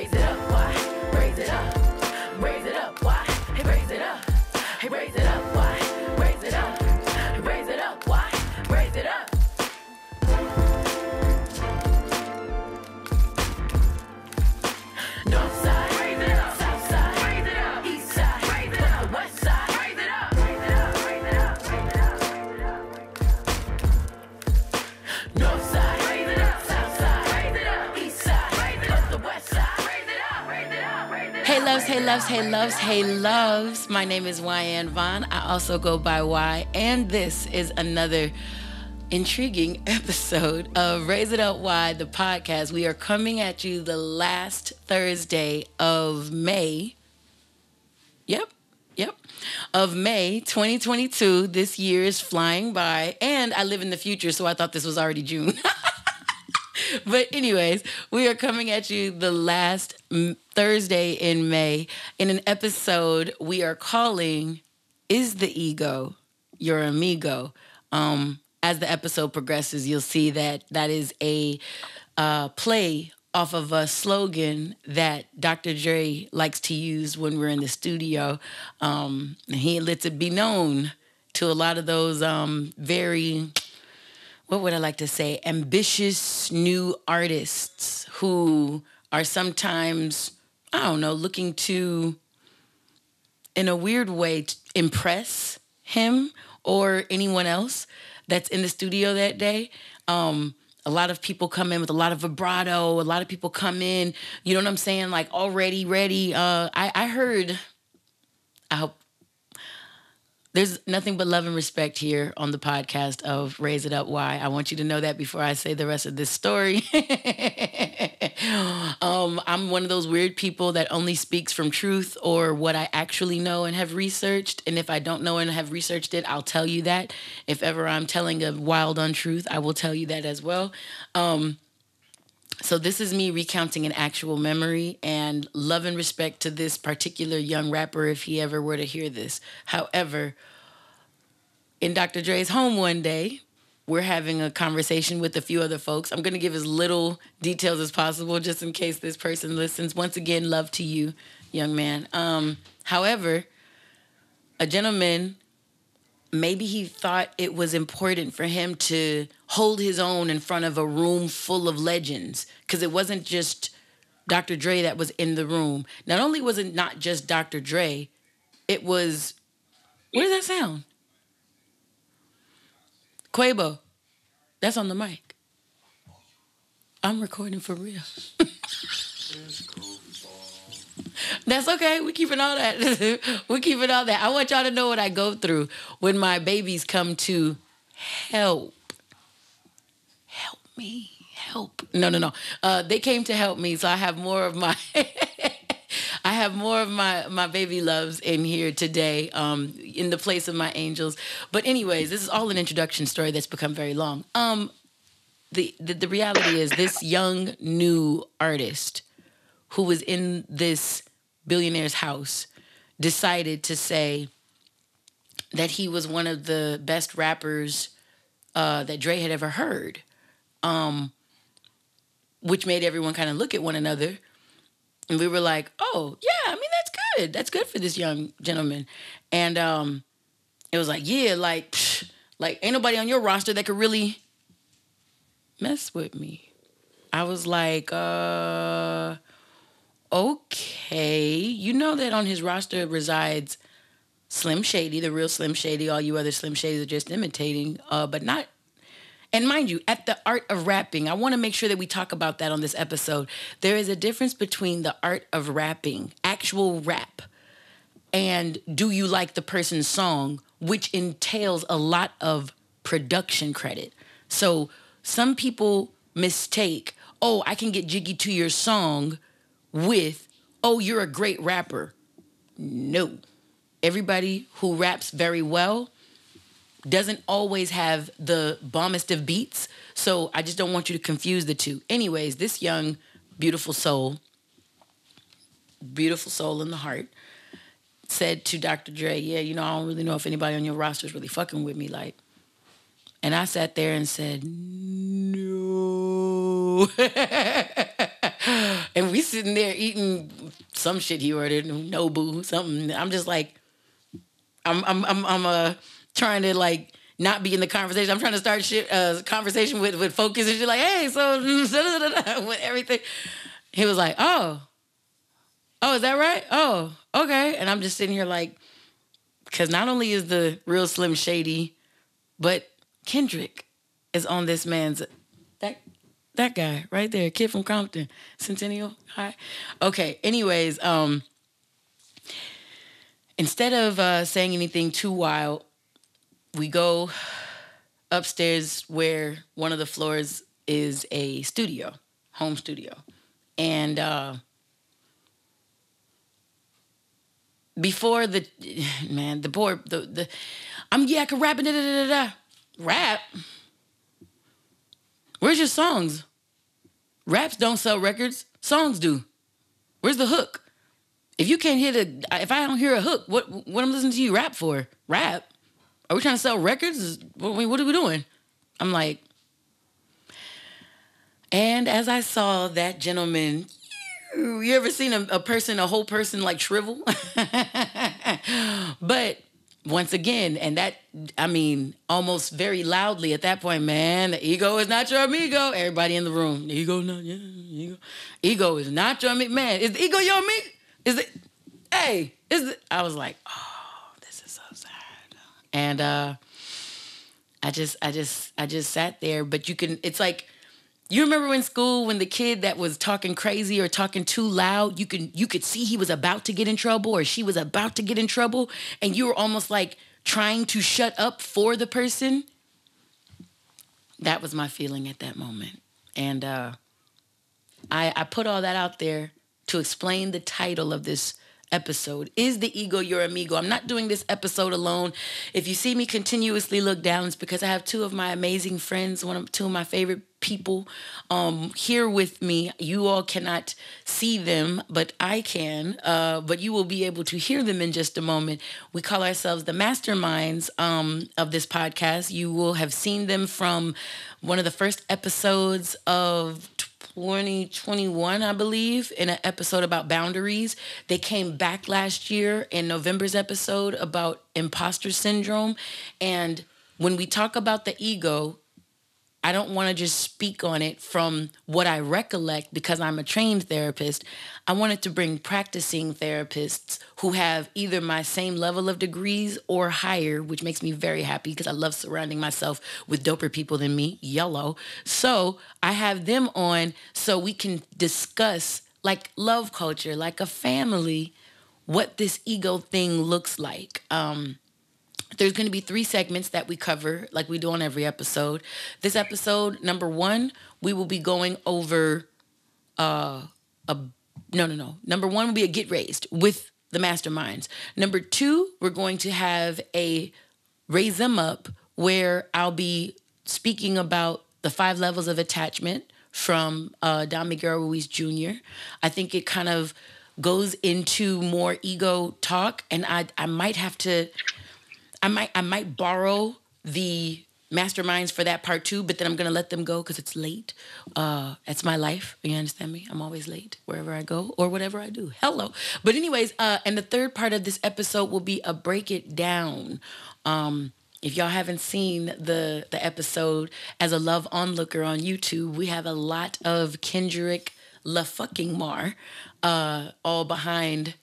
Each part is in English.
raise it up, why? Raise it up, raise it up, why? Hey, raise it up, hey, raise it up, why? Raise it up, hey, raise it up, why? Raise it up. North side, raise it up. South side, raise it up. East side, raise it up. West side, raise it up. Raise it up, raise it up, raise it up, raise it up, raise it up. North side, raise it up. South side, raise it up. East side, raise it up. The west side, raise it up, raise it up, raise it up. Hey loves, hey loves, hey loves, hey loves. My name is Wyann Vaughn. I also go by Y, and this is another intriguing episode of Raise It Up Y, the podcast. We are coming at you the last Thursday of May. Yep. Of May 2022. This year is flying by, and I live in the future, so I thought this was already June. But anyways, we are coming at you the last Thursday in May in an episode we are calling Is the Ego Your Amigo? As the episode progresses, you'll see that is a play off of a slogan that Dr. Dre likes to use when we're in the studio. And he lets it be known to a lot of those very, what would I like to say, ambitious new artists who are sometimes, I don't know, looking to, in a weird way, to impress him or anyone else that's in the studio that day. A lot of people come in with a lot of vibrato. A lot of people come in, you know what I'm saying, like already ready. I hope there's nothing but love and respect here on the podcast of Raise It Up Y. I want you to know that before I say the rest of this story. I'm one of those weird people that only speaks from truth or what I actually know and have researched. And if I don't know and have researched it, I'll tell you that. If ever I'm telling a wild untruth, I will tell you that as well. So this is me recounting an actual memory, and love and respect to this particular young rapper if he ever were to hear this. However, in Dr. Dre's home one day, we're having a conversation with a few other folks. I'm going to give as little details as possible just in case this person listens. Once again, love to you, young man. However, a gentleman, maybe he thought it was important for him to hold his own in front of a room full of legends, because it wasn't just Dr. Dre that was in the room. Not only was it not just Dr. Dre, it was, what does that sound? Quavo, that's on the mic. I'm recording for real. That's okay. We're keeping all that. We're keeping all that. I want y'all to know what I go through when my babies come to help. Help me. Help. No. They came to help me, so I have more of my my baby loves in here today, in the place of my angels. But anyways, this is all an introduction story that's become very long. The reality is this young new artist who was in this billionaire's house decided to say that he was one of the best rappers that Dre had ever heard, which made everyone kind of look at one another. And we were like, oh, yeah, I mean, that's good. That's good for this young gentleman. And it was like, yeah, like ain't nobody on your roster that could really mess with me. I was like, okay. You know that on his roster resides Slim Shady, the real Slim Shady. All you other Slim Shadys are just imitating, but not. And mind you, at the art of rapping, I want to make sure that we talk about that on this episode. There is a difference between the art of rapping, actual rap, and do you like the person's song, which entails a lot of production credit. So some people mistake, oh, I can get jiggy to your song with, oh, you're a great rapper. No. Everybody who raps very well doesn't always have the bombest of beats. So I just don't want you to confuse the two. Anyways, this young, beautiful soul in the heart, said to Dr. Dre, yeah, you know, I don't really know if anybody on your roster is really fucking with me. Like, and I sat there and said, no. And we sitting there eating some shit he ordered, Nobu, something. I'm just like, I'm trying to like not be in the conversation. I'm trying to start shit conversation with focus and shit like, hey, so with everything. He was like, oh, is that right? Oh, okay. And I'm just sitting here like, because not only is the real Slim shady, but Kendrick is on this man's, that guy right there, kid from Compton, Centennial High. Okay, anyways, instead of saying anything too wild, we go upstairs where one of the floors is a studio, home studio. And before I can rap, rap? Where's your songs? Raps don't sell records, songs do. Where's the hook? If you can't if I don't hear a hook, what I'm listening to you rap for? Rap? Are we trying to sell records? What are we doing? I'm like, and as I saw that gentleman, you ever seen a whole person like shrivel? But once again, and that, I mean, almost very loudly at that point, man, the ego is not your amigo. Everybody in the room, ego is not your amigo. Man, is the ego your amigo? I was like, oh, this is so sad. And I just sat there, but it's like, you remember in school when the kid that was talking crazy or talking too loud, you could see he was about to get in trouble or she was about to get in trouble, and you were almost like trying to shut up for the person? That was my feeling at that moment. And I put all that out there to explain the title of this episode. Is the ego your amigo? I'm not doing this episode alone. If you see me continuously look down, it's because I have two of my amazing friends, two of my favorite people here with me. You all cannot see them, but I can. But you will be able to hear them in just a moment. We call ourselves the Masterminds of this podcast. You will have seen them from one of the first episodes of 2021, I believe, in an episode about boundaries. They came back last year in November's episode about imposter syndrome. And when we talk about the ego, I don't want to just speak on it from what I recollect because I'm a trained therapist. I wanted to bring practicing therapists who have either my same level of degrees or higher, which makes me very happy because I love surrounding myself with doper people than me, yellow. So I have them on so we can discuss like love culture, like a family, what this ego thing looks like. There's going to be 3 segments that we cover like we do on every episode. This episode, number 1, we will be going over Number 1 will be a get raised with the Masterminds. Number 2, we're going to have a raise them up where I'll be speaking about the 5 levels of attachment from Don Miguel Ruiz Jr. I think it kind of goes into more ego talk, and I might have to... I might borrow the Masterminds for that part too, but then I'm going to let them go because it's late. It's my life. You understand me? I'm always late wherever I go or whatever I do. Hello. But anyways, and the third part of this episode will be a break it down. If y'all haven't seen the episode as a love onlooker on YouTube, we have a lot of Kendrick Lamar all behind...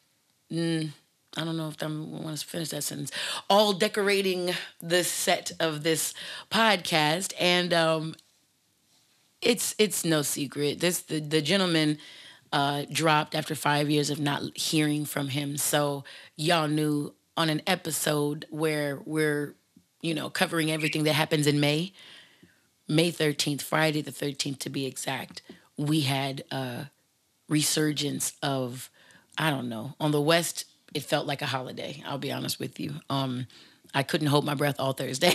I don't know if I want to finish that sentence. All decorating the set of this podcast, and it's no secret. The gentleman dropped after 5 years of not hearing from him. So y'all knew on an episode where we're covering everything that happens in May 13th, Friday the 13th to be exact. We had a resurgence of, I don't know, on the West. It felt like a holiday, I'll be honest with you. I couldn't hold my breath all Thursday.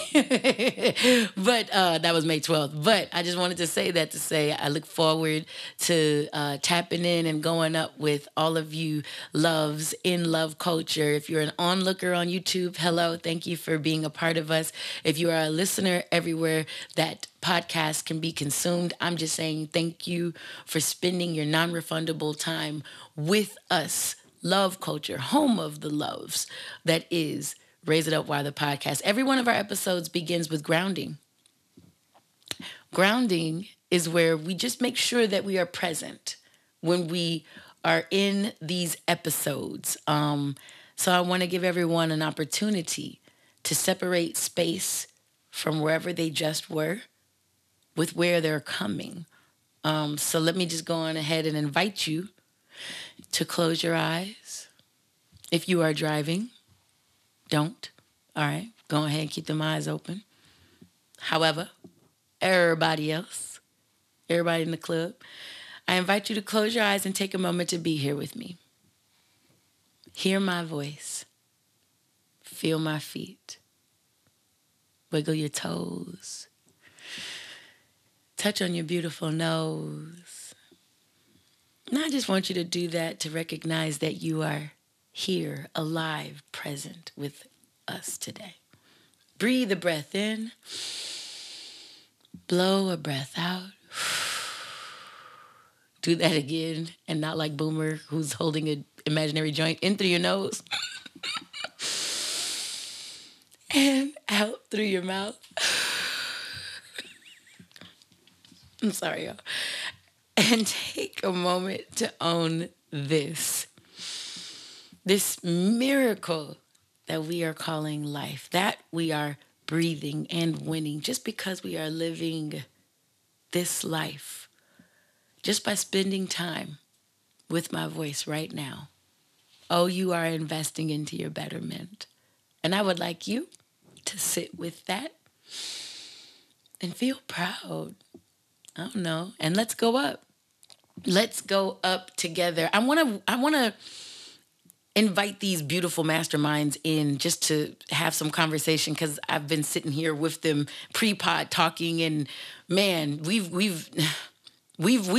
But that was May 12th. But I just wanted to say that to say I look forward to tapping in and going up with all of you loves in love culture. If you're an onlooker on YouTube, hello. Thank you for being a part of us. If you are a listener everywhere that podcast can be consumed, I'm just saying thank you for spending your non-refundable time with us. Love culture, home of the loves that is Raise It Up Why the podcast. Every one of our episodes begins with grounding. Grounding is where we just make sure that we are present when we are in these episodes. So I want to give everyone an opportunity to separate space from wherever they just were with where they're coming. So let me just go on ahead and invite you to close your eyes. If you are driving, don't. All right. Go ahead and keep them eyes open. However, everybody else, everybody in the club, I invite you to close your eyes and take a moment to be here with me. Hear my voice. Feel my feet. Wiggle your toes. Touch on your beautiful nose. And I just want you to do that to recognize that you are here, alive, present with us today. Breathe a breath in. Blow a breath out. Do that again, and not like Boomer, who's holding an imaginary joint in through your nose. And out through your mouth. I'm sorry, y'all. And take a moment to own this miracle that we are calling life, that we are breathing and winning just because we are living this life, just by spending time with my voice right now. Oh, you are investing into your betterment. And I would like you to sit with that and feel proud. I don't know. And let's go up. Let's go up together. I want to invite these beautiful masterminds in just to have some conversation, because I've been sitting here with them pre-pod talking, and man, we've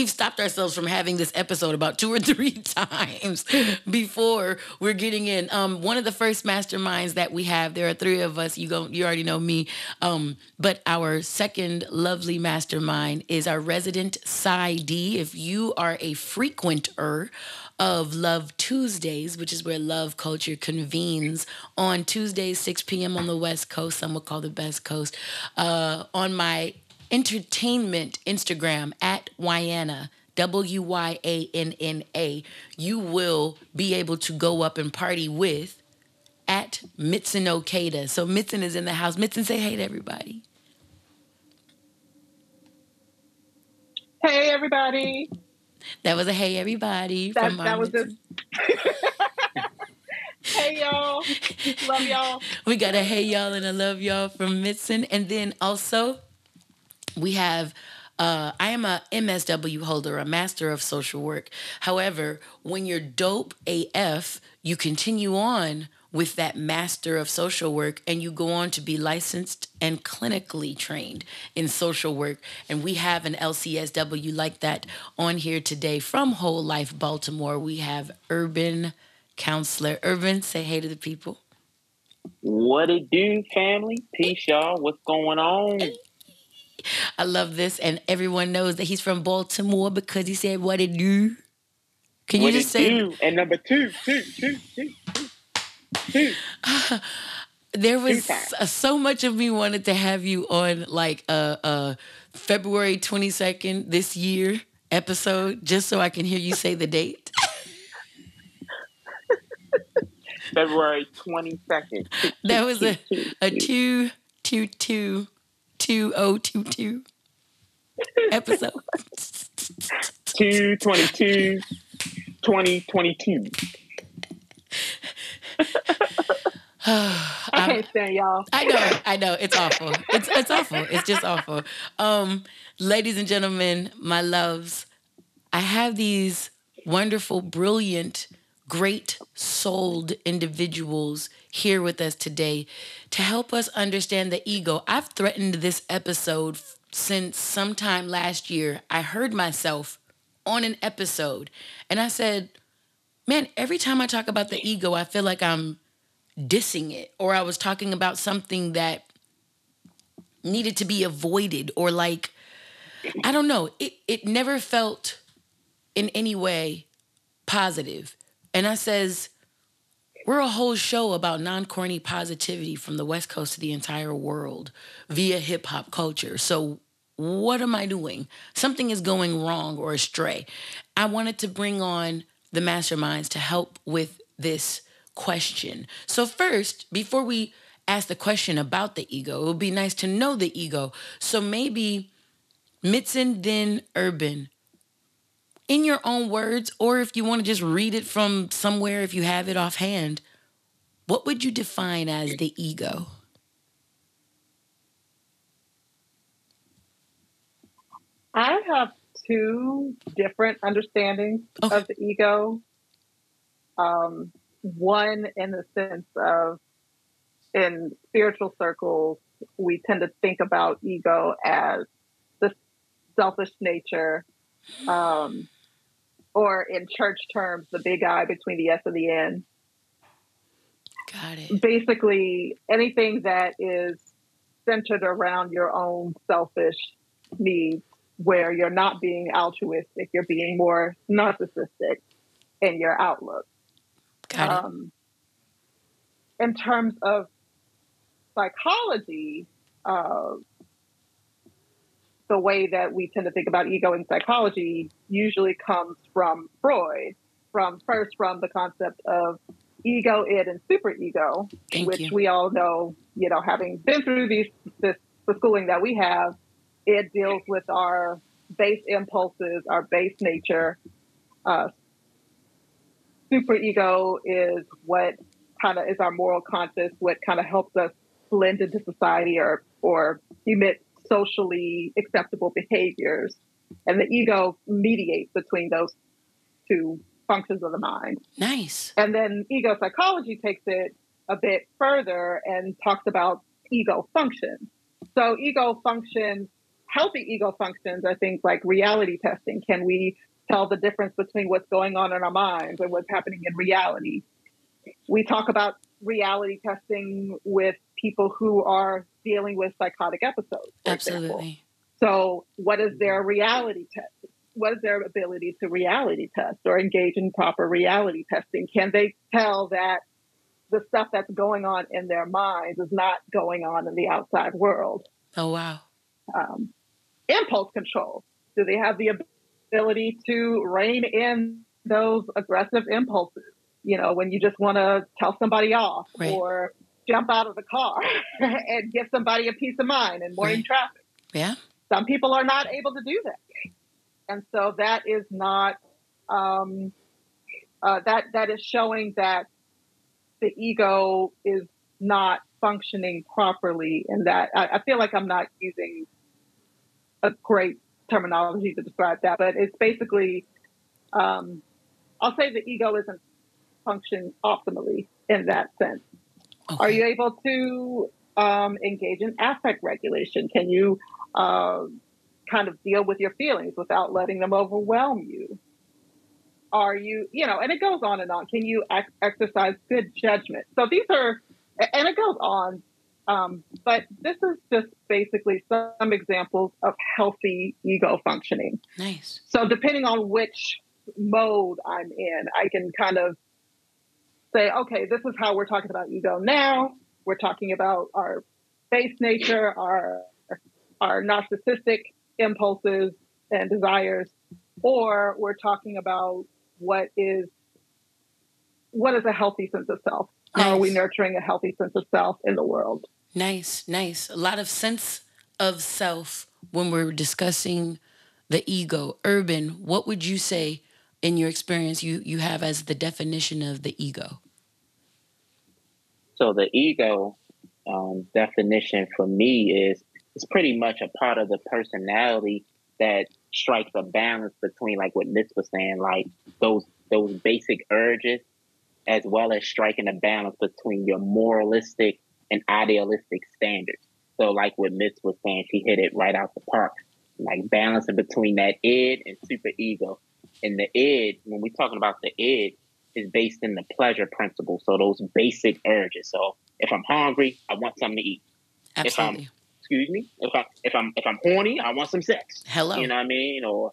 stopped ourselves from having this episode about 2 or 3 times before we're getting in. One of the first masterminds that we have, there are 3 of us. You already know me. But our second lovely mastermind is our resident Psy D. If you are a frequenter of Love Tuesdays, which is where love culture convenes on Tuesdays, 6 p.m. on the West Coast, some would call the best coast, on my entertainment Instagram at Wyanna, WYANNA, you will be able to go up and party with at Mitzen Okada. So Mitzen is in the house. Mitzen, say hey to everybody. Hey, everybody. That was a hey, everybody. That was just... Hey, y'all. Love y'all. We got a hey, y'all, and I love y'all from Mitzen. And then also, we have, I am a MSW holder, a Master of Social Work. However, when you're dope AF, you continue on with that Master of Social Work, and you go on to be licensed and clinically trained in social work. And we have an LCSW like that on here today from Whole Life Baltimore. We have Urban Counselor. Urban, say hey to the people. What it do, family? Peace, y'all. What's going on? I love this, and everyone knows that he's from Baltimore because he said, what it do? Can you just say... Do? And number two. There was so much of me wanted to have you on like February 22nd this year episode, just so I can hear you say the date. February 22nd. That was a 2022 episode. 2/22, 2022. I can't stand y'all. I know. It's awful. It's awful. It's just awful. Ladies and gentlemen, my loves, I have these wonderful, brilliant, great souled individuals here with us today to help us understand the ego. I've threatened this episode since sometime last year. I heard myself on an episode and I said, man, every time I talk about the ego, I feel like I'm dissing it, or I was talking about something that needed to be avoided, or like, I don't know. It never felt in any way positive. And I says, we're a whole show about non-corny positivity from the West Coast to the entire world via hip hop culture. So what am I doing? Something is going wrong or astray. I wanted to bring on the Masterminds to help with this question. So first, before we ask the question about the ego, it would be nice to know the ego. So maybe Mitzen, then Urban, in your own words, or if you want to just read it from somewhere, if you have it offhand, what would you define as the ego? I have two different understandings of the ego. One in the sense of, in spiritual circles, we tend to think about ego as the selfish nature, or in church terms, the big I between the S and the N. Got it. Basically, anything that is centered around your own selfish needs, where you're not being altruistic, you're being more narcissistic in your outlook. Got it. In terms of psychology, the way that we tend to think about ego in psychology usually comes from Freud, from the concept of ego, id, and superego, which we all know, having been through the schooling that we have, it deals with our base impulses, our base nature. Superego is what kind of is our moral compass, what kind of helps us blend into society or emit socially acceptable behaviors. And the ego mediates between those two functions of the mind. Nice. And then ego psychology takes it a bit further and talks about ego functions. So ego functions, healthy ego functions, I think, like reality testing. Can we tell the difference between what's going on in our minds and what's happening in reality? We talk about reality testing with people who are dealing with psychotic episodes, for example. So what is their reality test? What is their ability to reality test or engage in proper reality testing? Can they tell that the stuff that's going on in their minds is not going on in the outside world? Oh, wow. Impulse control. Do they have the ability to rein in those aggressive impulses? When you just want to tell somebody off, right, or jump out of the car and give somebody a peace of mind in morning traffic. Yeah. Some people are not able to do that. And so that is not, that is showing that the ego is not functioning properly, and that I feel like I'm not using a great terminology to describe that, but it's basically, I'll say the ego isn't function optimally in that sense. Okay. Are you able to engage in affect regulation? Can you kind of deal with your feelings without letting them overwhelm you? Are you, and it goes on and on. Can you exercise good judgment? So these are, and it goes on, but this is just basically some examples of healthy ego functioning. Nice. So depending on which mode I'm in, I can kind of say, okay, this is how we're talking about ego now. We're talking about our base nature, our narcissistic impulses and desires, or we're talking about what is a healthy sense of self. Nice. How are we nurturing a healthy sense of self in the world? Nice, nice. A lot of sense of self when we're discussing the ego. Urban, what would you say in your experience you have as the definition of the ego? So the ego definition for me is pretty much a part of the personality that strikes a balance between, like what Mitz was saying, like those basic urges as well as striking a balance between your moralistic and idealistic standards. So like what Mitz was saying, she hit it right out the park. Like balancing between that id and super ego. And the id, when we're talking about the id, is based in the pleasure principle. So those basic urges. So if I'm hungry, I want something to eat. Absolutely. If I'm horny, I want some sex. Hello. You know what I mean? Or,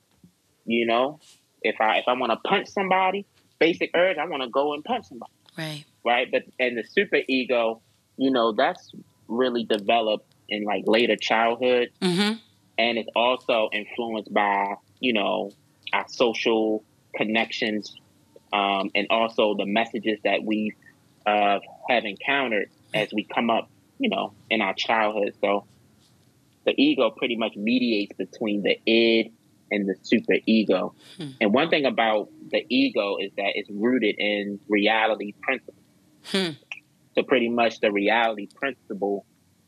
you know, if I want to punch somebody, basic urge, I want to go and punch somebody. Right. Right. But and the super ego, you know, that's really developed in like later childhood. Mm-hmm. And it's also influenced by, you know, our social connections, and also the messages that we have encountered as we come up, you know, in our childhood. So the ego pretty much mediates between the id and the super ego. And one thing about the ego is that it's rooted in reality principles. So pretty much the reality principle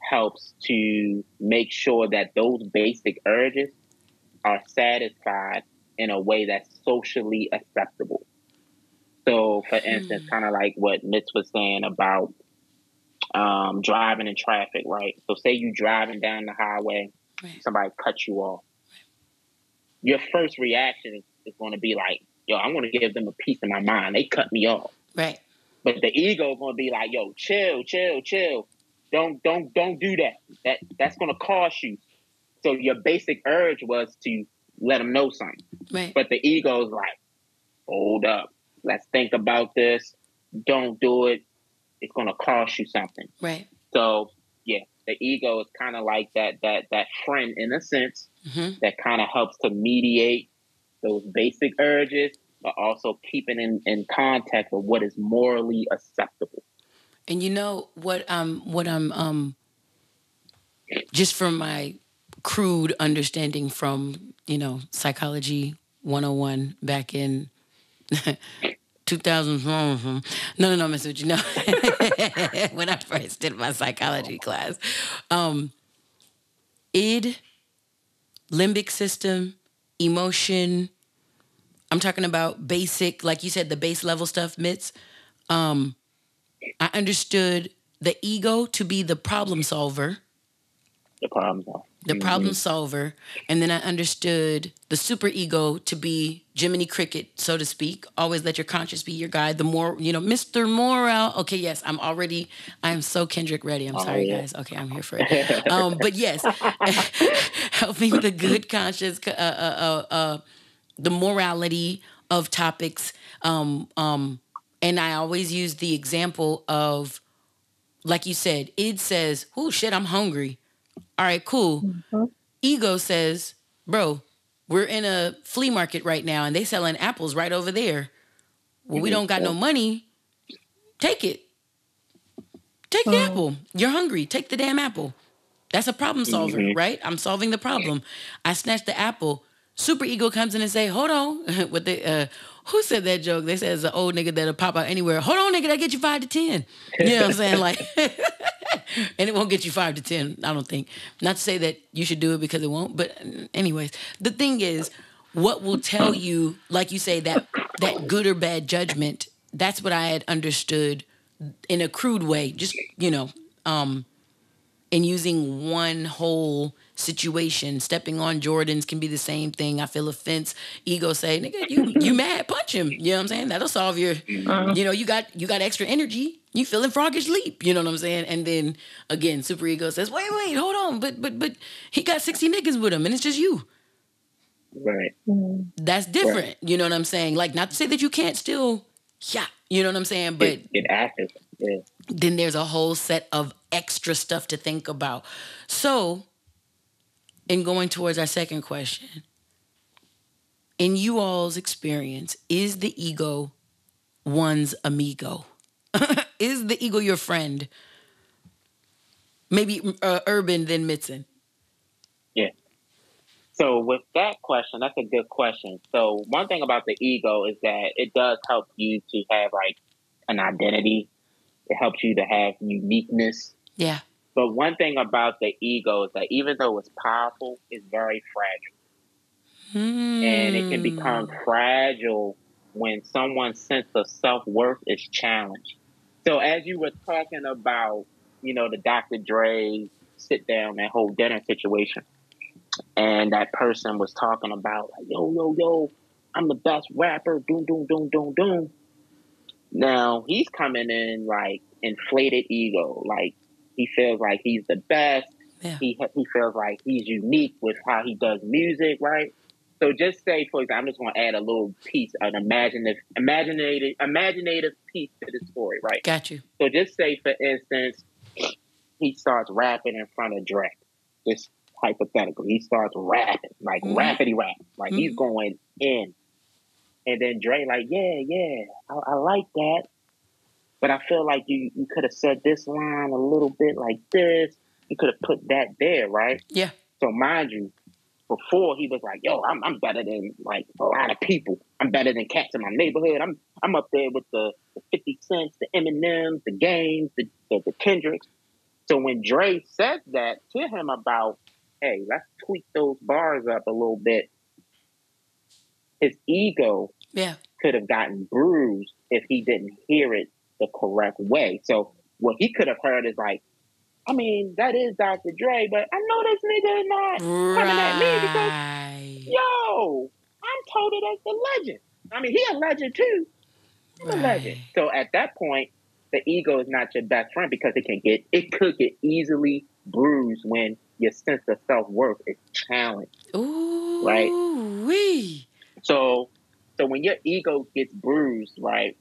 helps to make sure that those basic urges are satisfied in a way that's socially acceptable. So, for instance, kind of like what Mitz was saying about driving in traffic, right? So say you driving down the highway, Right. somebody cuts you off. Your first reaction is going to be like, yo, I want to give them a piece of my mind. They cut me off. Right. But the ego is going to be like, yo, chill. Don't do that. That's going to cost you. So your basic urge was to let them know something. Right. But the ego is like, hold up. Let's think about this. Don't do it. It's going to cost you something. Right. So, yeah, the ego is kind of like that friend in a sense that kind of helps to mediate those basic urges, but also keeping in context of what is morally acceptable. And you know what I'm just from my crude understanding from, you know, psychology 101 back in 2000. No, Miss Uchi, no. When I first did my psychology class. Id, limbic system, emotion. I'm talking about basic, like you said, the base level stuff, Mitz. I understood the ego to be the problem solver. The problem solver. And then I understood the super ego to be Jiminy Cricket, so to speak. Always let your conscience be your guide. The more, you know, Mr. Morale. Okay, yes, I am so Kendrick ready. I'm sorry, guys. Okay, I'm here for it. But yes, helping the good conscience, the morality of topics. And I always use the example of, like you said, id says, oh shit, I'm hungry. All right, cool. Ego says, bro, we're in a flea market right now and they selling apples right over there. Well, we don't got no money. Take it. Take the apple. You're hungry. Take the damn apple. That's a problem solver, right? I'm solving the problem. I snatch the apple. Super ego comes in and say, hold on. With the who said that joke? They said it's an old nigga that'll pop out anywhere. Hold on, nigga, that get you 5 to 10. You know what I'm saying? Like, and it won't get you 5 to 10, I don't think. Not to say that you should do it because it won't, but anyways, the thing is, what will tell you, like you say, that good or bad judgment, that's what I had understood in a crude way, just, you know, in using one whole situation. Stepping on Jordans can be the same thing. I feel offense. Ego say, nigga, you mad, punch him. You know what I'm saying? That'll solve your, you know, you got extra energy. You feeling froggish leap. You know what I'm saying? And then again, super ego says, wait, hold on. But he got 60 niggas with him and it's just you. Right. That's different. Right. You know what I'm saying? Like, not to say that you can't still, you know what I'm saying? But it active. Yeah. Then there's a whole set of extra stuff to think about. So, in going towards our second question, in you all's experience, is the ego one's amigo? Is the ego your friend? Maybe Urban, then Mitzen. Yeah. So with that question, that's a good question. So one thing about the ego is that it does help you to have like an identity. It helps you to have uniqueness. Yeah. But one thing about the ego is that even though it's powerful, it's very fragile. And it can become fragile when someone's sense of self-worth is challenged. So as you were talking about, the Dr. Dre sit down, that whole dinner situation, and that person was talking about, like, yo, I'm the best rapper, doom, doom, doom, doom, doom. Now he's coming in like inflated ego, like he feels like he's the best. Yeah. He feels like he's unique with how he does music, right? So just say, for example, I'm just going to add a little piece, an imaginative piece to the story, right? Got you. So just say, for instance, he starts rapping in front of Dre. Just hypothetical. He starts rapping, like rappity rap, like he's going in. And then Dre like, yeah, I like that. But I feel like you could have said this line a little bit like this. You could have put that there, right? Yeah. So mind you, before he was like, yo, I'm better than like a lot of people. I'm better than cats in my neighborhood. I'm up there with the 50 Cents, the Eminems, the Games, the Kendricks. So when Dre said that to him about, hey, let's tweak those bars up a little bit, his ego could have gotten bruised if he didn't hear it the correct way. So what he could have heard is like, I mean, that is Dr. Dre, but I know this nigga is not coming at me because, yo, I'm touted as the legend. I mean, he a legend too. I'm a legend. So at that point, the ego is not your best friend because it could get easily bruised when your sense of self-worth is challenged. Ooh, right? Wee. So when your ego gets bruised, right?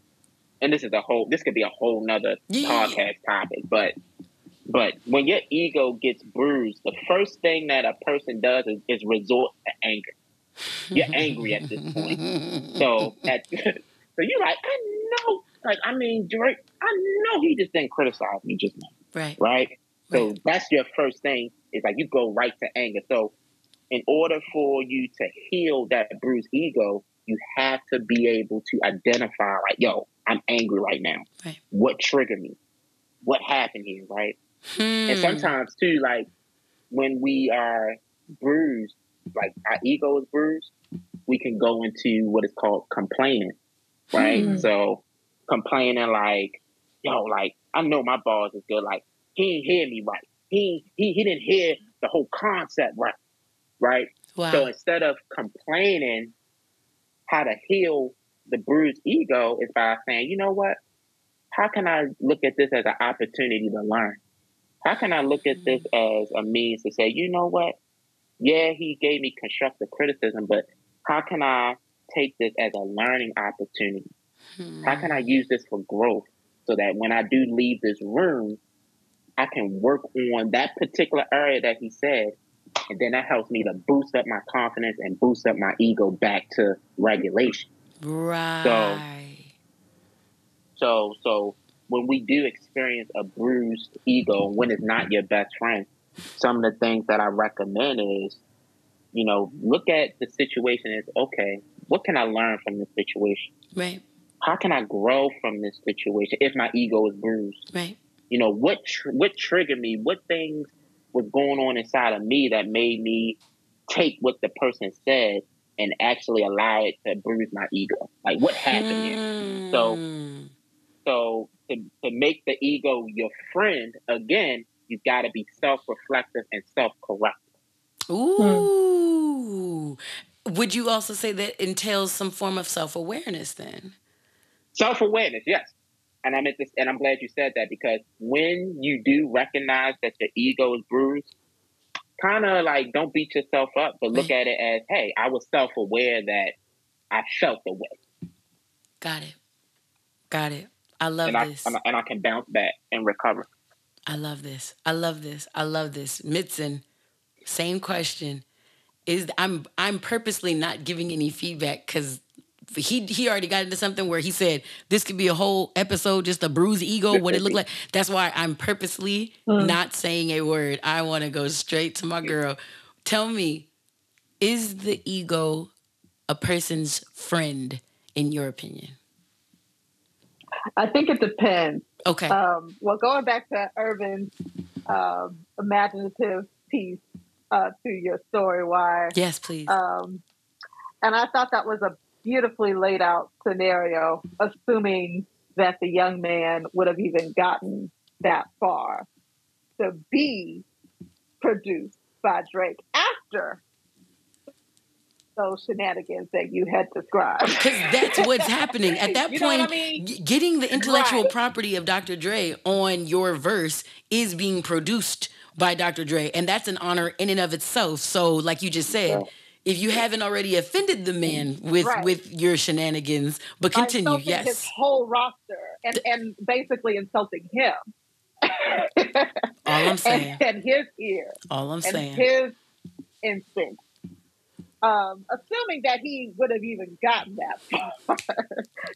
And this could be a whole nother podcast topic, but when your ego gets bruised, the first thing that a person does is resort to anger. You're angry at this point. So you're like, I know, like, I mean, Drake, I know he just didn't criticize me just now. Right? So that's your first thing, is like you go right to anger. So in order for you to heal that bruised ego, you have to be able to identify, like, yo, I'm angry right now. Right. What triggered me? What happened here, right? And sometimes, too, like, when we are bruised, like our ego is bruised, we can go into what is called complaining, right? So complaining like, yo, like, I know my boss is good. Like, he didn't hear me right. He didn't hear the whole concept right? Wow. So instead of complaining, how to heal the bruised ego is by saying, you know what? How can I look at this as an opportunity to learn? How can I look at this as a means to say, you know what? Yeah, he gave me constructive criticism, but how can I take this as a learning opportunity? How can I use this for growth so that when I do leave this room, I can work on that particular area that he said, and then that helps me to boost up my confidence and boost up my ego back to regulation. Right. So when we do experience a bruised ego, when it's not your best friend, some of the things that I recommend is, look at the situation as, okay, what can I learn from this situation? Right. How can I grow from this situation if my ego is bruised? Right. What triggered me? What things was going on inside of me that made me take what the person said and actually allow it to bruise my ego? Like, what happened here? So to make the ego your friend, again, you've got to be self-reflective and self-corrective. Ooh. Would you also say that entails some form of self-awareness then? Self-awareness, yes. And I'm glad you said that, because when you do recognize that your ego is bruised, kind of like don't beat yourself up, but look at it as, hey, I was self-aware that I felt the way. Got it. I love this. And I can bounce back and recover. I love this. Mitzen, same question. I'm purposely not giving any feedback because he already got into something where he said this could be a whole episode, just a bruised ego, what it looked like. That's why I'm purposely not saying a word. I want to go straight to my girl. Tell me, is the ego a person's friend in your opinion? I think it depends. Okay. Well, going back to Irvin's imaginative piece to your story, why? Yes, please. And I thought that was a beautifully laid out scenario, assuming that the young man would have even gotten that far to be produced by Drake after those shenanigans that you had described. Because that's what's happening. At that You know point, what I mean? getting the intellectual Right. property of Dr. Dre on your verse is being produced by Dr. Dre. And that's an honor in and of itself. So, like you just said, if you haven't already offended the man with, Right. with your shenanigans, but By continue, insulting his yes. whole roster and basically insulting him. All I'm saying. And his ear. All I'm and saying. his instinct. Assuming that he would have even gotten that far.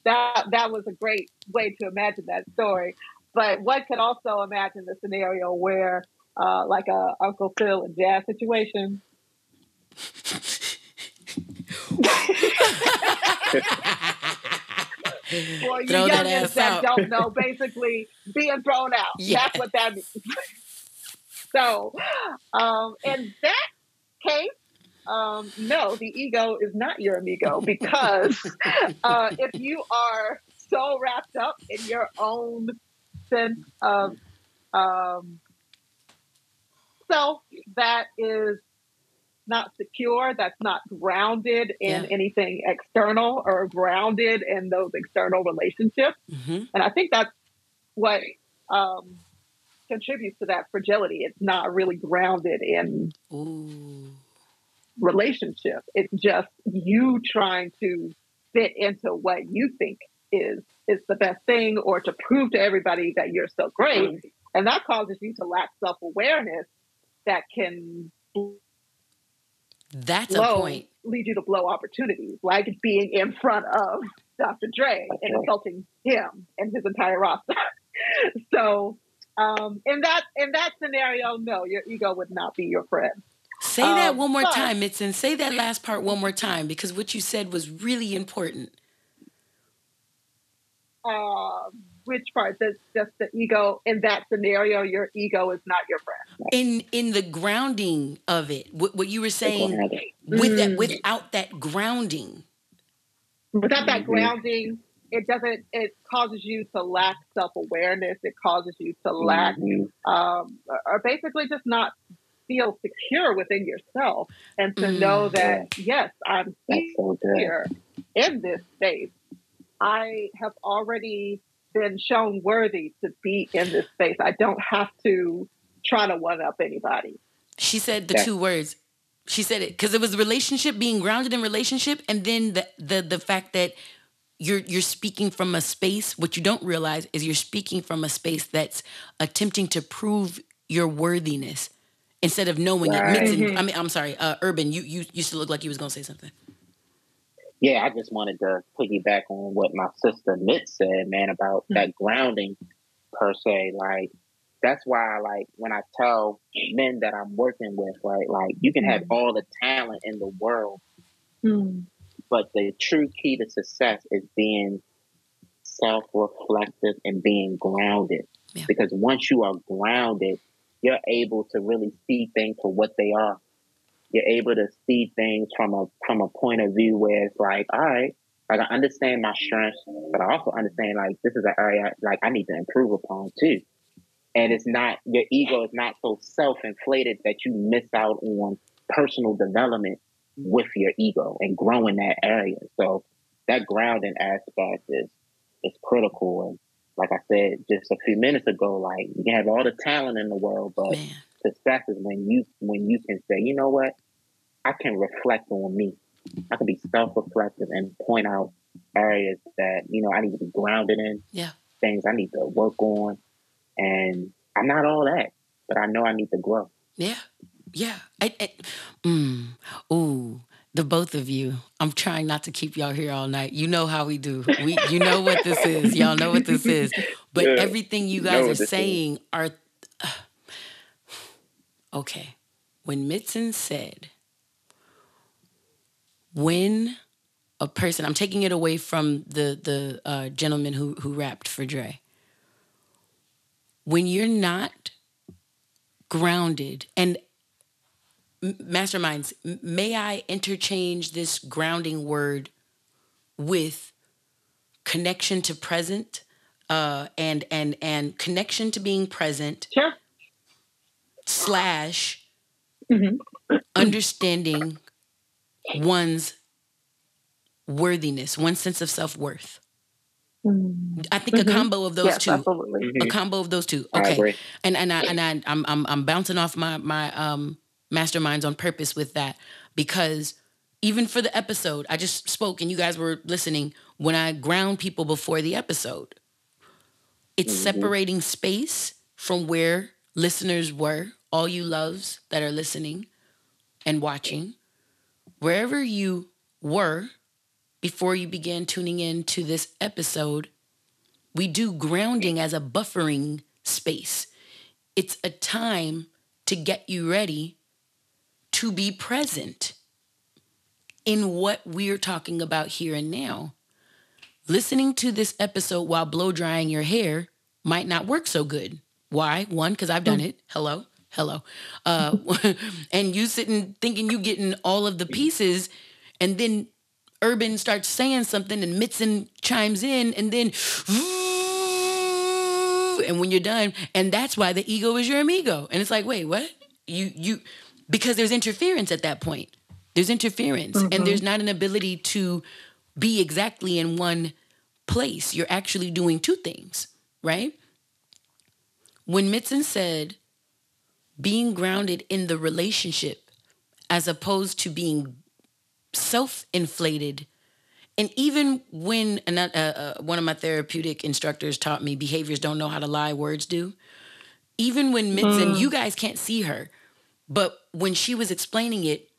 that was a great way to imagine that story. But one could also imagine the scenario where, like a Uncle Phil and Jazz situation. For you Throw that youngins ass that out. don't know, basically being thrown out. Yes. That's what that means. So, in that case, no, the ego is not your amigo, because if you are so wrapped up in your own sense of self that is not secure, that's not grounded in anything external or grounded in those external relationships. Mm-hmm. And I think that's what contributes to that fragility. It's not really grounded in relationship. It's just you trying to fit into what you think is the best thing, or to prove to everybody that you're so great. And that causes you to lack self-awareness that can That's a point. lead you to blow opportunities, like being in front of Dr. Dre and insulting him and his entire roster. So in that scenario, no, your ego would not be your friend. Say that one more time, Mitzen. Say that last part one more time, because what you said was really important. Which part? Just the ego in that scenario, your ego is not your friend. In the grounding of it, what you were saying, without that grounding. Without that grounding, it causes you to lack self-awareness. It causes you to lack, or basically just not feel secure within yourself, and to know that, yes, I'm here in this space. I have already been shown worthy to be in this space. I don't have to try to one-up anybody. She said the two words. She said it because it was the relationship, being grounded in relationship, and then the fact that you're speaking from a space. What you don't realize is you're speaking from a space that's attempting to prove your worthiness instead of knowing it. Mitzen, I mean, I'm sorry, Urban. You used to look like you was gonna say something. Yeah, I just wanted to piggyback on what my sister Mitz said, man, about that grounding per se. Like, that's why, like, when I tell men that I'm working with, right, like, you can have all the talent in the world, but the true key to success is being self-reflective and being grounded. Yeah. Because once you are grounded, you're able to really see things for what they are. You're able to see things from a point of view where it's like, all right, like, I understand my strengths, but I also understand, like, this is an area like I need to improve upon too. And it's not, your ego is not so self-inflated that you miss out on personal development with your ego and growing that area. So that grounding aspect is critical. And like I said just a few minutes ago, like, you can have all the talent in the world, but success is when you can say, you know what, I can reflect on me. I can be self-reflective and point out areas that, you know, I need to be grounded in. Yeah. Things I need to work on. And I'm not all that, but I know I need to grow. Yeah. Yeah. The both of you. I'm trying not to keep y'all here all night. You know how we do. You know what this is. Y'all know what this is. But everything you guys are saying are... okay. When Mitzen said, when a person... I'm taking it away from the gentleman who rapped for Dre. When you're not grounded, and Masterminds, may I interchange this grounding word with connection to present, and connection to being present, Sure. / understanding one's worthiness, one's sense of self-worth. I think a combo of those Yes, two. absolutely. A combo of those two. I Okay. agree. I'm bouncing off my masterminds on purpose with that, because even for the episode, I just spoke and you guys were listening. When I ground people before the episode, it's separating space from where listeners were, all you loves that are listening and watching, wherever you were before you began tuning in to this episode. We do grounding as a buffering space. It's a time to get you ready to be present in what we're talking about here and now. Listening to this episode while blow drying your hair might not work so good. Why? One, because I've done it. Hello. And you sitting thinking you getting all of the pieces, and then Urban starts saying something and Mitzen chimes in, and then and when you're done, and that's why the ego is your amigo. And it's like, wait, what? You because there's interference at that point. There's interference, and there's not an ability to be exactly in one place. You're actually doing two things, right? When Mitzen said being grounded in the relationship as opposed to being self-inflated, and even when one of my therapeutic instructors taught me behaviors don't know how to lie, words do. Even when Mitzen, you guys can't see her, but when she was explaining it,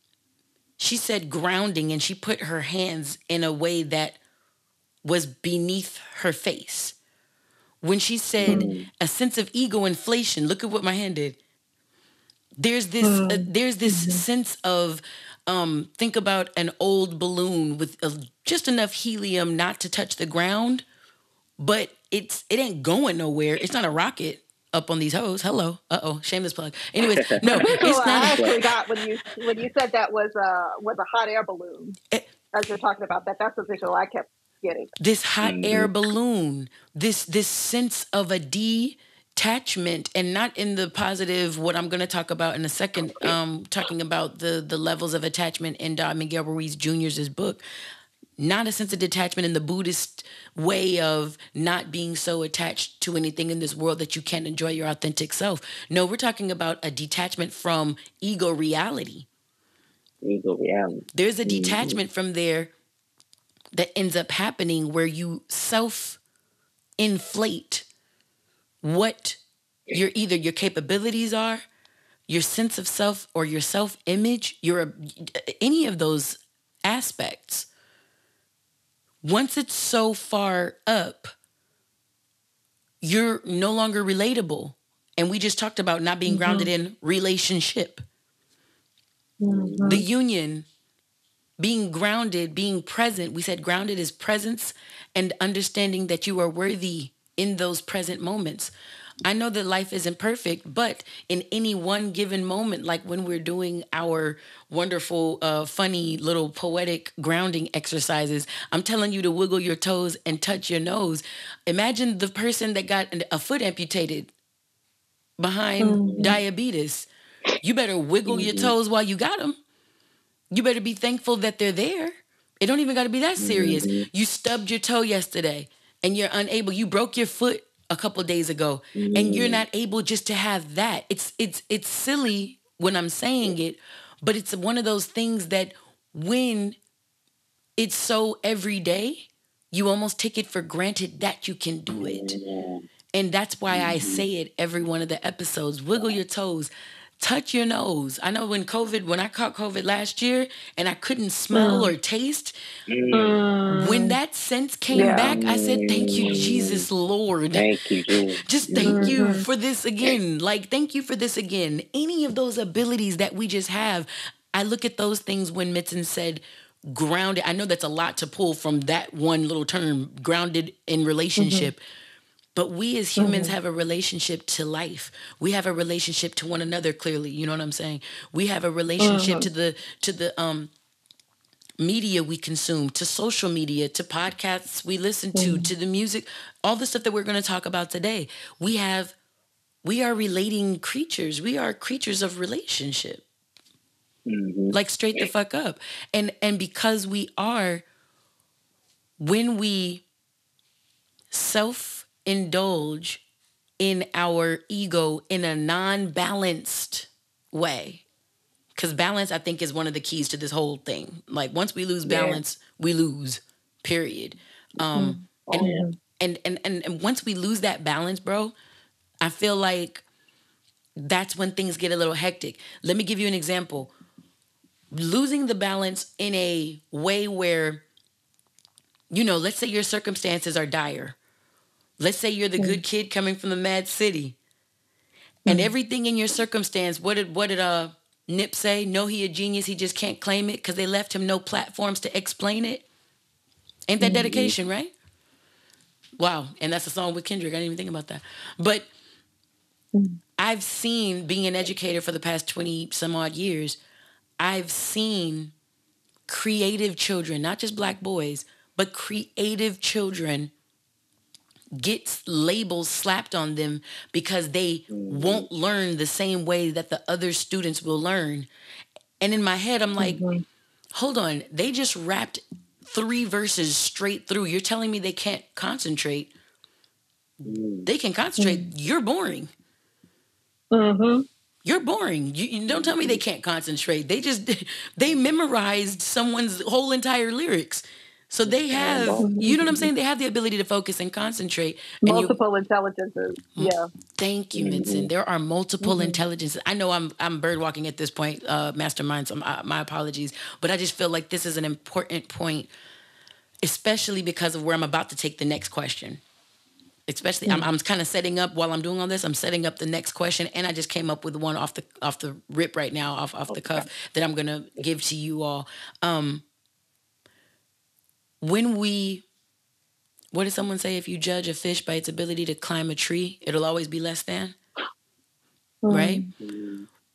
she said grounding, and she put her hands in a way that was beneath her face. When she said a sense of ego inflation, look at what my hand did. There's this sense of, think about an old balloon with just enough helium not to touch the ground, but it ain't going nowhere. It's not a rocket up on these hoes. Hello. Shameless plug. Anyways, no, it's I not. actually got when you said that was a hot air balloon. As you're talking about that, that's the visual I kept getting. This hot air balloon, this sense of a detachment, and not in the positive, what I'm going to talk about in a second, talking about the levels of attachment in Don Miguel Ruiz Jr.'s book. Not a sense of detachment in the Buddhist way of not being so attached to anything in this world that you can't enjoy your authentic self. No, we're talking about a detachment from ego reality. Ego reality. There's a detachment from there that ends up happening where you self-inflate what either your capabilities are, your sense of self, or your self-image, any of those aspects. Once it's so far up, you're no longer relatable. And we just talked about not being grounded in relationship. The union, being grounded, being present. We said grounded is presence and understanding that you are worthy in those present moments. I know that life isn't perfect, but in any one given moment, like when we're doing our wonderful, funny little poetic grounding exercises, I'm telling you to wiggle your toes and touch your nose. Imagine the person that got a foot amputated behind diabetes. You better wiggle your toes while you got them. You better be thankful that they're there. It don't even got to be that serious. You stubbed your toe yesterday and you're unable. You broke your foot a couple of days ago, and you're not able just to have that. It's silly when I'm saying it, but it's one of those things that when it's so every day, you almost take it for granted that you can do it. And that's why I say it every one of the episodes. Wiggle your toes. Touch your nose. I know when I caught COVID last year and I couldn't smell or taste, when that sense came back, I said, thank you, Jesus, Lord. Thank you, Jesus. Just thank you for this again. Like, thank you for this again. Any of those abilities that we just have, I look at those things when Mitzen said grounded. I know that's a lot to pull from that one little term, grounded in relationship. But we as humans have a relationship to life. We have a relationship to one another, clearly. You know what I'm saying? We have a relationship to the media we consume, to social media, to podcasts we listen to the music, all the stuff that we're going to talk about today. We are relating creatures. We are creatures of relationship. Like straight the fuck up. And because we are, when we self-indulge in our ego in a non-balanced way, because balance, I think, is one of the keys to this whole thing. Like once we lose balance, we lose, period. And once we lose that balance, bro, I feel like that's when things get a little hectic. Let me give you an example. Losing the balance in a way where, you know, let's say your circumstances are dire. Let's say you're the good kid coming from the mad city. And everything in your circumstance, what did Nip say? No, he a genius. He just can't claim it because they left him no platforms to explain it. Ain't that dedication, right? Wow. And that's a song with Kendrick. I didn't even think about that. But I've seen, being an educator for the past 20 some odd years, I've seen creative children, not just black boys, but creative children get labels slapped on them because they won't learn the same way that the other students will learn. And in my head, I'm like, hold on, they just rapped 3 verses straight through. You're telling me they can't concentrate? They can concentrate. You're boring. You're boring. You don't tell me they can't concentrate. They memorized someone's whole entire lyrics. So they have, you know what I'm saying? They have the ability to focus and concentrate. Multiple intelligences. Yeah. Thank you, Mitzen. There are multiple intelligences. I know I'm bird walking at this point, Mastermind, so my apologies. But I just feel like this is an important point, especially because of where I'm about to take the next question. Especially, I'm kind of setting up while I'm doing all this. I'm setting up the next question, and I just came up with one off the rip right now, off the cuff that I'm gonna give to you all. What did someone say? If you judge a fish by its ability to climb a tree, it'll always be less than. Right?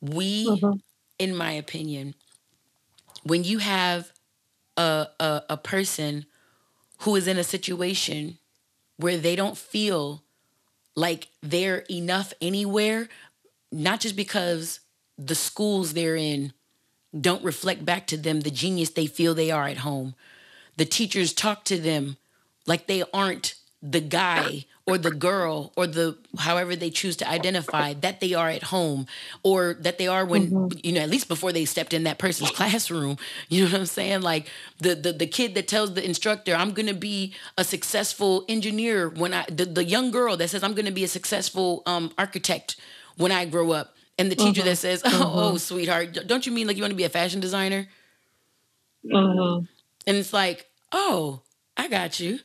In my opinion, when you have a person who is in a situation where they don't feel like they're enough anywhere, not just because the schools they're in don't reflect back to them the genius they feel they are at home. The teachers talk to them like they aren't the guy or the girl or the however they choose to identify that they are at home, or that they are when, you know, at least before they stepped in that person's classroom. You know what I'm saying? Like the kid that tells the instructor, I'm going to be a successful engineer when the young girl that says, I'm going to be a successful architect when I grow up. And the teacher that says, oh, sweetheart, don't you mean like you want to be a fashion designer? And it's like, oh, I got you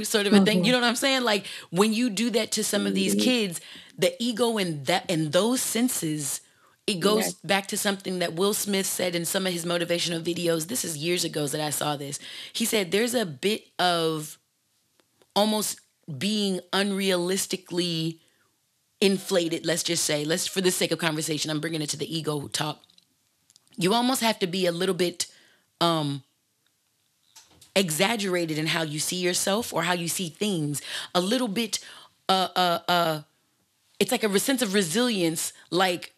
sort of a thing. You know what I'm saying? Like when you do that to some of these kids, the ego in those senses, it goes back to something that Will Smith said in some of his motivational videos. This is years ago that I saw this. He said there's a bit of almost being unrealistically inflated. Let's just say, for the sake of conversation, I'm bringing it to the ego talk. You almost have to be a little bit exaggerated in how you see yourself or how you see things, a little bit it's like a sense of resilience, like,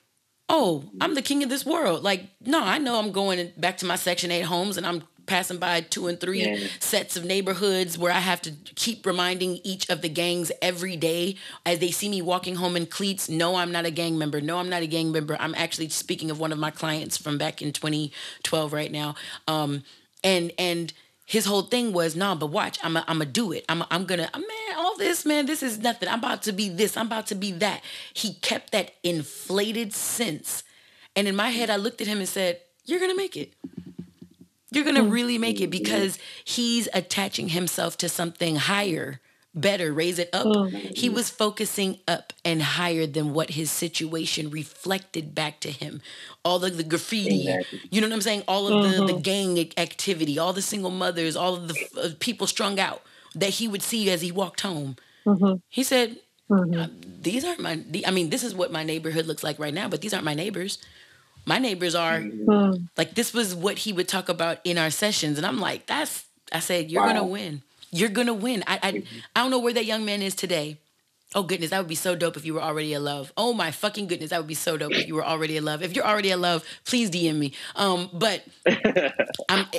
oh, I'm the king of this world. Like, no, I know I'm going back to my Section 8 homes and I'm passing by 2 and 3 sets of neighborhoods where I have to keep reminding each of the gangs every day as they see me walking home in cleats. No, I'm not a gang member. No, I'm not a gang member. I'm actually speaking of one of my clients from back in 2012 right now. And his whole thing was, nah, but watch, I'm gonna do it. I'm gonna, man, all this, man, this is nothing. I'm about to be this. I'm about to be that. He kept that inflated sense. And in my head, I looked at him and said, you're gonna make it. You're gonna really make it, because he's attaching himself to something higher, better, raise it up. He was focusing up and higher than what his situation reflected back to him. All of the graffiti, you know what I'm saying? All of the gang activity, all the single mothers, all of the people strung out that he would see as he walked home. He said, these aren't this is what my neighborhood looks like right now, but these aren't my neighbors. My neighbors are. Mm. Like, this was what he would talk about in our sessions. And I'm like, I said, you're going to win. You're going to win. I don't know where that young man is today. Oh, goodness, that would be so dope if you were already in love. Oh, my fucking goodness, that would be so dope if you were already in love. If you're already in love, please DM me. But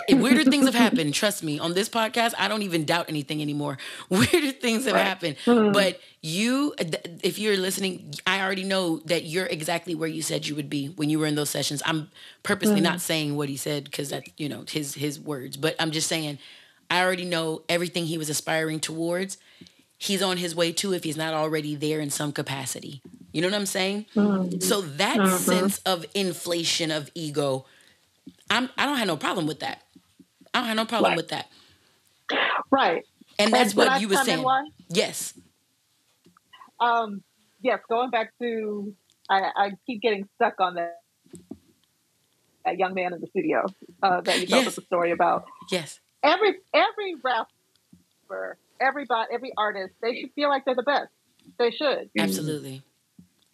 weirder things have happened. Trust me. On this podcast, I don't even doubt anything anymore. Weirder things have happened. But if you're listening, I already know that you're exactly where you said you would be when you were in those sessions. I'm purposely not saying what he said because that's, his words. But I'm just saying, I already know everything he was aspiring towards. He's on his way too if he's not already there in some capacity. You know what I'm saying? So that sense of inflation of ego, I don't have no problem with that. I don't have no problem with that. Right. And that's what you were come in saying. one? Yes. Yes, going back to, I keep getting stuck on that young man in the studio that you told us a story about. Yes. Every rapper, every artist, they should feel like they're the best. They should. Absolutely.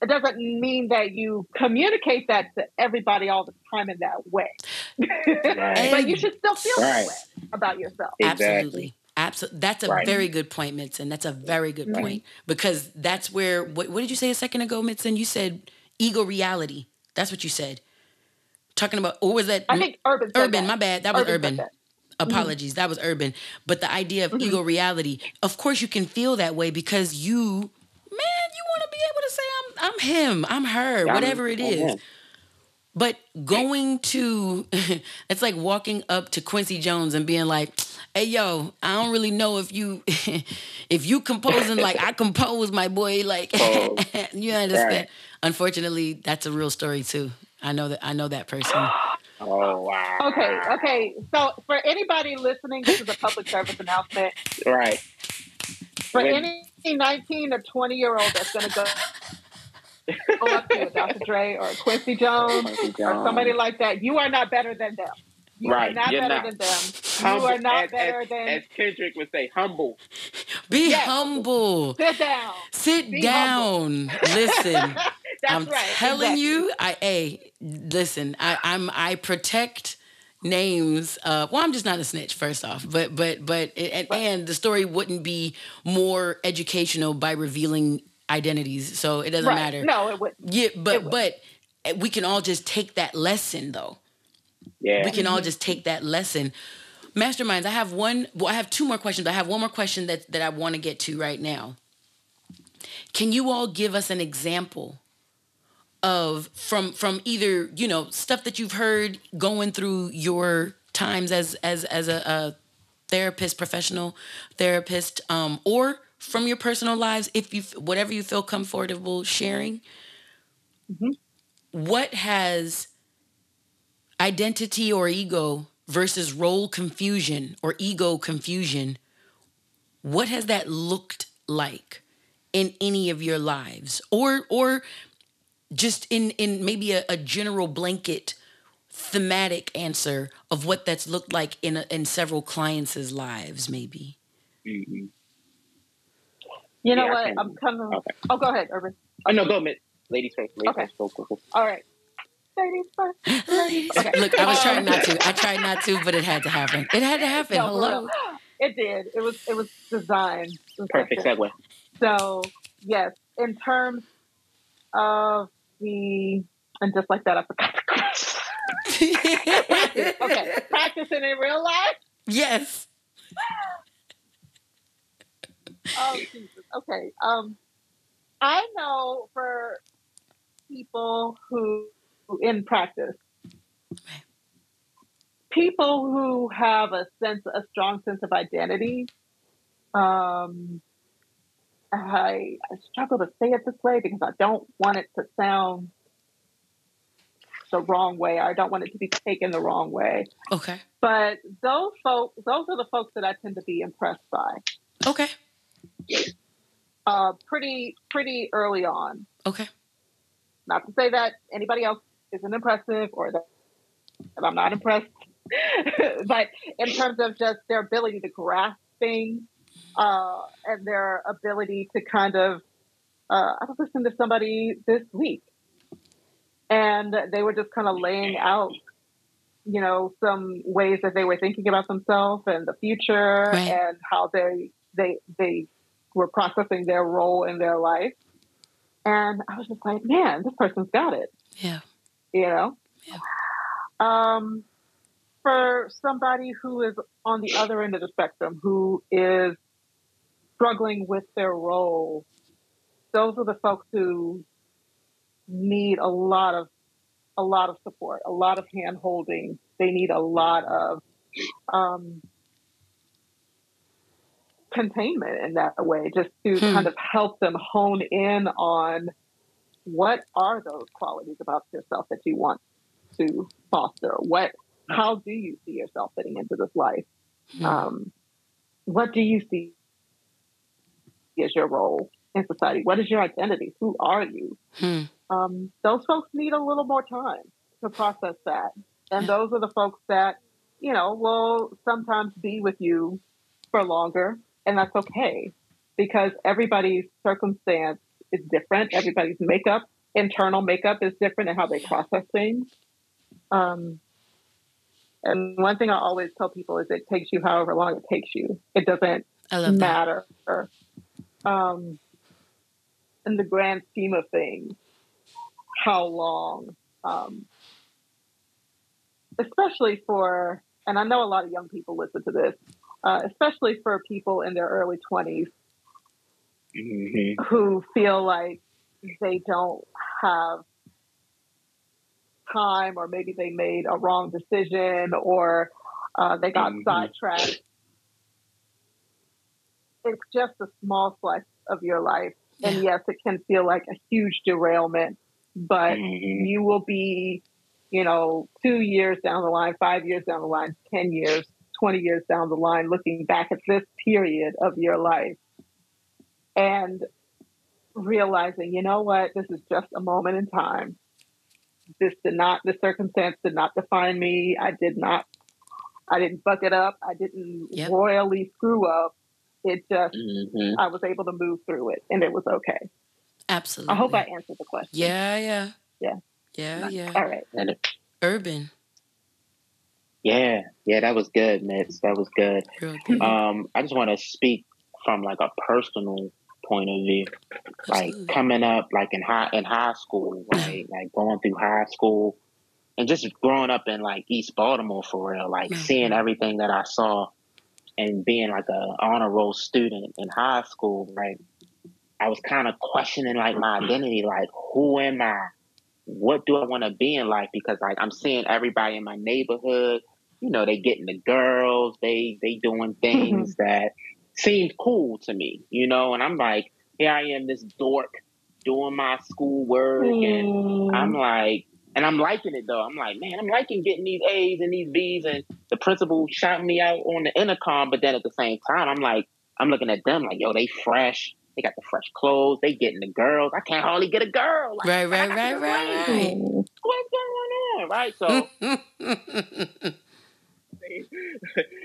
It doesn't mean that you communicate that to everybody all the time in that way. But you should still feel that way about yourself. Absolutely. Absolutely. That's a very good point, Mitzen. That's a very good point. Because that's where, what did you say a second ago, Mitzen? You said ego reality. That's what you said. Talking about, or was that? I think Urban. Urban, my bad. That was Urban. Apologies. Mm-hmm. That was Urban. But the idea of ego reality, of course you can feel that way because you want to be able to say, I'm him, I'm her, whatever it is. But going to, it's like walking up to Quincy Jones and being like, hey, yo, I don't really know if you composing like I compose, my boy, like, you understand? Right. Unfortunately, that's a real story too. I know that person. Oh, wow. Okay. So for anybody listening, this is a public service announcement. Right. For any 19 or 20-year-old that's going to go up to a Dr. Dre or Quincy Jones or somebody like that, you are not better than them. You are not better than them. Humble. You are not better than... As Kendrick would say, humble. Be humble. Sit down. Sit down. Listen. I'm telling you, listen, I protect names. Well, I'm just not a snitch, first off, but and the story wouldn't be more educational by revealing identities, so it doesn't matter. No, it wouldn't. Yeah, but we can all just take that lesson, though. Yeah, we can all just take that lesson. Masterminds, I have two more questions. I have one more question that I want to get to right now. Can you all give us an example of from either stuff that you've heard going through your times as a therapist, professional therapist, or from your personal lives, whatever you feel comfortable sharing? What has identity or ego versus role confusion or ego confusion, what has that looked like in any of your lives, or just in maybe a general blanket thematic answer of what that's looked like in several clients' lives, maybe? Mm-hmm. You know what? I'm coming. Okay. Oh, go ahead, Urban. Oh, no, go, ladies first. Ladies first. Go. All right. Ladies first. Okay. Look, I was trying not to. I tried not to, but it had to happen. It had to happen. No, hello. It did. It was designed. Perfect segue. So, yes, in terms of and just like that, I forgot the question. Okay, practicing in real life? Yes. Oh, Jesus. Okay. I know for people who in practice, people who have a strong sense of identity, I struggle to say it this way because I don't want it to sound the wrong way. I don't want it to be taken the wrong way. Okay. But those are the folks that I tend to be impressed by. Okay. Pretty early on. Okay. Not to say that anybody else isn't impressive or that I'm not impressed, but in terms of just their ability to grasp things and their ability to kind of, I was listening to somebody this week, And they were just kind of laying out, some ways that they were thinking about themselves and the future, Right. and how they were processing their role in their life. And I was just like, man, this person's got it. Yeah. Yeah. For somebody who is on the other end of the spectrum, who is struggling with their role, those are the folks who need a lot of support, a lot of hand holding. They need a lot of containment in that way, just to kind of help them hone in on what are those qualities about yourself that you want to foster. How do you see yourself fitting into this life? What do you see as your role in society? What is your identity? Who are you? Those folks need a little more time to process that. And those are the folks that, will sometimes be with you for longer. And that's okay, because everybody's circumstance is different. Everybody's internal makeup is different in how they process things. And one thing I always tell people is it takes you however long it takes you. It doesn't matter. In the grand scheme of things, how long, especially for, and I know a lot of young people listen to this, especially for people in their early 20s who feel like they don't have time, or maybe they made a wrong decision, or they got sidetracked. It's just a small slice of your life. And yes, it can feel like a huge derailment, but you will be, 2 years down the line, 5 years down the line, 10 years, 20 years down the line, looking back at this period of your life and realizing, you know what, this is just a moment in time. The circumstance did not define me. I didn't fuck it up. I didn't royally screw up. It just, I was able to move through it, and it was okay. Absolutely. I hope I answered the question. Yeah. All right. Urban. Yeah, that was good, Mitz. That was good. Real good. I just want to speak from like a personal point of view, like coming up, like in high school, right? Like going through high school, and just growing up in like East Baltimore for real, like seeing everything that I saw, and being like a honor roll student in high school, right? I was kind of questioning like my identity, like who am I? What do I want to be in life? Because like I'm seeing everybody in my neighborhood, they getting the girls, they doing things that seemed cool to me, and I'm like, here I am, this dork doing my schoolwork, and I'm like, and I'm liking it though. I'm like, man, I'm liking getting these A's and these B's, and the principal shouting me out on the intercom. But then at the same time, I'm like, I'm looking at them like, yo, they fresh. They got the fresh clothes. They getting the girls. I can't hardly get a girl. Like, Right. What's going on? Right. So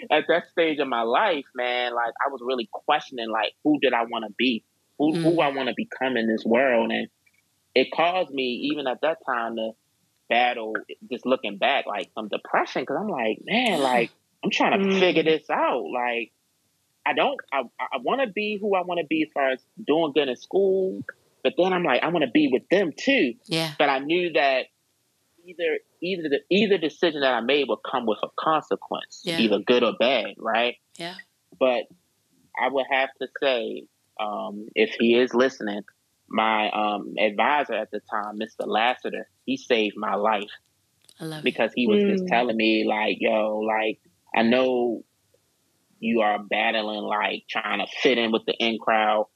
at that stage of my life, man, like I was really questioning, like, who did I want to be? Who I want to become in this world? And it caused me, even at that time, to battle, just looking back, like some depression. Cause I'm like, man, like I'm trying to figure this out. Like, I want to be who I want to be as far as doing good in school. But then I'm like, I want to be with them too. Yeah. But I knew that either decision that I made would come with a consequence, either good or bad, right? Yeah. But I would have to say, if he is listening, my advisor at the time, Mr. Lassiter, he saved my life. I love it. Because he was just telling me, like, yo, like, I know you are battling, like, trying to fit in with the in crowd,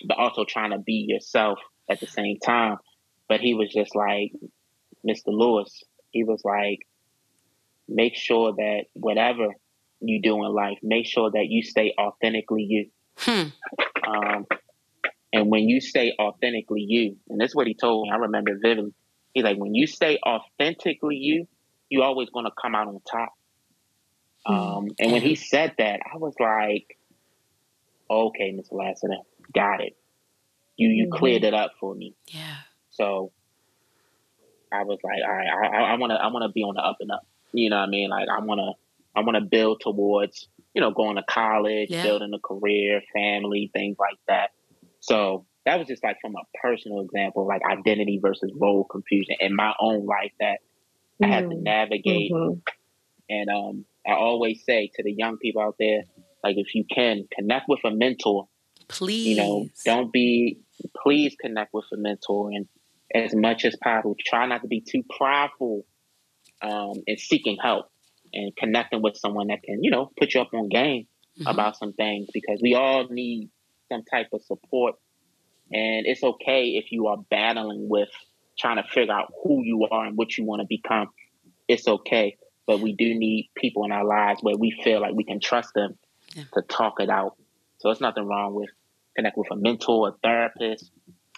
but also trying to be yourself at the same time. But he was just like, Mr. Lewis, he was like, make sure that whatever you do in life, make sure that you stay authentically you. And when you stay authentically you, and that's what he told me, I remember vividly. He's like, when you stay authentically you, you're always going to come out on top. And when he said that, I was like, okay, Mr. Lassiter, got it. You cleared it up for me. Yeah. So I was like, all right, I want to be on the up and up. You know what I mean? Like I want to build towards, going to college, building a career, family, things like that. So that was just like from a personal example, like identity versus role confusion in my own life that I had to navigate. And I always say to the young people out there, like if you can connect with a mentor, please, please connect with a mentor, and as much as possible, try not to be too prideful in seeking help and connecting with someone that can, put you up on game about some things, because we all need some type of support. And it's okay if you are battling with trying to figure out who you are and what you want to become. It's okay. But we do need people in our lives where we feel like we can trust them to talk it out. So there's nothing wrong with connect with a mentor, a therapist,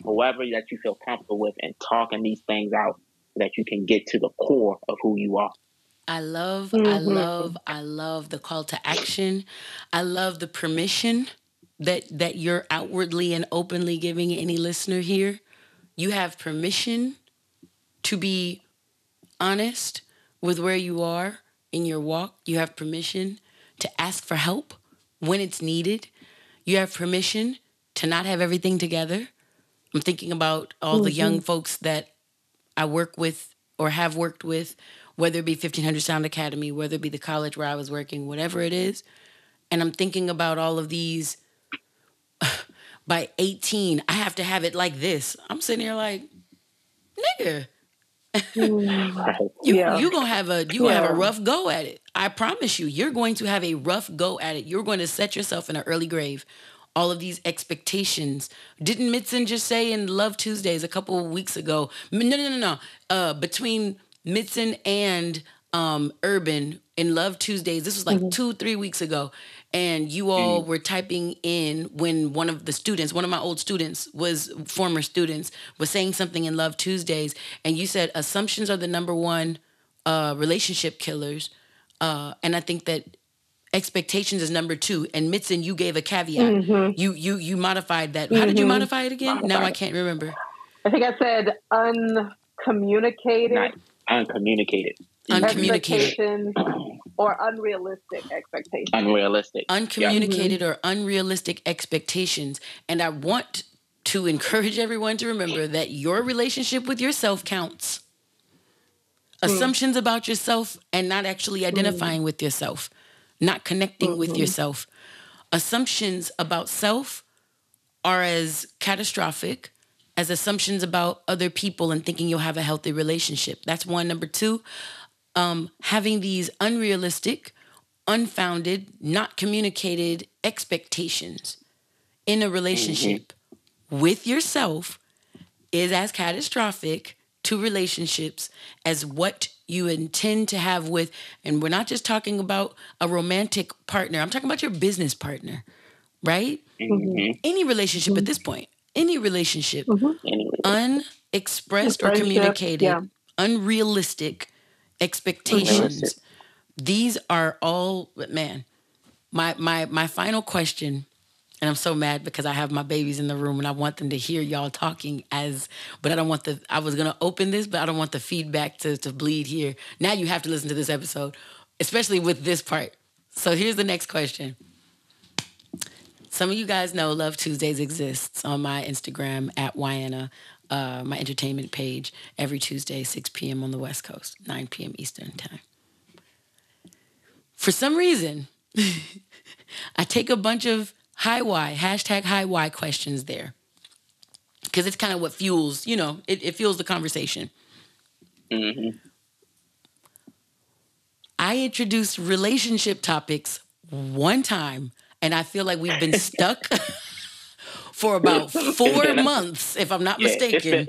whoever that you feel comfortable with, and talking these things out so that you can get to the core of who you are. I love the call to action. I love the permission that you're outwardly and openly giving any listener here. You have permission to be honest with where you are in your walk. You have permission to ask for help when it's needed. You have permission to not have everything together. I'm thinking about all the young folks that I work with or have worked with, whether it be 1500 Sound Academy, whether it be the college where I was working, whatever it is. And I'm thinking about all of these, by 18, I have to have it like this. I'm sitting here like, nigga, you gonna have a rough go at it. I promise you, you're going to have a rough go at it. You're going to set yourself in an early grave. All of these expectations. Didn't Mitzen just say in Love Tuesdays a couple of weeks ago? No. Between Mitzen and Urban in Love Tuesdays, this was like 2-3 weeks ago, and you all were typing in when one of my old students former students, was saying something in Love Tuesdays, and you said assumptions are the number one relationship killers, and I think that expectations is number 2. And Mitzen, you gave a caveat. You modified that. How did you modify it again? Now I can't remember. I think I said uncommunicated. Not uncommunicated. Expectations or unrealistic expectations. Uncommunicated or unrealistic expectations. And I want to encourage everyone to remember that your relationship with yourself counts. Assumptions about yourself and not actually identifying with yourself. Not connecting with yourself. Assumptions about self are as catastrophic as assumptions about other people and thinking you'll have a healthy relationship. That's one. Number 2, having these unrealistic, unfounded, not communicated expectations in a relationship with yourself is as catastrophic to relationships as what you intend to have with, and we're not just talking about a romantic partner. I'm talking about your business partner, right? Any relationship at this point, any relationship, unexpressed or communicated, unrealistic expectations. These are all, man, my final question, and I'm so mad because I have my babies in the room and I want them to hear y'all talking but I don't want I was going to open this, but I don't want the feedback to bleed here. Now you have to listen to this episode, especially with this part. So here's the next question. Some of you guys know Love Tuesdays exists on my Instagram at Wyann, my entertainment page, every Tuesday, 6 p.m. on the West Coast, 9 p.m. Eastern time. For some reason, I take a bunch of #HighY questions there. Because it's kind of what fuels, it fuels the conversation. I introduced relationship topics one time, and I feel like we've been stuck for about 4 months, if I'm not mistaken.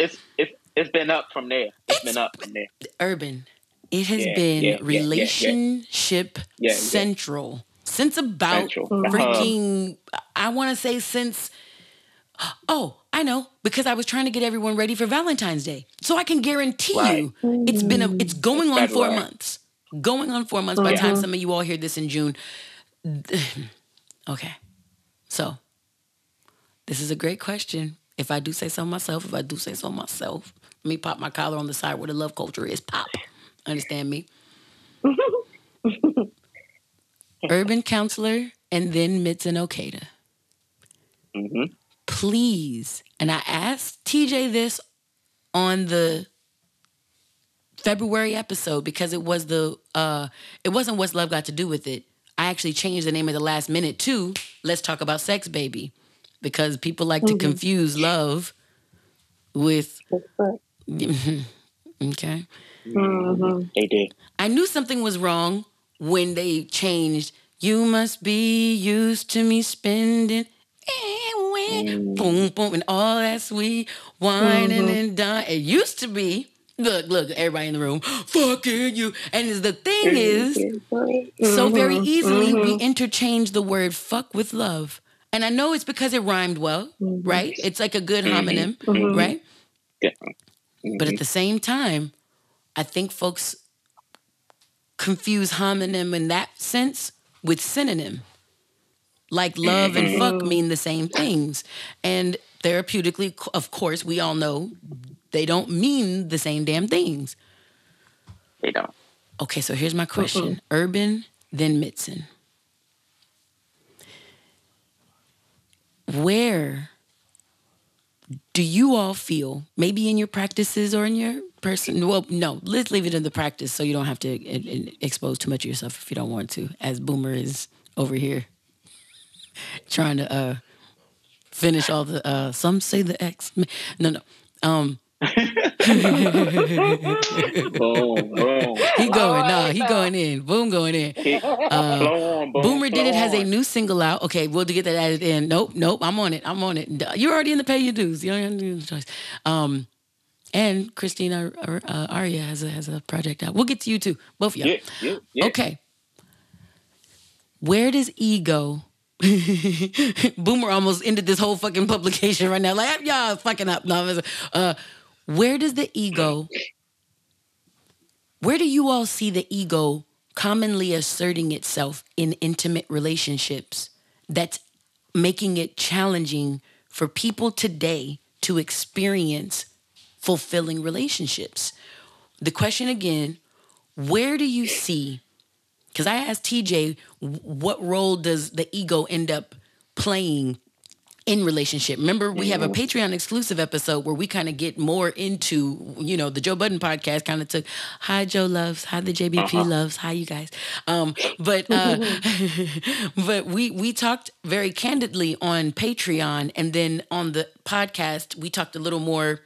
It's been up from there. It's been up from there. Urban. It has been relationship central. Since about freaking, I want to say since, I know, because I was trying to get everyone ready for Valentine's Day. So I can guarantee you it's going on 4 months. Going on 4 months by the time some of you all hear this in June. Okay. So this is a great question. If I do say so myself, Let me pop my collar on the side where the love culture is. Pop. Understand me? Urban counselor and then Mitzen Okada. Mm-hmm. Please, and I asked TJ this on the February episode because it wasn't What's Love Got to Do with It. I actually changed the name at the last minute to Let's Talk About Sex, Baby, because people like to confuse love with okay. They did. I knew something was wrong when they changed You Must Be Used to Me Spending boom boom and all that sweet whining and dying. It used to be look, everybody in the room, fucking you. And the thing is, so very easily we interchange the word fuck with love. And I know it's because it rhymed well, right? It's like a good homonym, right? Yeah. But at the same time, I think folks confuse homonym in that sense with synonym. Like love and fuck mean the same things. And therapeutically, of course, we all know they don't mean the same damn things. They don't. Okay, so here's my question. Urban, then Mitzen. Where do you all feel, maybe in your practices or in your person, well, no, let's leave it in the practice so you don't have to expose too much of yourself if you don't want to, as Boomer is over here trying to finish all the, some say the X. No. Boom, boom. He going in. Boom going in. Boomer Did It has a new single out. Okay, we'll get that added in. Nope, I'm on it. You're already in the pay your dues. You don't have to do the choice. And Christina Aria has a project out. We'll get to you too, both of y'all. Yeah. Okay. Where does ego... Boomer almost ended this whole fucking publication right now. Like, y'all fucking up. No, where does the ego... Where do you all see the ego commonly asserting itself in intimate relationships that's making it challenging for people today to experience fulfilling relationships? The question again, where do you see, because I asked TJ, what role does the ego end up playing in relationship? Remember, we have a Patreon exclusive episode where we kind of get more into, the Joe Budden podcast kind of took, hi Joe loves, hi the JBP loves, hi you guys. But we talked very candidly on Patreon, and then on the podcast, we talked a little more,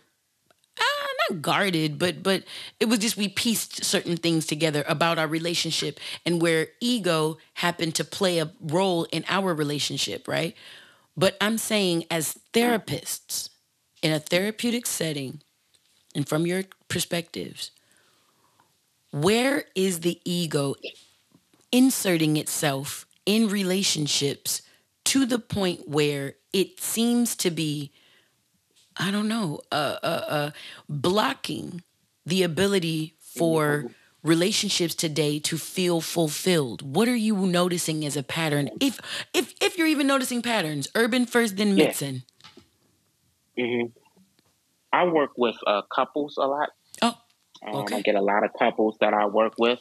not guarded, but it was just we pieced certain things together about our relationship and where ego happened to play a role in our relationship, right? But I'm saying as therapists in a therapeutic setting and from your perspectives, where is the ego inserting itself in relationships to the point where it seems to be, I don't know, blocking the ability for relationships today to feel fulfilled? What are you noticing as a pattern? If you're even noticing patterns, Urban first, then Mitzen. I work with couples a lot. Oh, okay. I get a lot of couples that I work with.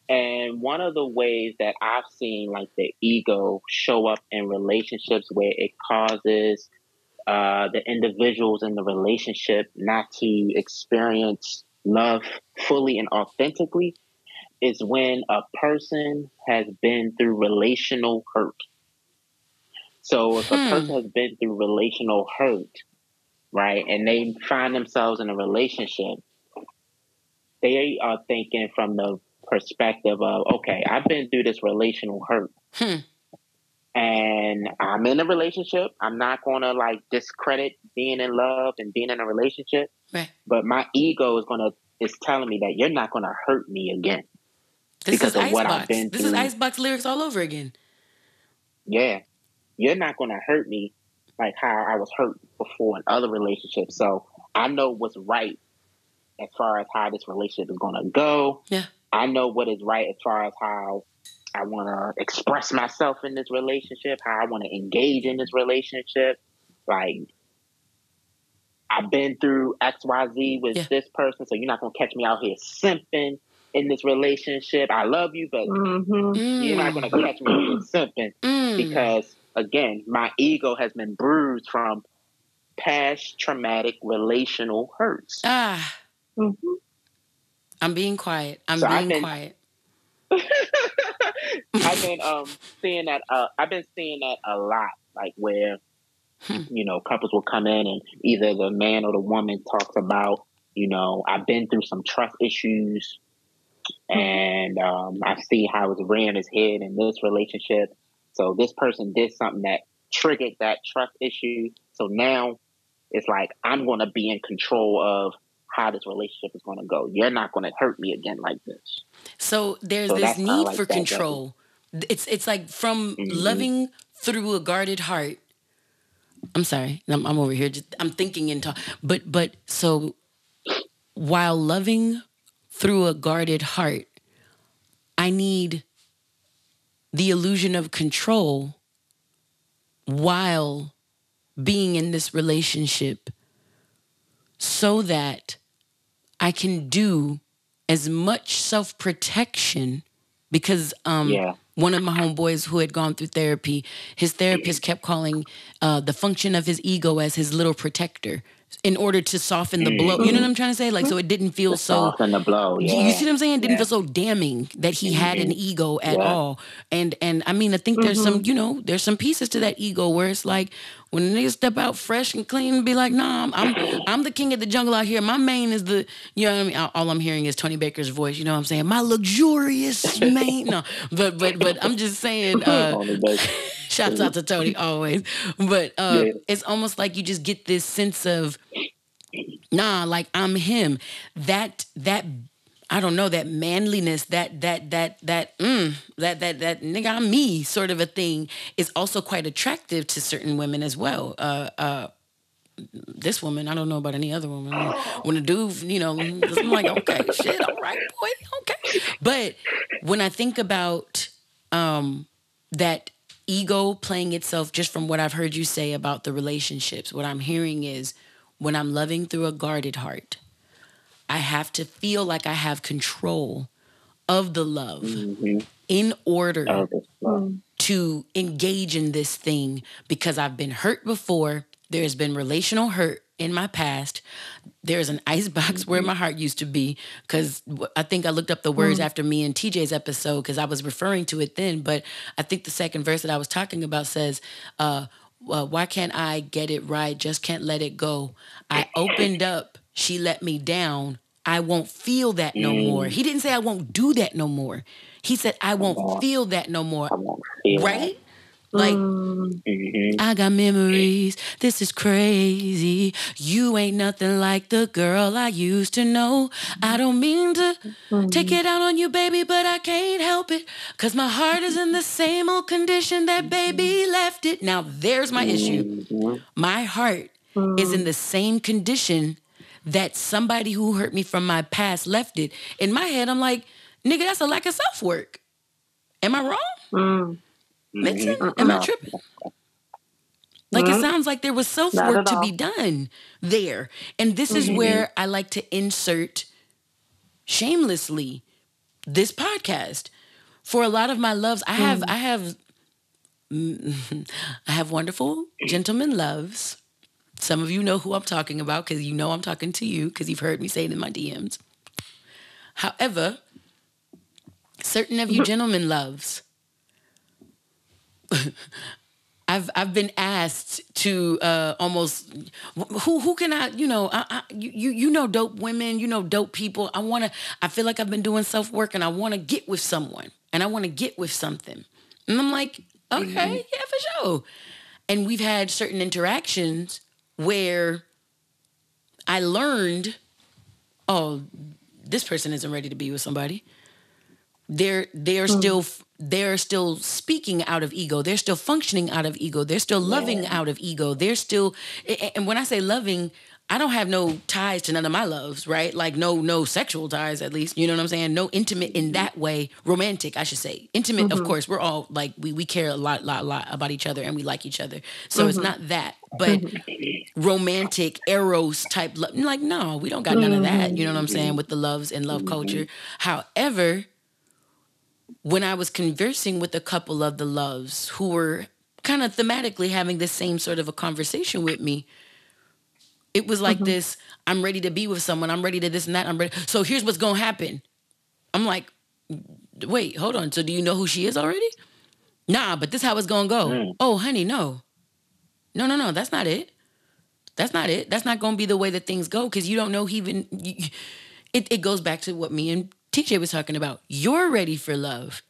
And one of the ways that I've seen like the ego show up in relationships where it causes the individuals in the relationship not to experience love fully and authentically is when a person has been through relational hurt. So if a person has been through relational hurt, right, and they find themselves in a relationship, they are thinking from the perspective of, okay, I've been through this relational hurt. And I'm in a relationship. I'm not going to like discredit being in love and being in a relationship. Right. But my ego is telling me that you're not going to hurt me again. This is Icebox lyrics all over again. Yeah. You're not going to hurt me like how I was hurt before in other relationships. So I know what's right as far as how this relationship is going to go. Yeah. I know what is right as far as how I want to express myself in this relationship, how I want to engage in this relationship. Like, I've been through XYZ with this person, so you're not gonna catch me out here simping in this relationship. I love you, but you're not gonna catch me here simping because, again, my ego has been bruised from past traumatic relational hurts. I'm being quiet. I've been seeing that. I've been seeing that a lot, like where couples will come in and either the man or the woman talks about, I've been through some trust issues, and I see how it's rearing its head in this relationship. So this person did something that triggered that trust issue. So now it's like I'm going to be in control of how this relationship is going to go. You're not going to hurt me again like this. So there's this need for control. It's like from loving through a guarded heart. I'm sorry, I'm over here. I'm thinking and talking. But so while loving through a guarded heart, I need the illusion of control while being in this relationship so that I can do as much self-protection because one of my homeboys who had gone through therapy, his therapist kept calling the function of his ego as his little protector in order to soften the blow. You know what I'm trying to say? Like, so it didn't feel soften the blow. Yeah. You see what I'm saying? It didn't feel so damning that he had an ego at all. And I mean, I think there's some, there's some pieces to that ego where it's like when niggas step out fresh and clean and be like, nah, I'm the king of the jungle out here. My main is the, you know what I mean? All I'm hearing is Tony Baker's voice. You know what I'm saying? My luxurious main. No, but I'm just saying, shouts out to Tony always. But it's almost like you just get this sense of, nah, like I'm him. That I don't know, that manliness, that nigga I'm me sort of a thing is also quite attractive to certain women as well. This woman, I don't know about any other woman. When a dude, I'm like, okay, shit, all right, boy, okay. But when I think about that ego playing itself, just from what I've heard you say about the relationships, what I'm hearing is when I'm loving through a guarded heart, I have to feel like I have control of the love in order to engage in this thing because I've been hurt before. There's been relational hurt in my past. There's an icebox where my heart used to be because I think I looked up the words after me and TJ's episode because I was referring to it then. But I think the second verse that I was talking about says, why can't I get it right? Just can't let it go. I opened up. She let me down. I won't feel that no more. He didn't say I won't do that no more. He said I won't feel that no more. Right? Like, I got memories. This is crazy. You ain't nothing like the girl I used to know. I don't mean to take it out on you, baby, but I can't help it. Because my heart is in the same old condition that baby left it. Now, there's my issue. My heart is in the same condition that somebody who hurt me from my past left it. In my head, I'm like, nigga, that's a lack of self-work. Am I wrong? Mitzen, am I tripping? Like, it sounds like there was self-work to be done there. And this is where I like to insert shamelessly this podcast. For a lot of my loves, I have wonderful gentlemen loves. Some of you know who I'm talking about because you know I'm talking to you because you've heard me say it in my DMs. However, certain of you gentlemen loves, I've been asked to almost who can I you know dope women, you know dope people. I feel like I've been doing self-work and I want to get with someone and I want to get with something. And I'm like, okay, yeah, for sure. And we've had certain interactions where I learned, oh, this person isn't ready to be with somebody. They're still speaking out of ego. They're still functioning out of ego. They're still loving out of ego. They're still, and when I say loving, I don't have no ties to none of my loves, right? Like no sexual ties, at least. You know what I'm saying? No intimate in that way. Romantic, I should say. Intimate, of course. We're all like we care a lot about each other and we like each other. So it's not that, but romantic eros type love. Like no, we don't got none of that. You know what I'm saying? With the loves and love culture. However, when I was conversing with a couple of the loves who were kind of thematically having the same sort of a conversation with me. It was like this, I'm ready to be with someone. I'm ready to this and that. I'm ready. So here's what's going to happen. I'm like, wait, hold on. So do you know who she is already? Nah, but this is how it's going to go. Oh, honey, no. No. That's not it. That's not it. That's not going to be the way that things go because you don't know even. It goes back to what me and TJ was talking about. You're ready for love.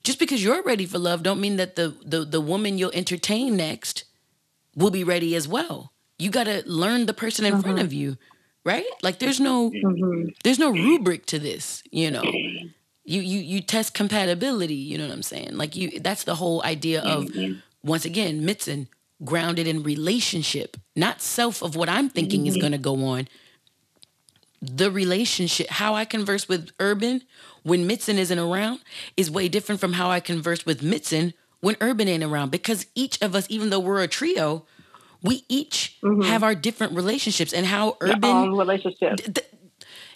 Just because you're ready for love don't mean that the woman you'll entertain next will be ready as well. You got to learn the person in front of you, right? Like there's no rubric to this, you know. You test compatibility, you know what I'm saying? Like that's the whole idea of once again, Mitzen, grounded in relationship, not self of what I'm thinking is going to go on. The relationship, how I converse with Urban when Mitzen isn't around is way different from how I converse with Mitzen when Urban ain't around, because each of us, even though we're a trio, we each have our different relationships and how Urban relationship.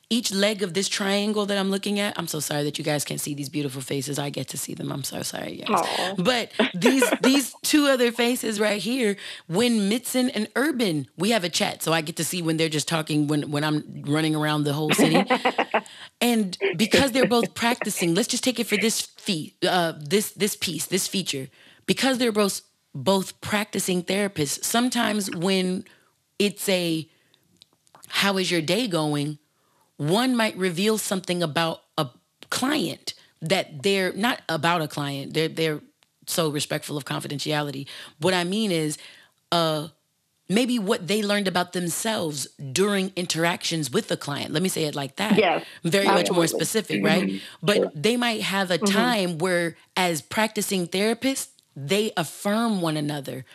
Each leg of this triangle that I'm looking at, I'm so sorry that you guys can't see these beautiful faces. I get to see them. I'm so sorry, guys. Aww. But these two other faces right here, when Mitzen and Urban, we have a chat, so I get to see when they're just talking when I'm running around the whole city. And because they're both practicing, let's just take it for this feature. Because they're both practicing therapists, sometimes when it's a how is your day going, one might reveal something about a client that they're not about a client. They're so respectful of confidentiality. What I mean is maybe what they learned about themselves during interactions with the client. Let me say it like that. Yes, very much more specific, right? But they might have a time where as practicing therapists, they affirm one another.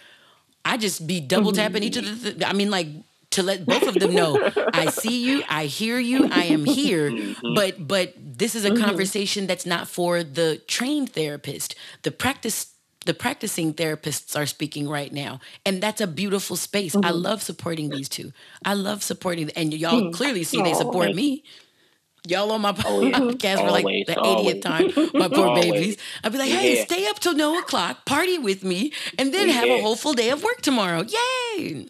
I just be double tapping each of the, I mean, like, to let both of them know, I see you, I hear you, I am here, but this is a conversation that's not for the trained therapist. The practicing therapists are speaking right now, and that's a beautiful space. I love supporting these two. I love supporting, and y'all clearly see they support me. Y'all on my podcast for like the 80th time, my poor babies. I'd be like, hey, stay up till 9:00, party with me, and then have a whole full day of work tomorrow. Yay!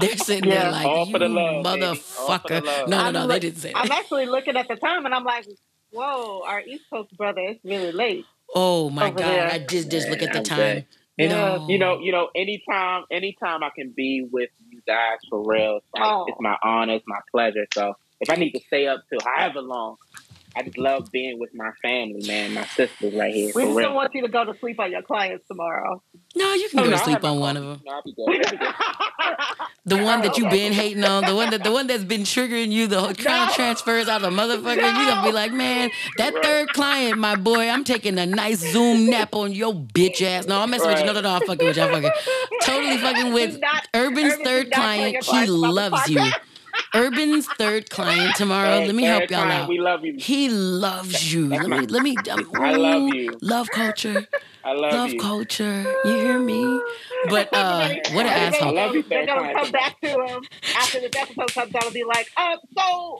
They're sitting there like, all you motherfucker. No, they didn't say that. I'm actually looking at the time and I'm like, whoa, our East Coast brother, it's really late. Oh my God. There. I just look at the time. No. You know, anytime I can be with you guys for real, it's my honor, it's my pleasure. So if I need to stay up till however long, I just love being with my family, man, my sisters right here. We just don't want you to go to sleep on your clients tomorrow. No, you can go to sleep on one of them. No, I'll be good. The one that you've been hating on, the one that's been triggering you, the whole transfers out of motherfucker. No. You're gonna be like, man, that third client, my boy, I'm taking a nice Zoom nap on your bitch ass. No, I'm messing with you. No, I'm fucking with y'all. Totally fucking with Urban's third client. He loves you. Urban's third client tomorrow. Let me help y'all out. We love you. He loves you. Let me. I love you. Love culture. I love you. Culture. You hear me? But what an asshole. I love you. They're gonna come back to him after this episode comes out and be like, so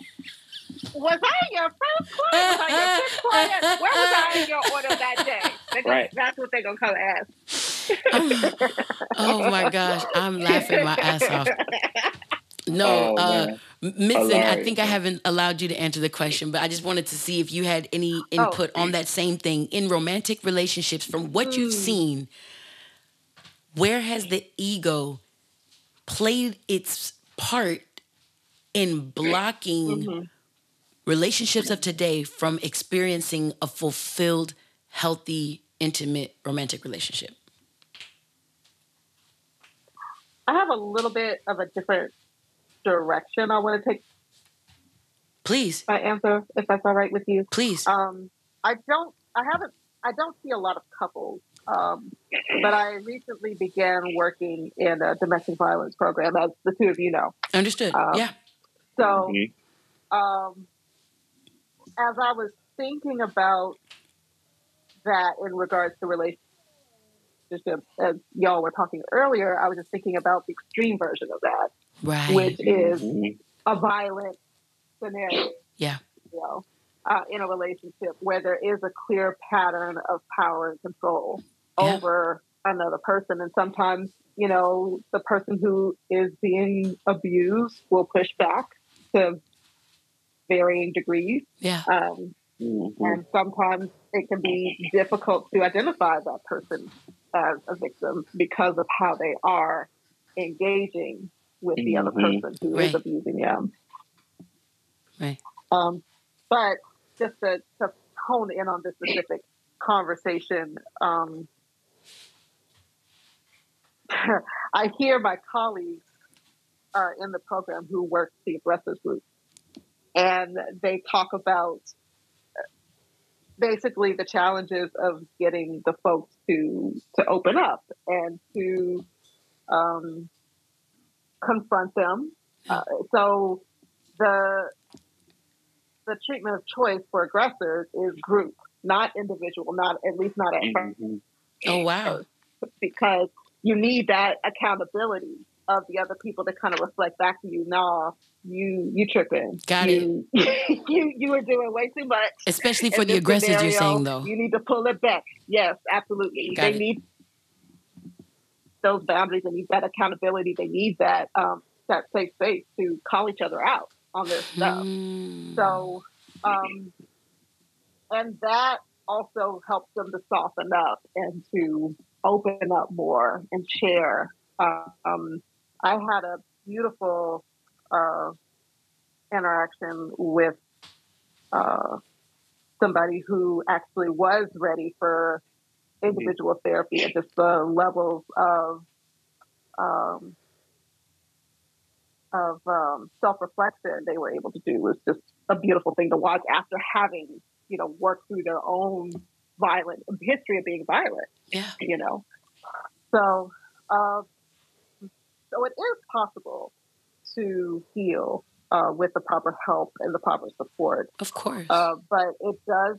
was I your first client? Was I your fifth client? Where was I in your order that day? That's what they're gonna come ask. Oh my gosh, I'm laughing my ass off. No, Mitzen, I think I haven't allowed you to answer the question, but I just wanted to see if you had any input on that same thing. In romantic relationships, from what you've seen, where has the ego played its part in blocking relationships of today from experiencing a fulfilled, healthy, intimate, romantic relationship? I have a little bit of a different direction I want to take. Please. My answer, if that's all right with you. Please. I don't see a lot of couples But I recently began working in a domestic violence program, as the two of you know. Understood. Yeah. So, as I was thinking about that in regards to relationships, as y'all were talking earlier, I was just thinking about the extreme version of that, Right. which is a violent scenario. Yeah. You know, in a relationship where there is a clear pattern of power and control over another person. And sometimes, you know, the person who is being abused will push back to varying degrees. Yeah. And sometimes it can be difficult to identify that person as a victim because of how they are engaging with the other person who is abusing them. Right. But just to hone in on this specific conversation, I hear my colleagues in the program who work the aggressors group, and they talk about basically the challenges of getting the folks to open up and to confront them. So the treatment of choice for aggressors is group, not individual, not at least not at first. Oh wow! Because you need that accountability of the other people to kind of reflect back to you. Nah, you tripping. Got it. You were doing way too much. Especially for the aggressors, scenario, you're saying though. You need to pull it back. Yes, absolutely. They need those boundaries. They need that accountability. They need that that safe space to call each other out on their stuff. So, and that also helps them to soften up and to open up more and share. I had a beautiful interaction with somebody who actually was ready for individual therapy, and just the levels of self-reflection they were able to do was just a beautiful thing to watch after having, you know, worked through their own violent history of being violent. Yeah. You know, so it is possible to heal with the proper help and the proper support. Of course. But it does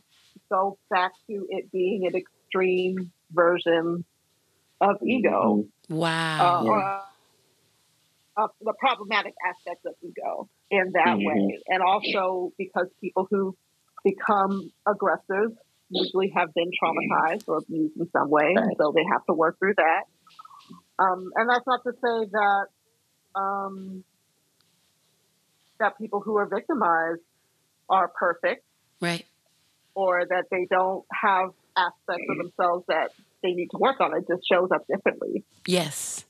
go back to it being an extreme version of ego. Wow. The problematic aspects of ego in that way. And also because people who become aggressors usually have been traumatized or abused in some way. Right. So they have to work through that. And that's not to say that that people who are victimized are perfect. Right. Or that they don't have aspects of themselves that they need to work on. It just shows up differently. Yes.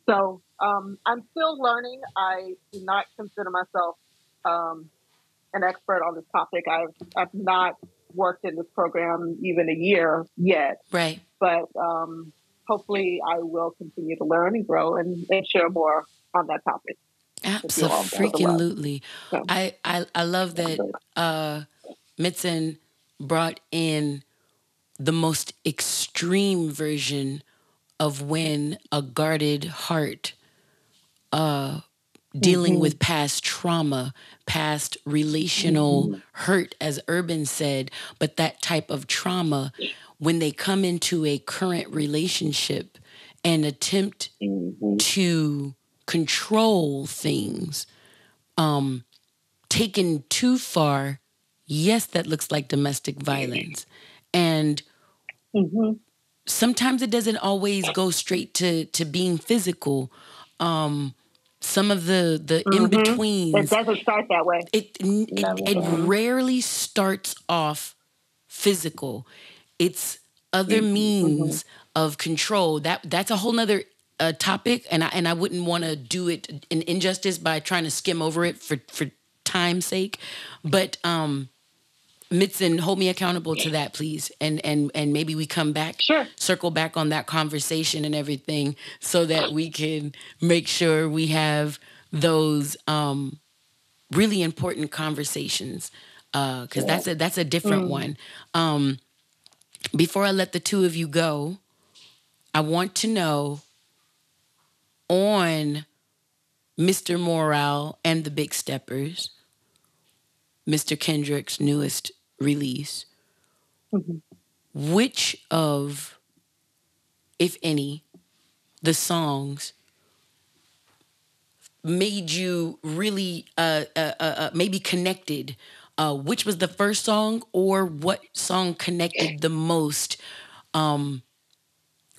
So I'm still learning. I do not consider myself an expert on this topic. I've not worked in this program even a year yet. Right. But hopefully I will continue to learn and grow and share more on that topic. Absolutely. So. I love that Mitzen brought in the most extreme version of when a guarded heart dealing with past trauma, past relational hurt, as Urban said, but that type of trauma, when they come into a current relationship and attempt to control things, taken too far, yes, that looks like domestic violence. And sometimes it doesn't always go straight to being physical. Some of the in-betweens. It doesn't start that way. It rarely starts off physical. It's other means of control. That's a whole nother topic, and I wouldn't want to do it an injustice by trying to skim over it for time's sake. But Mitzen, hold me accountable to that, please. And maybe we come back, circle back on that conversation and everything so that we can make sure we have those really important conversations. Because that's a different one. Before I let the two of you go, I want to know on Mr. Morale and the Big Steppers, Mr. Kendrick's newest release, which of, if any, the songs made you really maybe connected? Which was the first song, or what song connected the most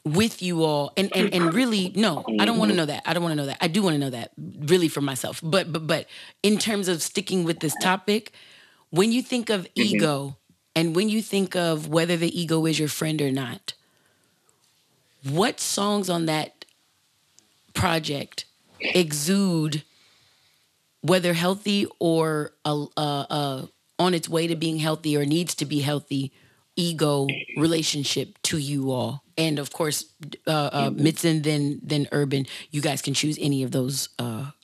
with you all? And really, no, I don't want to know that. I don't want to know that. I do want to know that, really, for myself. But in terms of sticking with this topic, when you think of ego, and when you think of whether the ego is your friend or not, what songs on that project exude, whether healthy or on its way to being healthy or needs to be healthy, ego relationship to you all? And of course, Mitzen, then Urban, you guys can choose any of those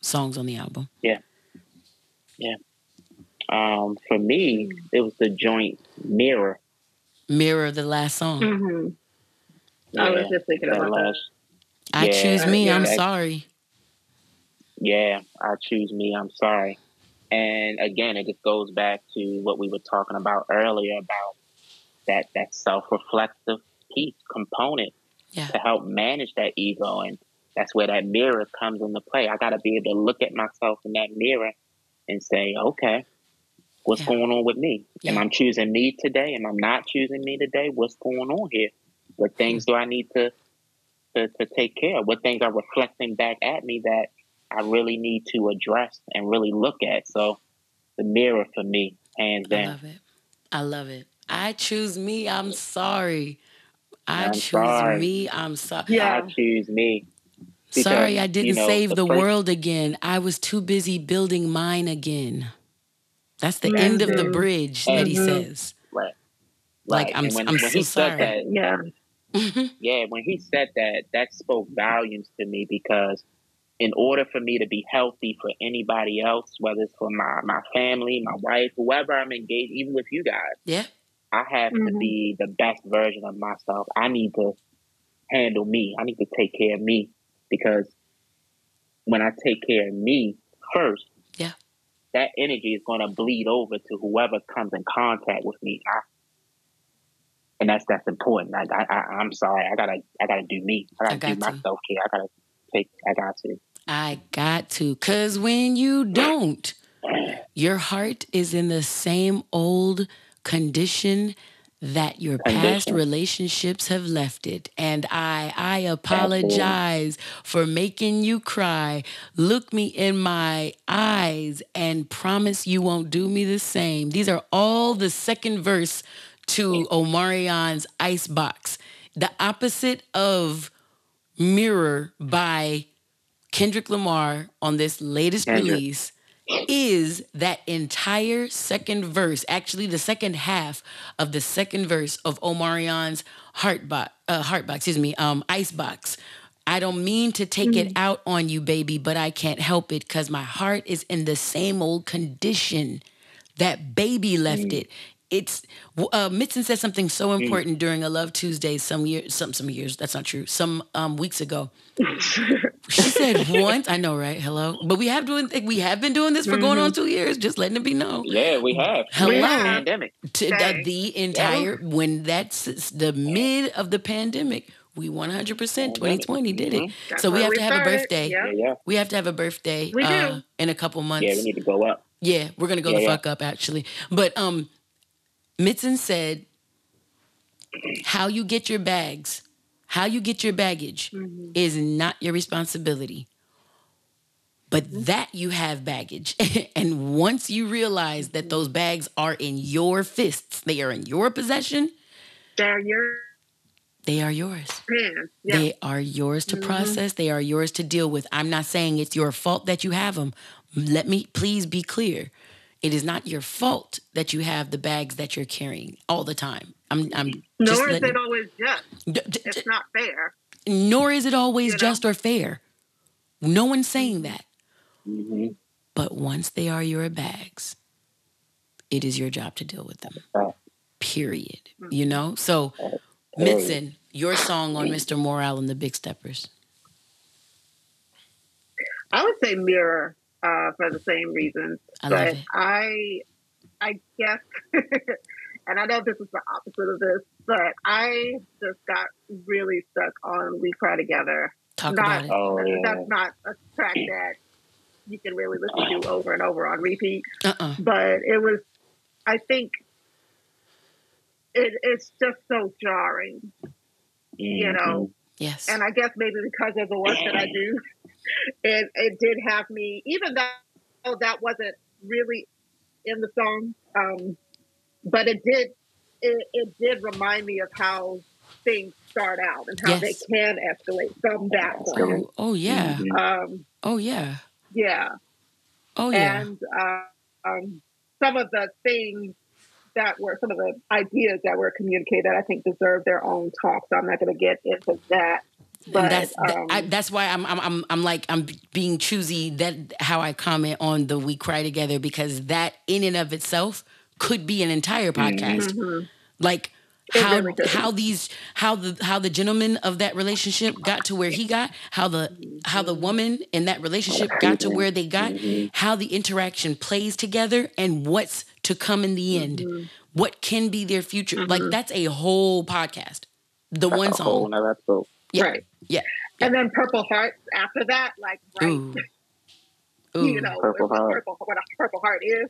songs on the album. Yeah. For me, it was the joint Mirror. Mirror, the last song. I was just thinking about that. I choose me, I'm sorry. Yeah, I choose me, I'm sorry. And again, it just goes back to what we were talking about earlier about that self-reflective piece component to help manage that ego. And that's where that mirror comes into play. I got to be able to look at myself in that mirror and say, okay, what's going on with me? Am I choosing me today? Am I not choosing me today? What's going on here? What things do I need to take care of? What things are reflecting back at me that I really need to address and really look at? So the mirror for me, hands down. I love it. I choose me, I'm sorry. I choose me, I'm sorry. Yeah. I choose me. Because, sorry, I didn't save the world again. I was too busy building mine again. That's the end of the bridge that he says. Right. Like, I'm so sorry. When he said that, that spoke volumes to me, because in order for me to be healthy for anybody else, whether it's for my family, my wife, whoever I'm engaged, even with you guys, I have to be the best version of myself. I need to handle me. I need to take care of me, because when I take care of me first, that energy is going to bleed over to whoever comes in contact with me. And that's important. I'm sorry. I gotta do me. I gotta do my self care. I got to. 'Cause when you don't, your heart is in the same old condition that your past relationships have left it. And I apologize for making you cry. Look me in my eyes and promise you won't do me the same. These are all the second verse to Omarion's Icebox. The opposite of Mirror by Kendrick Lamar on this latest release is that entire second verse, actually the second half of the second verse of Omarion's Icebox. I don't mean to take it out on you, baby, but I can't help it, because my heart is in the same old condition that baby left it. It's Mitzen said something so important during a Love Tuesday some years, that's not true, some weeks ago. She said once, I know, right? Hello. But we have been doing this for going on 2 years, just letting it be known. Yeah, we have. Hello. Pandemic. The entire, when that's the mid of the pandemic, we 100% 2020 did it. That's so we have to have a birthday. Yeah. We have to have a birthday in a couple months. Yeah, we need to go up. Yeah, we're going to go the fuck up, actually. But Mitzen said, how you get your bags, how you get your baggage is not your responsibility. But that you have baggage. And once you realize that those bags are in your fists, they are in your possession. They are yours. They are yours. Yeah. They are yours to process. They are yours to deal with. I'm not saying it's your fault that you have them. Let me please be clear. It is not your fault that you have the bags that you're carrying all the time. Nor is it always just. It's not fair. Nor is it always just or fair. No one's saying that. But once they are your bags, it is your job to deal with them. Period. You know? So Mitzen, your song on Mr. Morale and the Big Steppers. I would say Mirror for the same reasons. I love but it. I guess, and I know this is the opposite of this, but I just got really stuck on We Cry Together. Talk about it. That's not a track that you can really listen to over and over on repeat. But it was, I think, it's just so jarring, you know. Yes. And I guess maybe because of the work that I do, it did have me, even though that wasn't really in the song, but it did remind me of how things start out and how they can escalate from that point. Oh yeah. Oh yeah. Yeah. Oh yeah. And some of the things some of the ideas that were communicated, I think deserve their own talk. So I'm not going to get into that. But that's why I'm being choosy that how I comment on the We Cry Together, because that in and of itself could be an entire podcast. Mm-hmm. Like how the gentleman of that relationship got to where he got, how the woman in that relationship got to where they got, how the interaction plays together, and what's to come in the end, what can be their future. Like that's a whole podcast. The one song. Whole another episode. Yeah. Right. Yeah. And then Purple Hearts after that, like Ooh. you know what a Purple Heart is,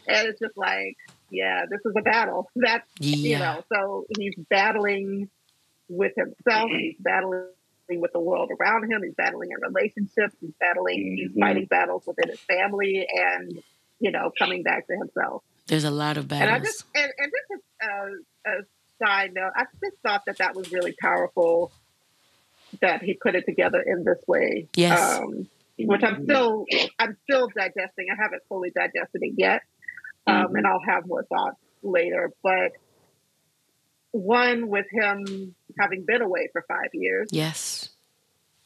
and it's just like, yeah, this is a battle. That's you know, so he's battling with himself, he's battling with the world around him, he's battling in relationships, he's fighting battles within his family, and you know, coming back to himself. There's a lot of battles. And I just and this is a side note, I just thought that was really powerful that he put it together in this way. Yes. Which I'm still digesting. I haven't fully digested it yet. And I'll have more thoughts later. But one, with him having been away for 5 years. Yes.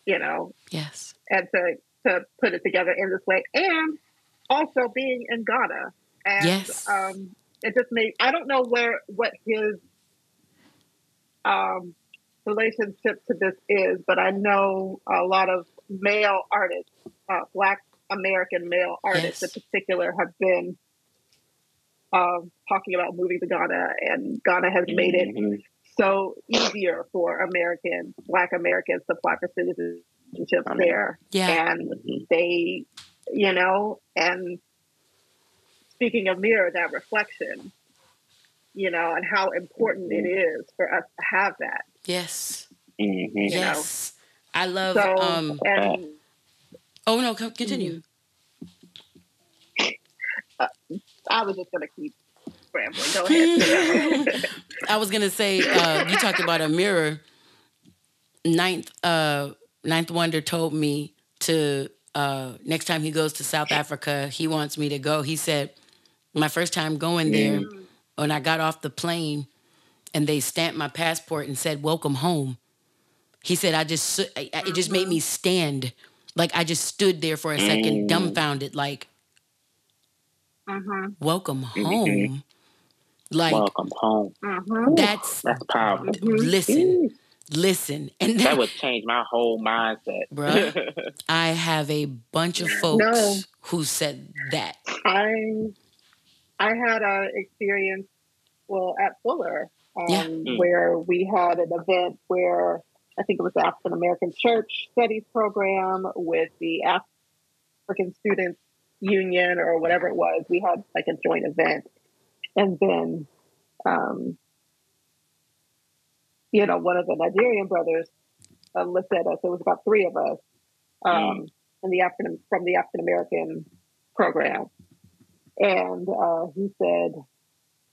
You know. Yes. And to put it together in this way. And also being in Ghana. And yes. It just made, I don't know what his relationship to this is, but I know a lot of male artists, Black American male artists in particular, have been talking about moving to Ghana, and Ghana has made it so easier for Black Americans to apply for citizenship there. Yeah. And they, you know, and speaking of mirror, that reflection, you know, and how important it is for us to have that. Yes. Yes. Know? I love oh no, continue. I was just gonna keep rambling. Go ahead. I was gonna say, you talked about a mirror. Ninth Wonder told me to next time he goes to South Africa, he wants me to go. He said, my first time going there, when I got off the plane and they stamped my passport and said, welcome home. He said, it just made me stand. Like, I just stood there for a second, dumbfounded, like, welcome home. Like, welcome home. That's powerful. Listen. And that would change my whole mindset. Bruh, I have a bunch of folks who said that. I had an experience, at Fuller, where we had an event where I think it was the African American Church Studies program with the African Students Union or whatever it was. We had like a joint event. And then, you know, one of the Nigerian brothers listed us. It was about three of us from the African American program. And he said,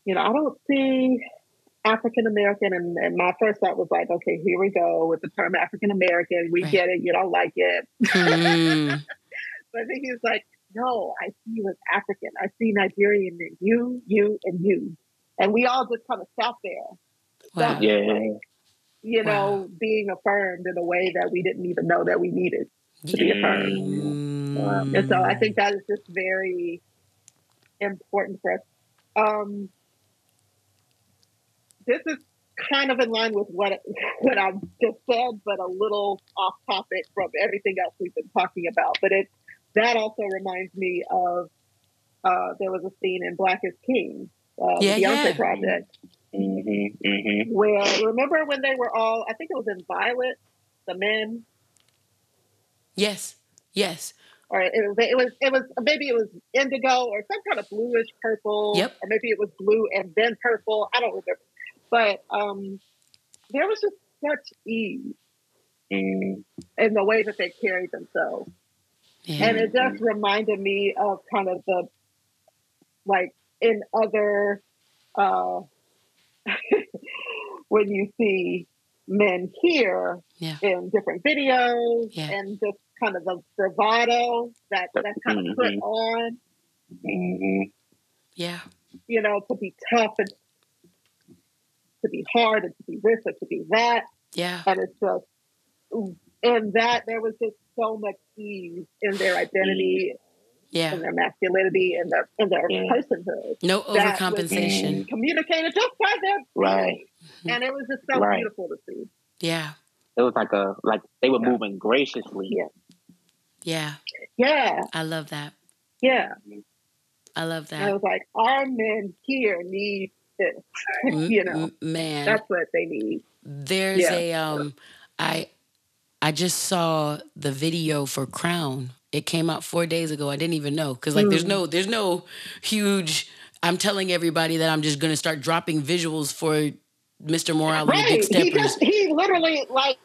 you know, I don't see African American. And my first thought was like, okay, here we go with the term African American. We get it. You don't like it. But then he was like, no, I see you as African. I see Nigerian in you, and you. And we all just kind of sat there. Wow. You know, being affirmed in a way that we didn't even know that we needed to be affirmed. And so I think that is just very important for us. This is kind of in line with what I've just said, but a little off topic from everything else we've been talking about. But that also reminds me of there was a scene in Black is King, the Beyonce project, where, remember when they were all, I think it was in Violet, the men. Yes. Or it was maybe it was indigo or some kind of bluish purple. Yep. Or maybe it was blue and then purple. I don't remember. But there was just such ease in the way that they carried themselves. Yeah. And it just reminded me of kind of the, like, in other, when you see men here in different videos and just kind of the bravado that's kind of put on. Yeah. You know, to be tough and to be hard and to be this and to be that. Yeah. And it's just, and that there was just so much ease in their identity, in their masculinity, and their personhood. No overcompensation. Communicated just by them. Right. And it was just so beautiful to see. Yeah. It was like they were moving graciously. Yeah. I love that. Yeah. I love that. I was like, our men here need this. You know, man, that's what they need. There's I just saw the video for Crown. It came out 4 days ago. I didn't even know, because like there's no huge. I'm telling everybody that I'm just gonna start dropping visuals for Mr. Morale and the Big Steppers. He literally like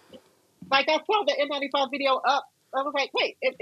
I saw the N95 video up. I was like, wait, it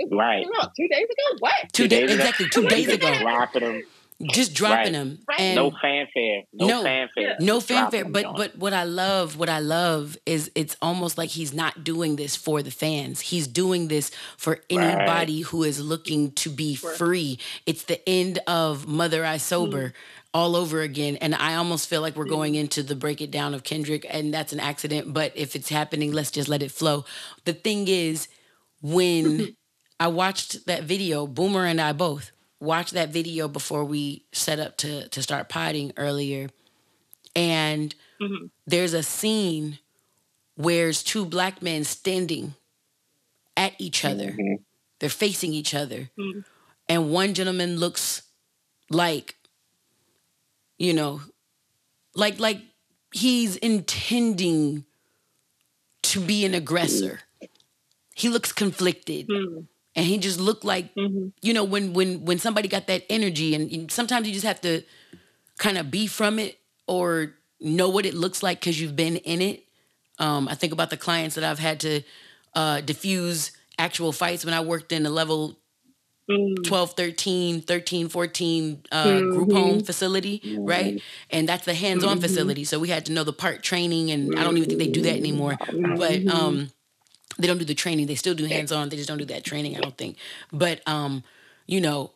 up 2 days ago? What? 2 days exactly. 2 days ago. Dropping them. Just dropping them. Right. And no fanfare. No fanfare. But what I love is it's almost like he's not doing this for the fans. He's doing this for anybody who is looking to be free. It's the end of Mother I Sober all over again. And I almost feel like we're going into the break it down of Kendrick, and that's an accident. But if it's happening, let's just let it flow. The thing is, when I watched that video, Boomer and I both watched that video before we set up to start potting earlier. And there's a scene where it's two black men standing at each other. They're facing each other. And one gentleman looks like, you know, like he's intending to be an aggressor. He looks conflicted. And he just looked like, you know, when somebody got that energy, and sometimes you just have to kind of be from it or know what it looks like because you've been in it. I think about the clients that I've had to diffuse actual fights when I worked in a level 12, 13, 14 group home facility, right? And that's the hands-on facility. So we had to know the part training, and I don't even think they do that anymore. But they don't do the training. They still do hands-on. They just don't do that training, I don't think. But, you know,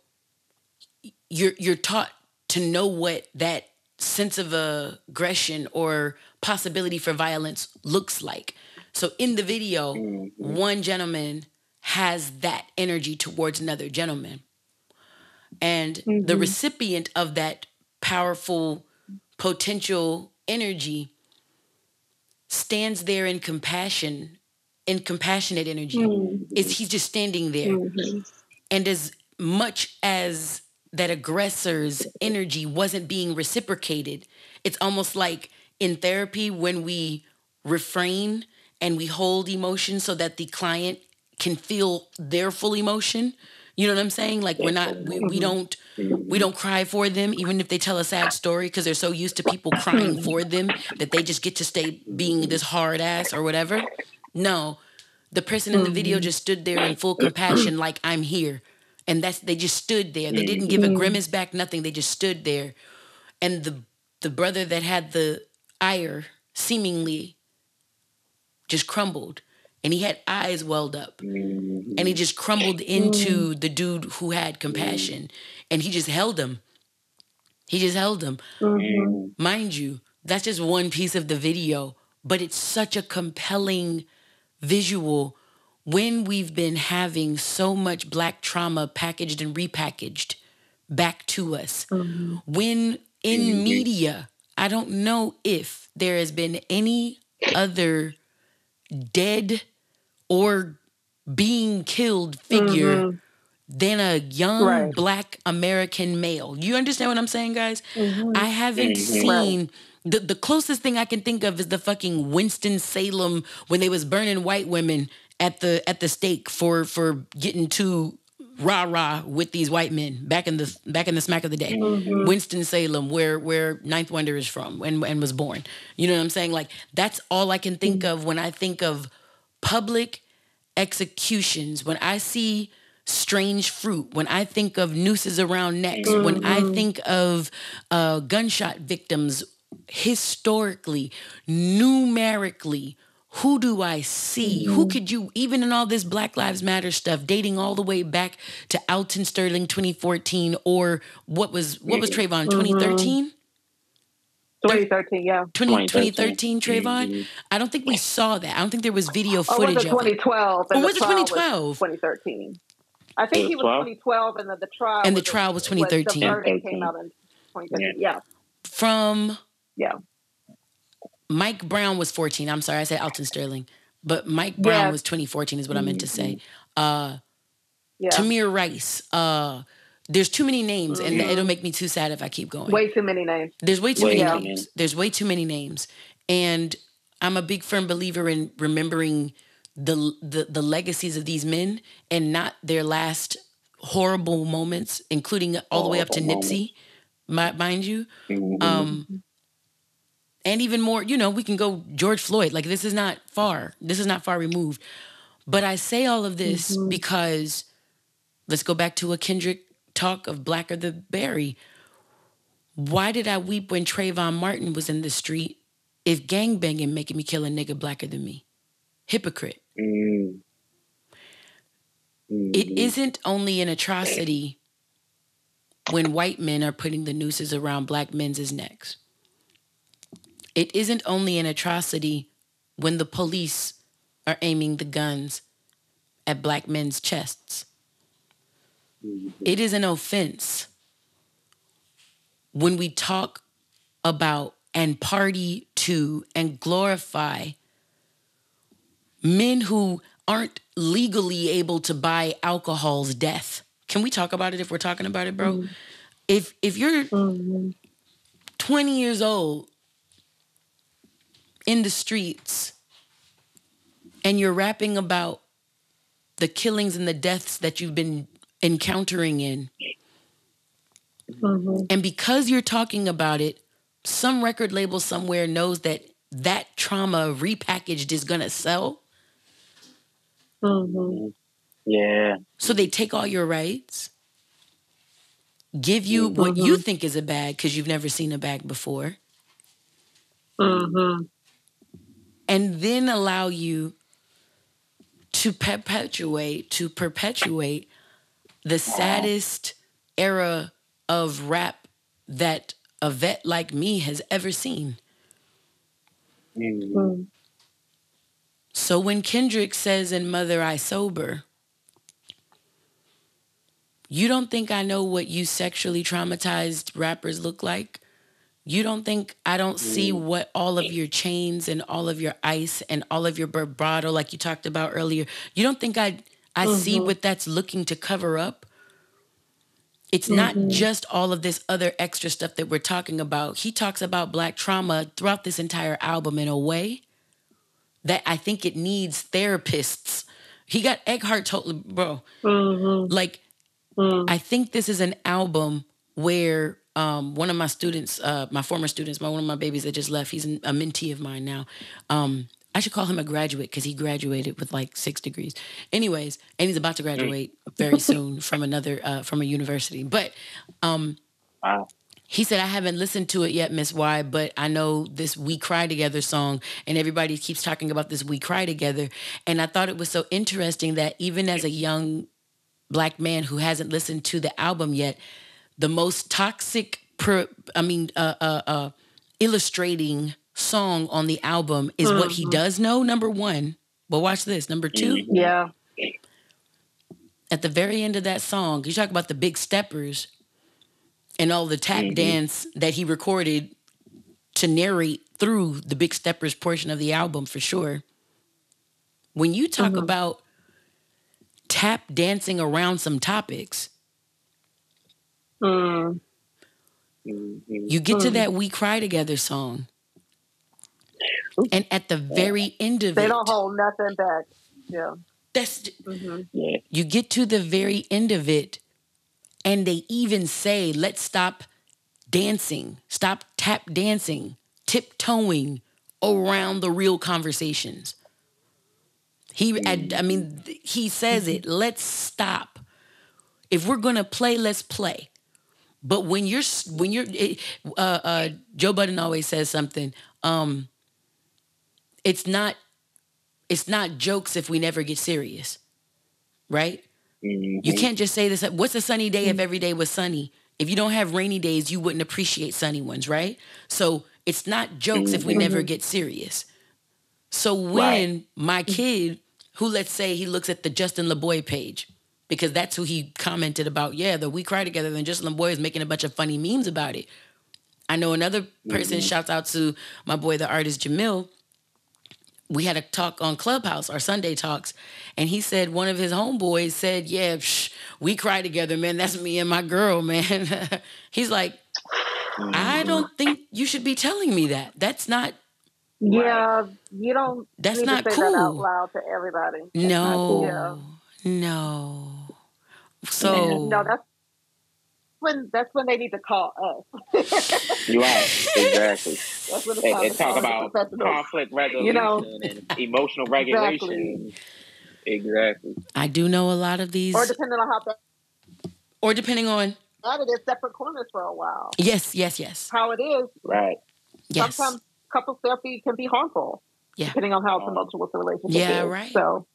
you're taught to know what that sense of aggression or possibility for violence looks like. So in the video, one gentleman has that energy towards another gentleman. And the recipient of that powerful potential energy stands there in compassionate energy. He's just standing there. And as much as that aggressor's energy wasn't being reciprocated, it's almost like in therapy when we refrain and we hold emotion so that the client can feel their full emotion. You know what I'm saying? Like we don't cry for them, even if they tell a sad story, because they're so used to people crying for them that they just get to stay being this hard ass or whatever. No, the person in the video just stood there in full compassion, like, I'm here. And they just stood there. They didn't give a grimace back, nothing. They just stood there. And the brother that had the ire seemingly just crumbled. And he had eyes welled up. And he just crumbled into the dude who had compassion. And he just held him. Mind you, that's just one piece of the video. But it's such a compelling visual when we've been having so much Black trauma packaged and repackaged back to us. When in media, I don't know if there has been any other dead or being killed figure than a young Black American male. You understand what I'm saying, guys? I haven't seen... The closest thing I can think of is the fucking Winston-Salem when they was burning white women at the stake for getting too rah-rah with these white men back in the smack of the day. Winston-Salem, where Ninth Wonder is from and was born. You know what I'm saying? Like, that's all I can think of when I think of public executions. When I see strange fruit, when I think of nooses around necks, when I think of gunshot victims, historically, numerically, who do I see? Who could you, even in all this Black Lives Matter stuff, dating all the way back to Alton Sterling 2014, or what was Trayvon, 2013? 2013, yeah. 2013 Trayvon? I don't think we saw that. I don't think there was video footage of it. 2012. Or was it 2012? 2013. I think he was 2012, and then the trial. And the trial was 2013. The verdict came out in 2013. Yeah. Mike Brown was 14. I'm sorry, I said Alton Sterling, but Mike Brown was 2014 is what I meant to say. Tamir Rice. There's too many names, and it'll make me too sad if I keep going. Way too many names. There's way too many names. There's way too many names, and I'm a big firm believer in remembering the legacies of these men and not their last horrible moments, including all the way up to Nipsey, mind you. And even more, we can go George Floyd. Like, this is not far. This is not far removed. But I say all of this because, let's go back to a Kendrick talk of Blacker the Berry. Why did I weep when Trayvon Martin was in the street if gangbanging making me kill a nigga blacker than me? Hypocrite. It isn't only an atrocity when white men are putting the nooses around Black men's necks. It isn't only an atrocity when the police are aiming the guns at Black men's chests. It is an offense when we talk about and party to and glorify men who aren't legally able to buy alcohol's death. Can we talk about it if we're talking about it, bro? If you're 20 years old in the streets and you're rapping about the killings and the deaths that you've been encountering in, and because you're talking about it, some record label somewhere knows that trauma repackaged is gonna sell. Yeah. So they take all your rights, give you what you think is a bag because you've never seen a bag before, and then allow you to perpetuate the saddest era of rap that a vet like me has ever seen. So when Kendrick says in Mother I Sober, you don't think I know what you sexually traumatized rappers look like? You don't think I don't see what all of your chains and all of your ice and all of your bravado, like you talked about earlier, you don't think I see what that's looking to cover up? It's not just all of this other extra stuff that we're talking about. He talks about Black trauma throughout this entire album in a way that I think it needs therapists. He got Eckhart Tolle, bro. I think this is an album where one of my students, my former students, one of my babies that just left, he's a mentee of mine now. I should call him a graduate because he graduated with like 6 degrees. Anyways, and he's about to graduate very soon from a university. But he said, I haven't listened to it yet, Miss Y, but I know this We Cry Together song, and everybody keeps talking about this We Cry Together. And I thought it was so interesting that even as a young Black man who hasn't listened to the album yet, the most toxic, illustrating song on the album is what he does know, number one. But watch this, number two. Yeah. At the very end of that song, you talk about the big steppers and all the tap dance that he recorded to narrate through the Big Steppers portion of the album for sure. When you talk about tap dancing around some topics, you get to that "We Cry Together" song, and at the very end of they don't hold nothing back. Yeah, that's you get to the very end of it, and they even say, "Let's stop dancing, stop tap dancing, tiptoeing around the real conversations." He says it. Let's stop. If we're gonna play, let's play. But when you're Joe Budden always says something. It's not jokes if we never get serious, right? You can't just say this. What's a sunny day if every day was sunny? If you don't have rainy days, you wouldn't appreciate sunny ones, right? So it's not jokes if we never get serious. So when my kid, who let's say he looks at the Justin LeBoy page, because that's who he commented about, the "We Cry Together," then Justin LeBoy is making a bunch of funny memes about it. I know another person, shouts out to my boy, the artist Jamil. We had a talk on Clubhouse, our Sunday talks, and he said one of his homeboys said, "We cry together, man. That's me and my girl, man." He's like, I don't think you should be telling me that. That's not. Yeah, you don't. That's need not to say cool. That out loud to everybody. No. So no, that's when they need to call us. You're right, exactly. That's when and talk about conflict resolution and emotional regulation. Exactly. I do know a lot of these, or depending on that it is separate corners for a while. Yes. How it is, right? Yes. Sometimes couples therapy can be harmful. Yeah. Depending on how tumultuous the relationship is. Yeah, right. So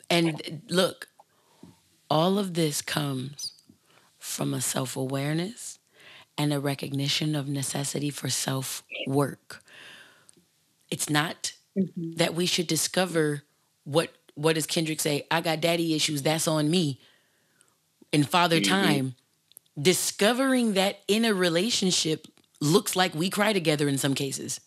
And look, all of this comes from a self-awareness and a recognition of necessity for self-work. It's not that we should discover what does Kendrick say? I got daddy issues, that's on me. In Father Time, discovering that in a relationship looks like we cry together in some cases.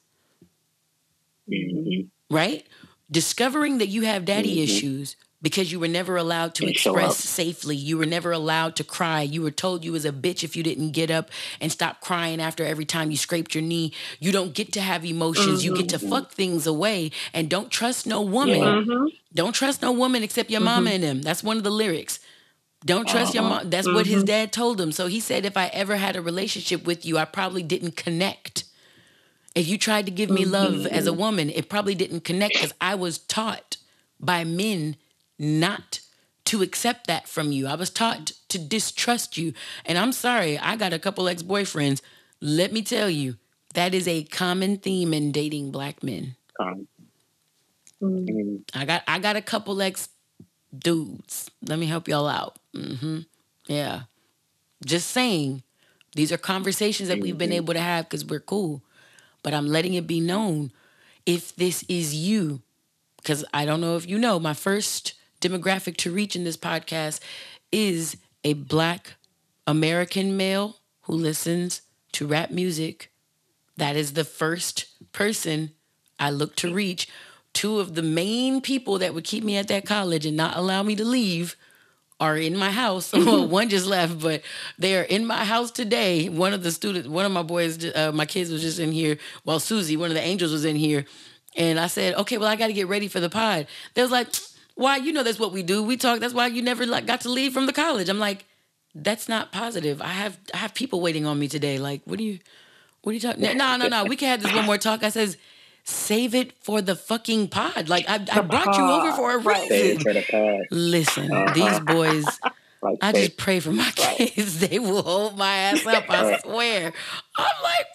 Right? Discovering that you have daddy issues because you were never allowed to express safely. You were never allowed to cry. You were told you was a bitch if you didn't get up and stop crying after every time you scraped your knee. You don't get to have emotions. You get to fuck things away and don't trust no woman. Don't trust no woman except your mama and them. That's one of the lyrics. Don't trust your mom. That's what his dad told him. So he said, if I ever had a relationship with you, I probably didn't connect. If you tried to give me love as a woman, it probably didn't connect because I was taught by men not to accept that from you. I was taught to distrust you. And I'm sorry, I got a couple ex-boyfriends. Let me tell you, that is a common theme in dating Black men. I got a couple ex-dudes. Let me help y'all out. Yeah. Just saying, these are conversations that we've been able to have because we're cool. But I'm letting it be known, if this is you, because I don't know if you know, my first demographic to reach in this podcast is a Black American male who listens to rap music. That is the first person I look to reach. Two of the main people that would keep me at that college and not allow me to leave are in my house. Well, one just left, but they are in my house today. One of my boys, my kids was just in here while Susie, one of the angels, was in here. And I said, okay, well, I got to get ready for the pod. They was like, why? You know, that's what we do. We talk. That's why you never got to leave from the college. I'm like, that's not positive. I have people waiting on me today. Like, what are you talking? No. We can have this one more talk. I says, save it for the fucking pod. Like, I brought you over for a reason. Listen, these boys, I just pray for my kids. They will hold my ass up, I swear. I'm like,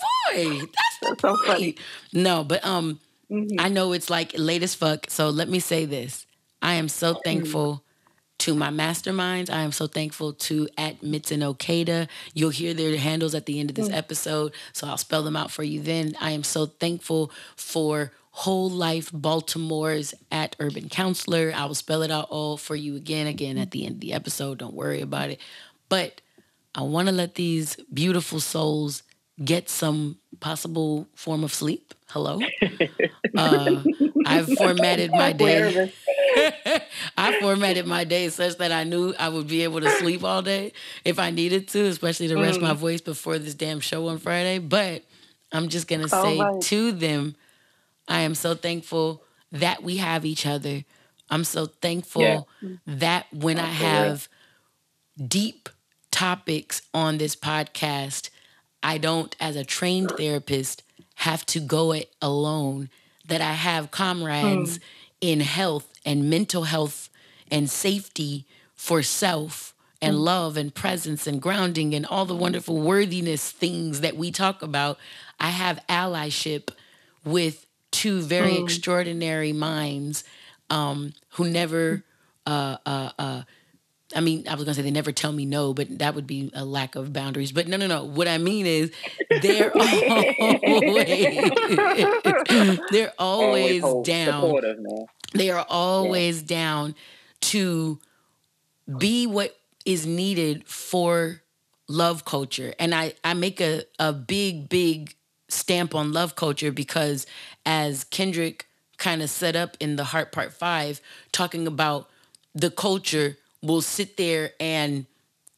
boy, that's so funny. No, but I know it's like late as fuck, so let me say this. I am so thankful to my masterminds. I am so thankful to @Mitzen Okada. You'll hear their handles at the end of this episode, so I'll spell them out for you then. I am so thankful for Whole Life Baltimore's @Urban Counselor. I will spell it out all for you again at the end of the episode. Don't worry about it. But I want to let these beautiful souls get some possible form of sleep. Hello. I've formatted my day. I formatted my day such that I knew I would be able to sleep all day if I needed to, especially to rest my voice before this damn show on Friday. But I'm just going to say to them, I am so thankful that we have each other. I'm so thankful that when I have deep topics on this podcast, I don't, as a trained therapist, have to go it alone, that I have comrades in health and mental health and safety for self and love and presence and grounding and all the wonderful worthiness things that we talk about. I have allyship with two very extraordinary minds who never I mean, I was going to say they never tell me no, but that would be a lack of boundaries. But no. What I mean is they're always down. Supportive, man. They are always down to be what is needed for love culture. And I make a big stamp on love culture because as Kendrick kind of set up in the Heart Part 5, talking about the culture will sit there and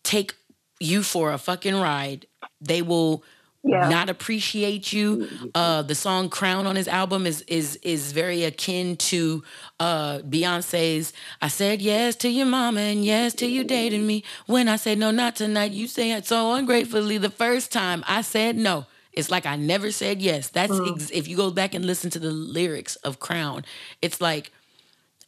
take you for a fucking ride. They will not appreciate you. The song Crown on his album is very akin to Beyonce's I said yes to your mama and yes to you dating me. When I said no, not tonight, you say it so ungratefully. The first time I said no, it's like I never said yes. That's if you go back and listen to the lyrics of Crown, it's like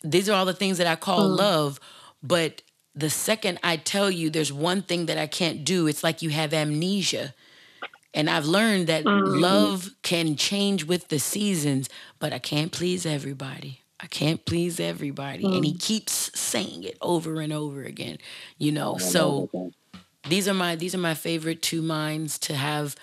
these are all the things that I call love. But the second I tell you there's one thing that I can't do, it's like you have amnesia. And I've learned that love can change with the seasons, but I can't please everybody. I can't please everybody. And he keeps saying it over and over again, you know. So these are my favorite two minds to have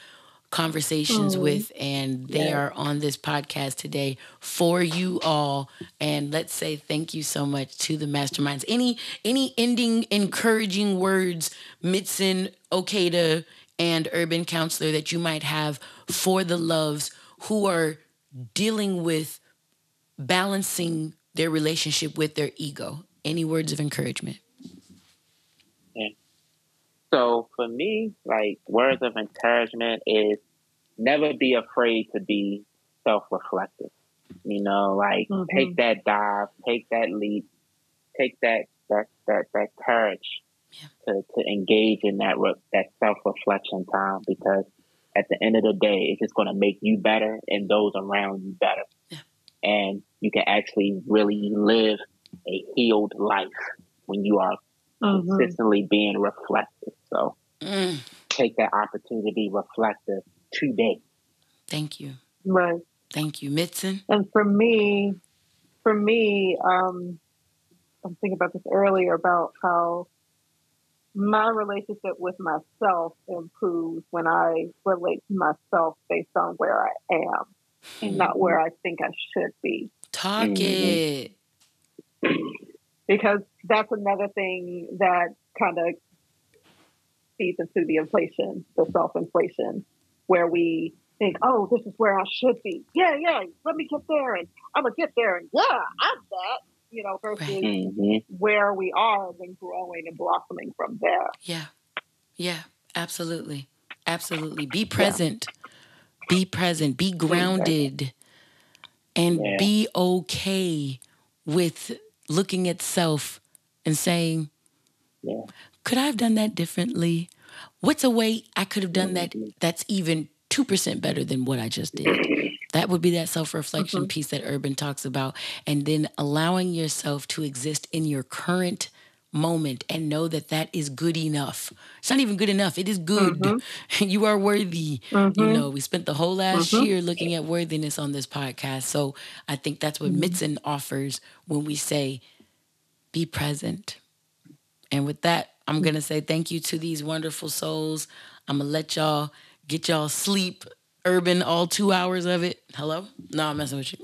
conversations with, and they are on this podcast today for you all. And let's say thank you so much to the Masterminds. Any ending encouraging words, Mitzen Okada and Urban Counselor, that you might have for the loves who are dealing with balancing their relationship with their ego? Any words of encouragement? So for me, like, words of encouragement is never be afraid to be self-reflective. You know, like take that dive, take that leap, take that courage to engage in that self-reflection time, because at the end of the day, it's just going to make you better and those around you better. Yeah. And you can actually really live a healed life when you are consistently being reflective. So take that opportunity to be reflective today. Thank you. Right. Thank you. Mitzen? And for me, I'm thinking about this earlier about how my relationship with myself improves when I relate to myself based on where I am, not where I think I should be. Talk it. Because that's another thing that kind of feeds into the inflation, the self-inflation, where we think, oh, this is where I should be. Yeah, let me get there, and I'm going to get there, and I'm that, you know, versus where we are and then growing and blossoming from there. Yeah, absolutely. Absolutely. Be present. Be present. Be grounded. And be okay with looking at self and saying, could I have done that differently? What's a way I could have done that that's even 2% better than what I just did? That would be that self-reflection piece that Urban talks about. And then allowing yourself to exist in your current moment and know that that is good enough. It's not even good enough. It is good. You are worthy. You know, we spent the whole last year looking at worthiness on this podcast. So I think that's what Mitzen offers when we say, be present. And with that, I'm going to say thank you to these wonderful souls. I'm going to let y'all get y'all sleep. Urban, all 2 hours of it. Hello? No, I'm messing with you.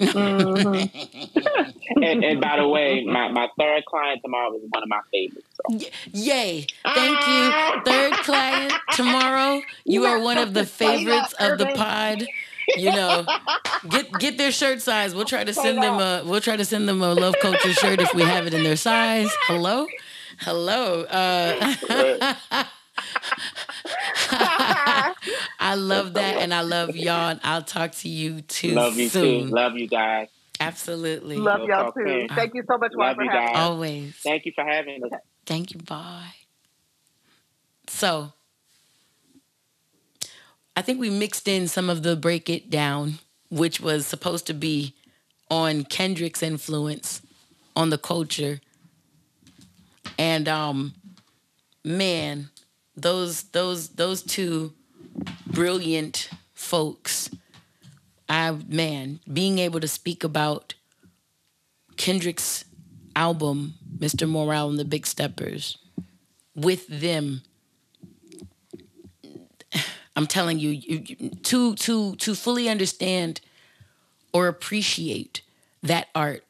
And by the way, my third client tomorrow is one of my favorites. So. Yay. Thank you. Third client tomorrow, you are one of the favorites of the pod. You know, get their shirt size. We'll try to send them a love culture shirt if we have it in their size. Hello. I love that, and I love y'all. And I'll talk to you too. Love you soon. too. Love you guys. Absolutely. Love y'all too. Thank you so much for having me. Always. Thank you for having us. Thank you. Bye. So, I think we mixed in some of the Break It Down, which was supposed to be on Kendrick's influence on the culture. And man, those two brilliant folks. Being able to speak about Kendrick's album, Mr. Morale and the Big Steppers, with them, I'm telling you, to fully understand or appreciate that art.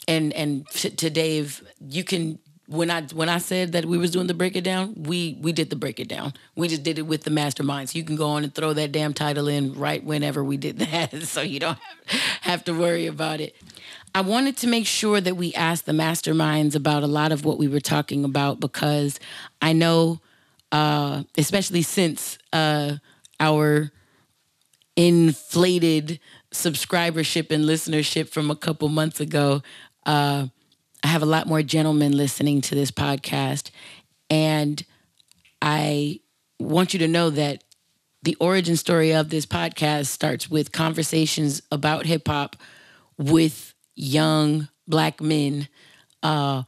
And to Dave, you can. When I said that we was doing the Break It Down, we did the Break It Down. We just did it with the Masterminds. You can go on and throw that damn title in right whenever we did that, so you don't have to worry about it. I wanted to make sure that we asked the Masterminds about a lot of what we were talking about, because I know, especially since our inflated subscribership and listenership from a couple months ago, I have a lot more gentlemen listening to this podcast, and I want you to know that the origin story of this podcast starts with conversations about hip hop with young Black men who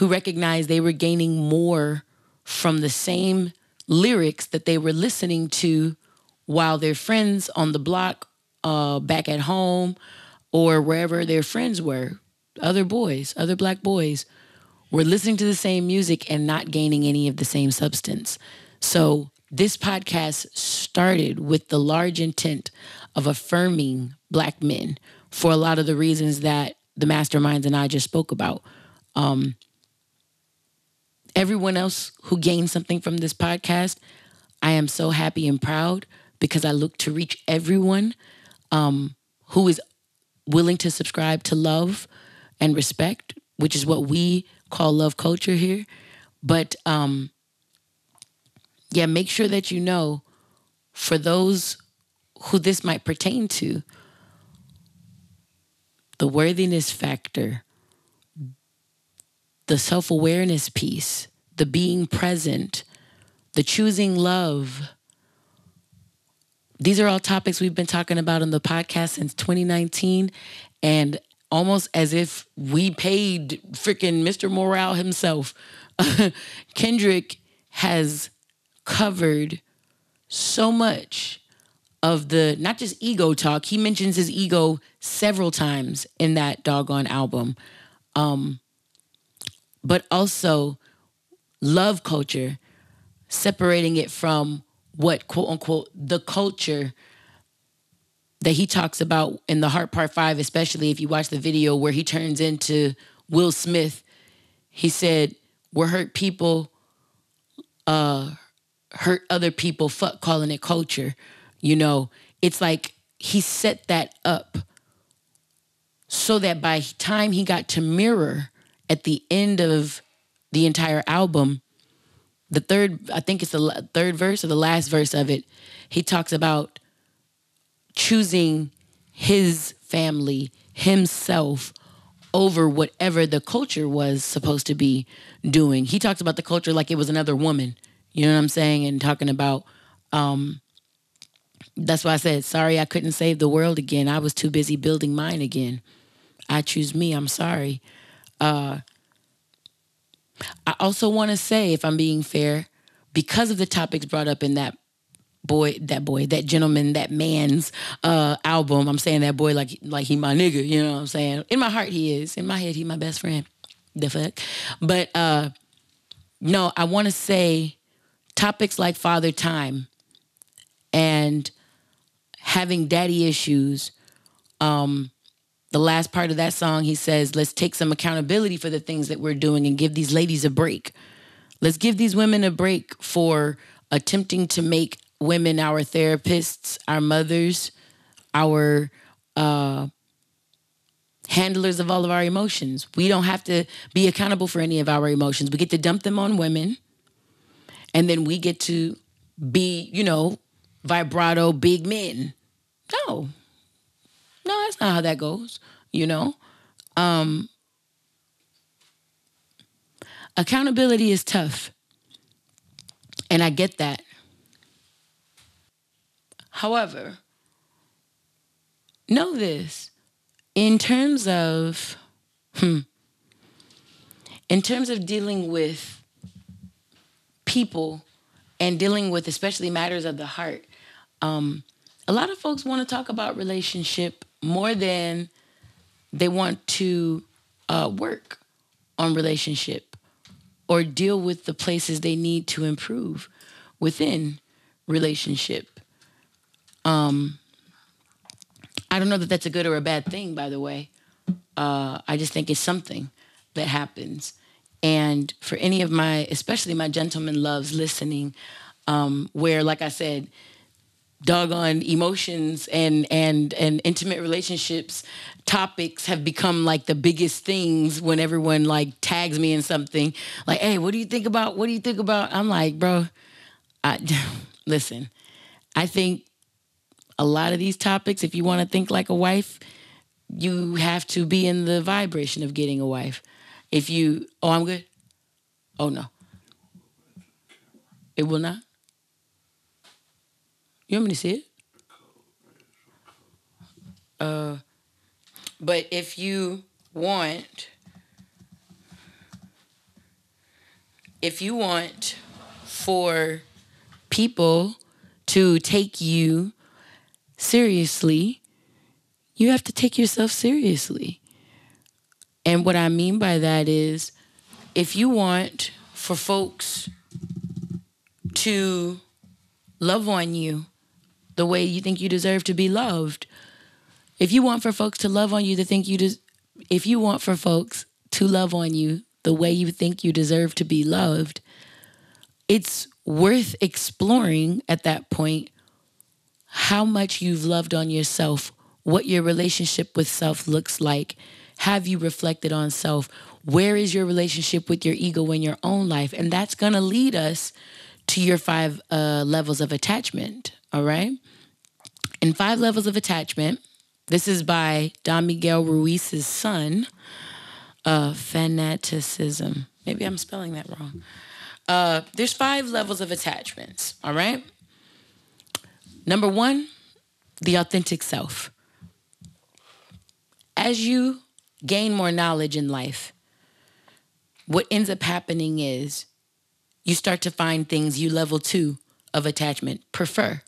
recognized they were gaining more from the same lyrics that they were listening to while their friends on the block, back at home, or wherever their friends were. Other Black boys were listening to the same music and not gaining any of the same substance. So this podcast started with the large intent of affirming Black men for a lot of the reasons that the Masterminds and I just spoke about. Everyone else who gained something from this podcast, I am so happy and proud, because I look to reach everyone who is willing to subscribe to love and respect, which is what we call love culture here. But make sure that you know, for those who this might pertain to, the worthiness factor, the self-awareness piece, the being present, the choosing love. These are all topics we've been talking about on the podcast since 2019, and almost as if we paid freaking Mr. Morale himself. Kendrick has covered so much of the, not just ego talk, he mentions his ego several times in that doggone album, but also love culture, separating it from what, quote unquote, the culture that he talks about in the Heart Part 5, especially if you watch the video where he turns into Will Smith. He said, we're hurt people, hurt other people, fuck calling it culture. You know, it's like he set that up so that by the time he got to Mirror at the end of the entire album, the third verse or the last verse of it, he talks about choosing his family, himself, over whatever the culture was supposed to be doing. He talks about the culture like it was another woman. You know what I'm saying? And talking about, that's why I said, sorry, I couldn't save the world again. I was too busy building mine again. I choose me. I'm sorry. I also want to say, if I'm being fair, because of the topics brought up in that gentleman, that man's album. I'm saying that boy like he my nigga, you know what I'm saying? In my heart he is. In my head he my best friend. The fuck? But no, I want to say topics like Father Time and having daddy issues. The last part of that song, he says, let's take some accountability for the things that we're doing and give these ladies a break. Let's give these women a break for attempting to make women our therapists, our mothers, our handlers of all of our emotions. We don't have to be accountable for any of our emotions. We get to dump them on women, and then we get to be, vibrato big men. No, that's not how that goes, Accountability is tough, and I get that. However, know this. In terms of dealing with people and dealing with especially matters of the heart, a lot of folks want to talk about relationship more than they want to work on relationship or deal with the places they need to improve within relationship. I don't know that that's a good or a bad thing, by the way. I just think it's something that happens. And for any of especially my gentleman loves listening, where, like I said, doggone emotions and intimate relationships topics have become like the biggest things when everyone like tags me in something like, hey, what do you think about? I'm like, bro, listen, I think a lot of these topics, if you want to think like a wife, you have to be in the vibration of getting a wife. I'm good. Oh no. It will not? You want me to see it? But if you want for people to take you seriously, you have to take yourself seriously. And what I mean by that is, if you want for folks to love on you the way you think you deserve to be loved, if you want for folks to love on you if you want for folks to love on you the way you think you deserve to be loved, it's worth exploring at that point how much you've loved on yourself, what your relationship with self looks like. Have you reflected on self? Where is your relationship with your ego in your own life? And that's going to lead us to your 5 levels of attachment, all right? In 5 levels of attachment, this is by Don Miguel Ruiz's son, Fanaticism. Maybe I'm spelling that wrong. There's 5 levels of attachments, all right? Number 1, the authentic self. As you gain more knowledge in life, what ends up happening is you start to find things you level 2 of attachment prefer.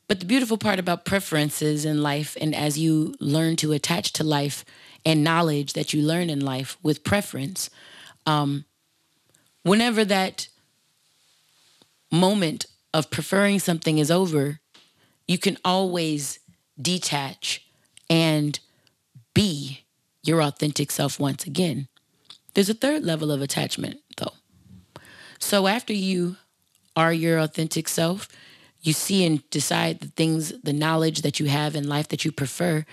But the beautiful part about preferences in life, and as you learn to attach to life and knowledge that you learn in life with preference, whenever that moment of preferring something is over, you can always detach and be your authentic self once again. There's a 3rd level of attachment, though. So after you are your authentic self, you see and decide the knowledge that you have in life that you prefer.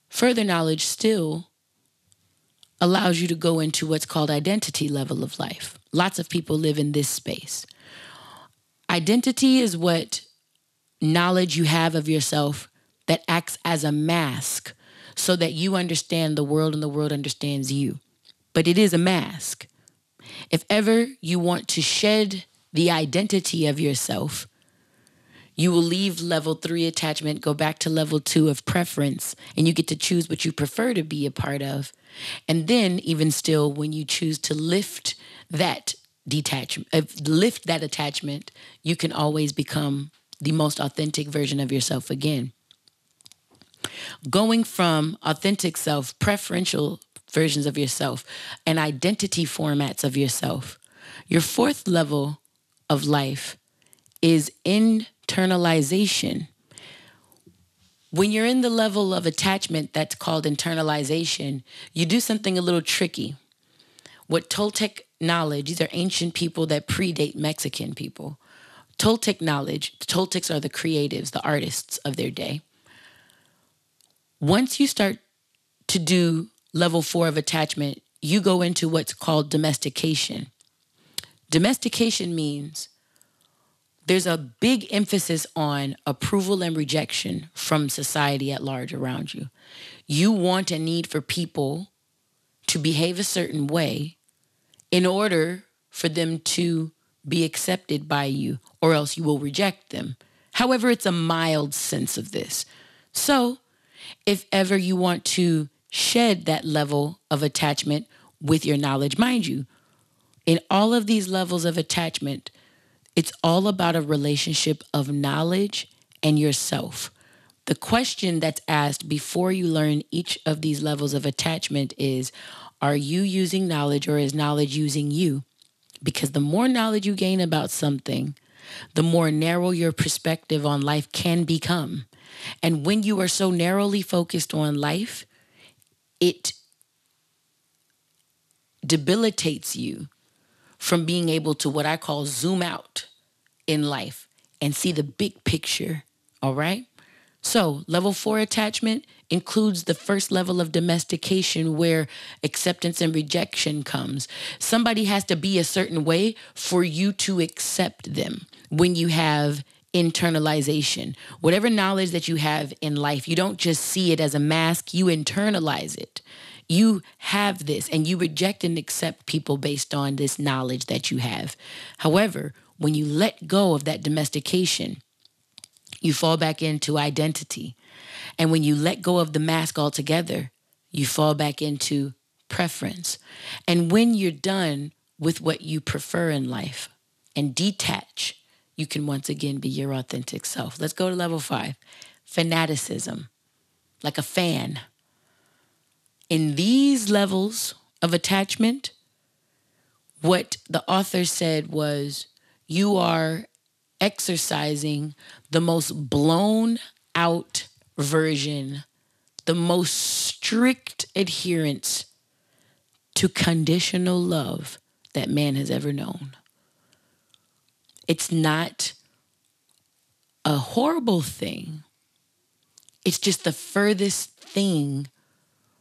Further knowledge still allows you to go into what's called identity level of life. Lots of people live in this space. Identity is what knowledge you have of yourself that acts as a mask so that you understand the world and the world understands you. But it is a mask. If ever you want to shed the identity of yourself, you will leave level 3 attachment, go back to level 2 of preference, and you get to choose what you prefer to be a part of. And then even still, when you choose to lift that attachment, you can always become the most authentic version of yourself again. Going from authentic self, preferential versions of yourself, and identity formats of yourself. Your 4th level of life is internalization. When you're in the level of attachment that's called internalization, you do something a little tricky. What Toltec knowledge, these are ancient people that predate Mexican people. Toltec knowledge, the Toltecs are the creatives, the artists of their day. Once you start to do level 4 of attachment, you go into what's called domestication. Domestication means there's a big emphasis on approval and rejection from society at large around you. You want and need for people to behave a certain way in order for them to be accepted by you, or else you will reject them. However, it's a mild sense of this. So, if ever you want to shed that level of attachment with your knowledge, mind you, in all of these levels of attachment, it's all about a relationship of knowledge and yourself. The question that's asked before you learn each of these levels of attachment is, are you using knowledge or is knowledge using you? Because the more knowledge you gain about something, the more narrow your perspective on life can become. And when you are so narrowly focused on life, it debilitates you from being able to what I call zoom out in life and see the big picture, all right? So level 4 attachment includes the first level of domestication where acceptance and rejection comes. Somebody has to be a certain way for you to accept them. When you have internalization, whatever knowledge that you have in life, you don't just see it as a mask, you internalize it. You have this and you reject and accept people based on this knowledge that you have. However, when you let go of that domestication, you fall back into identity. And when you let go of the mask altogether, you fall back into preference. And when you're done with what you prefer in life and detach, you can once again be your authentic self. Let's go to level 5, fanaticism, like a fan. In these levels of attachment, what the author said was, you are exercising the most blown out version, the most strict adherence to conditional love that man has ever known. It's not a horrible thing. It's just the furthest thing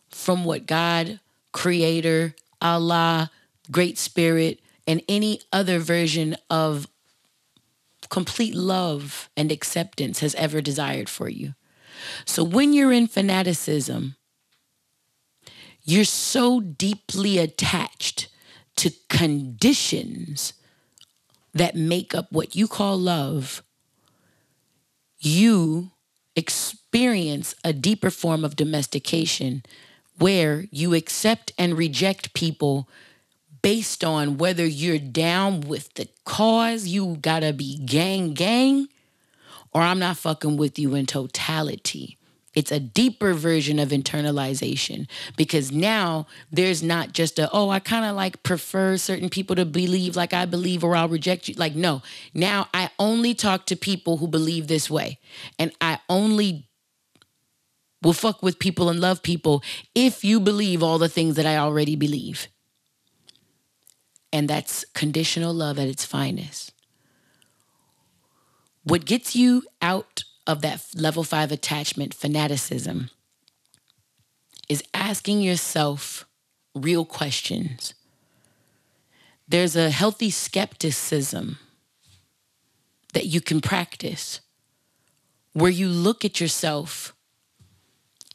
from what God, Creator, Allah, Great Spirit, and any other version of complete love and acceptance has ever desired for you. So when you're in fanaticism, you're so deeply attached to conditions that make up what you call love, you experience a deeper form of domestication where you accept and reject people based on whether you're down with the cause, you gotta be gang, or I'm not fucking with you in totality. It's a deeper version of internalization because now there's not just I kind of like prefer certain people to believe like I believe or I'll reject you. Like, no, now I only talk to people who believe this way. And I only will fuck with people and love people if you believe all the things that I already believe. And that's conditional love at its finest. What gets you out of that level 5 attachment, fanaticism, is asking yourself real questions. There's a healthy skepticism that you can practice where you look at yourself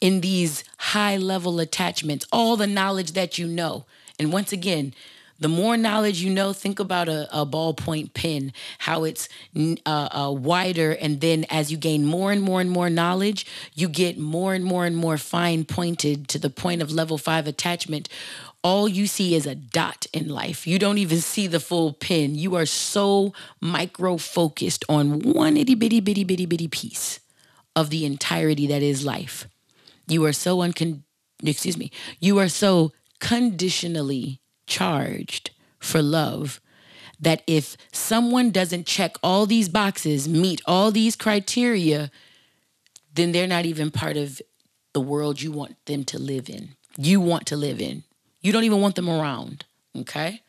in these high level attachments, all the knowledge that you know. And once again, the more knowledge you know, think about a ballpoint pen, how it's wider. And then as you gain more and more and more knowledge, you get more and more and more fine pointed to the point of level 5 attachment. All you see is a dot in life. You don't even see the full pen. You are so micro focused on one itty bitty bitty bitty bitty piece of the entirety that is life. You are so you are so conditionally charged for love that if someone doesn't check all these boxes, meet all these criteria, then they're not even part of the world you want them to live in. You want to live in. You don't even want them around, okay?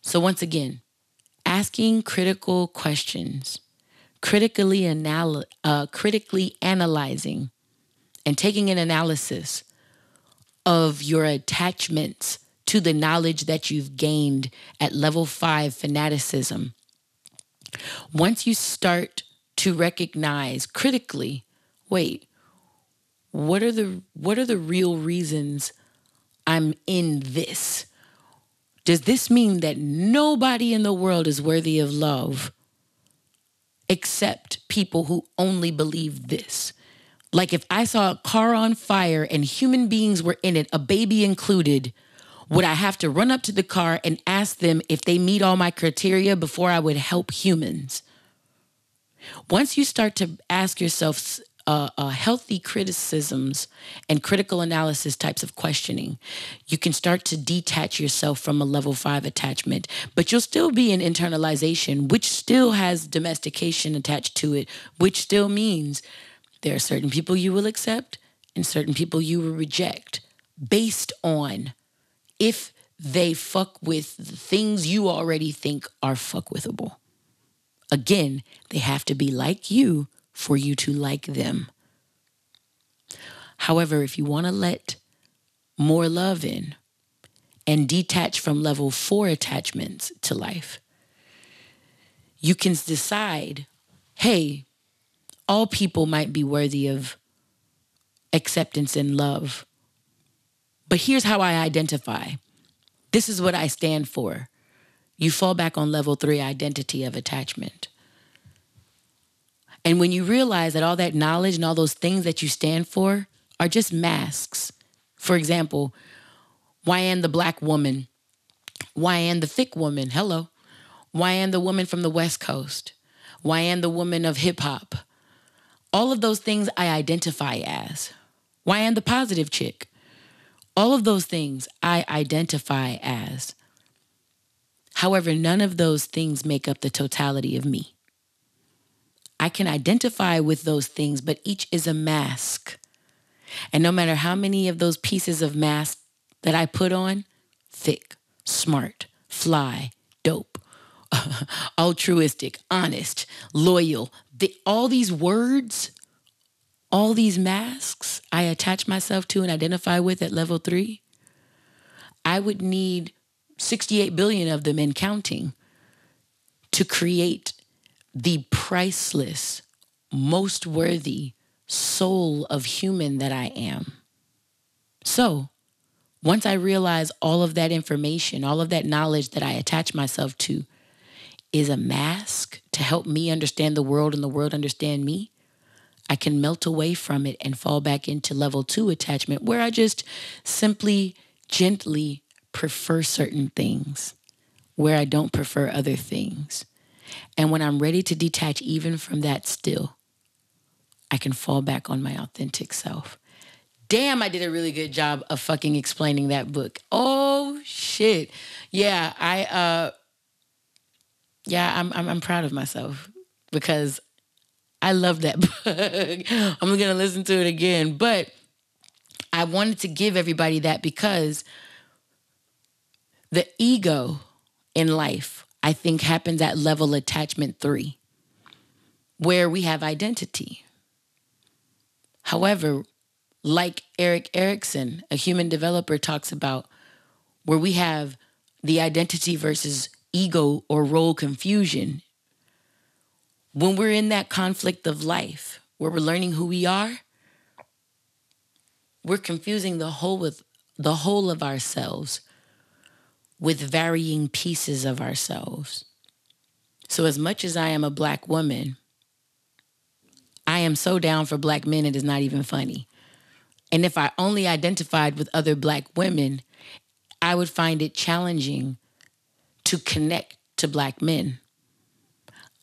So once again, asking critical questions, critically analyzing, and taking an analysis of your attachments to the knowledge that you've gained at level 5 fanaticism. Once you start to recognize critically, wait, what are the real reasons I'm in this? Does this mean that nobody in the world is worthy of love except people who only believe this? Like if I saw a car on fire and human beings were in it, a baby included, would I have to run up to the car and ask them if they meet all my criteria before I would help humans? Once you start to ask yourself healthy criticisms and critical analysis types of questioning, you can start to detach yourself from a level 5 attachment, but you'll still be in internalization, which still has domestication attached to it, which still means there are certain people you will accept and certain people you will reject based on if they fuck with the things you already think are fuckwithable. Again, they have to be like you for you to like them. However, if you want to let more love in and detach from level 4 attachments to life, you can decide, hey, all people might be worthy of acceptance and love. But here's how I identify. This is what I stand for. You fall back on level 3 identity of attachment. And when you realize that all that knowledge and all those things that you stand for are just masks. For example, Wyann the black woman, Wyann the thick woman, hello. Wyann the woman from the West Coast, Wyann the woman of hip hop. All of those things I identify as. Wyann the positive chick. All of those things I identify as. However, none of those things make up the totality of me. I can identify with those things, but each is a mask. And no matter how many of those pieces of mask that I put on, thick, smart, fly, dope, altruistic, honest, loyal, all these words, all these masks I attach myself to and identify with at level 3, I would need 68 billion of them and counting to create the priceless, most worthy soul of human that I am. So, once I realize all of that information, all of that knowledge that I attach myself to is a mask to help me understand the world and the world understand me, I can melt away from it and fall back into level 2 attachment where I just simply, gently prefer certain things, where I don't prefer other things. And when I'm ready to detach even from that still, I can fall back on my authentic self. Damn, I did a really good job of fucking explaining that book. Oh shit. Yeah, I'm proud of myself because I love that book. I'm gonna listen to it again, but I wanted to give everybody that because the ego in life, I think, happens at level attachment 3, where we have identity. However, like Eric Erickson, a human developer, talks about, where we have the identity versus ego or role confusion. When we're in that conflict of life, where we're learning who we are, we're confusing the whole of ourselves with varying pieces of ourselves. So as much as I am a black woman, I am so down for black men it is not even funny. And if I only identified with other black women, I would find it challenging to connect to black men.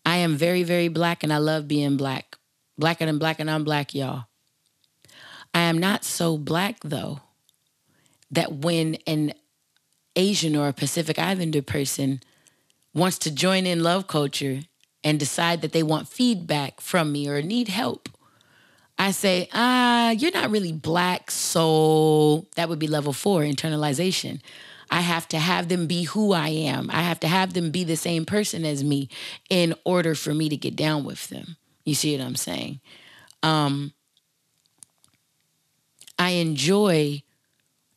I am very, very black and I love being black. Blacker than black and I'm black, y'all. I am not so black, though, that when an Asian or a Pacific Islander person wants to join in love culture and decide that they want feedback from me or need help, I say, you're not really black, so that would be level 4, internalization. I have to have them be who I am. I have to have them be the same person as me in order for me to get down with them. You see what I'm saying? I enjoy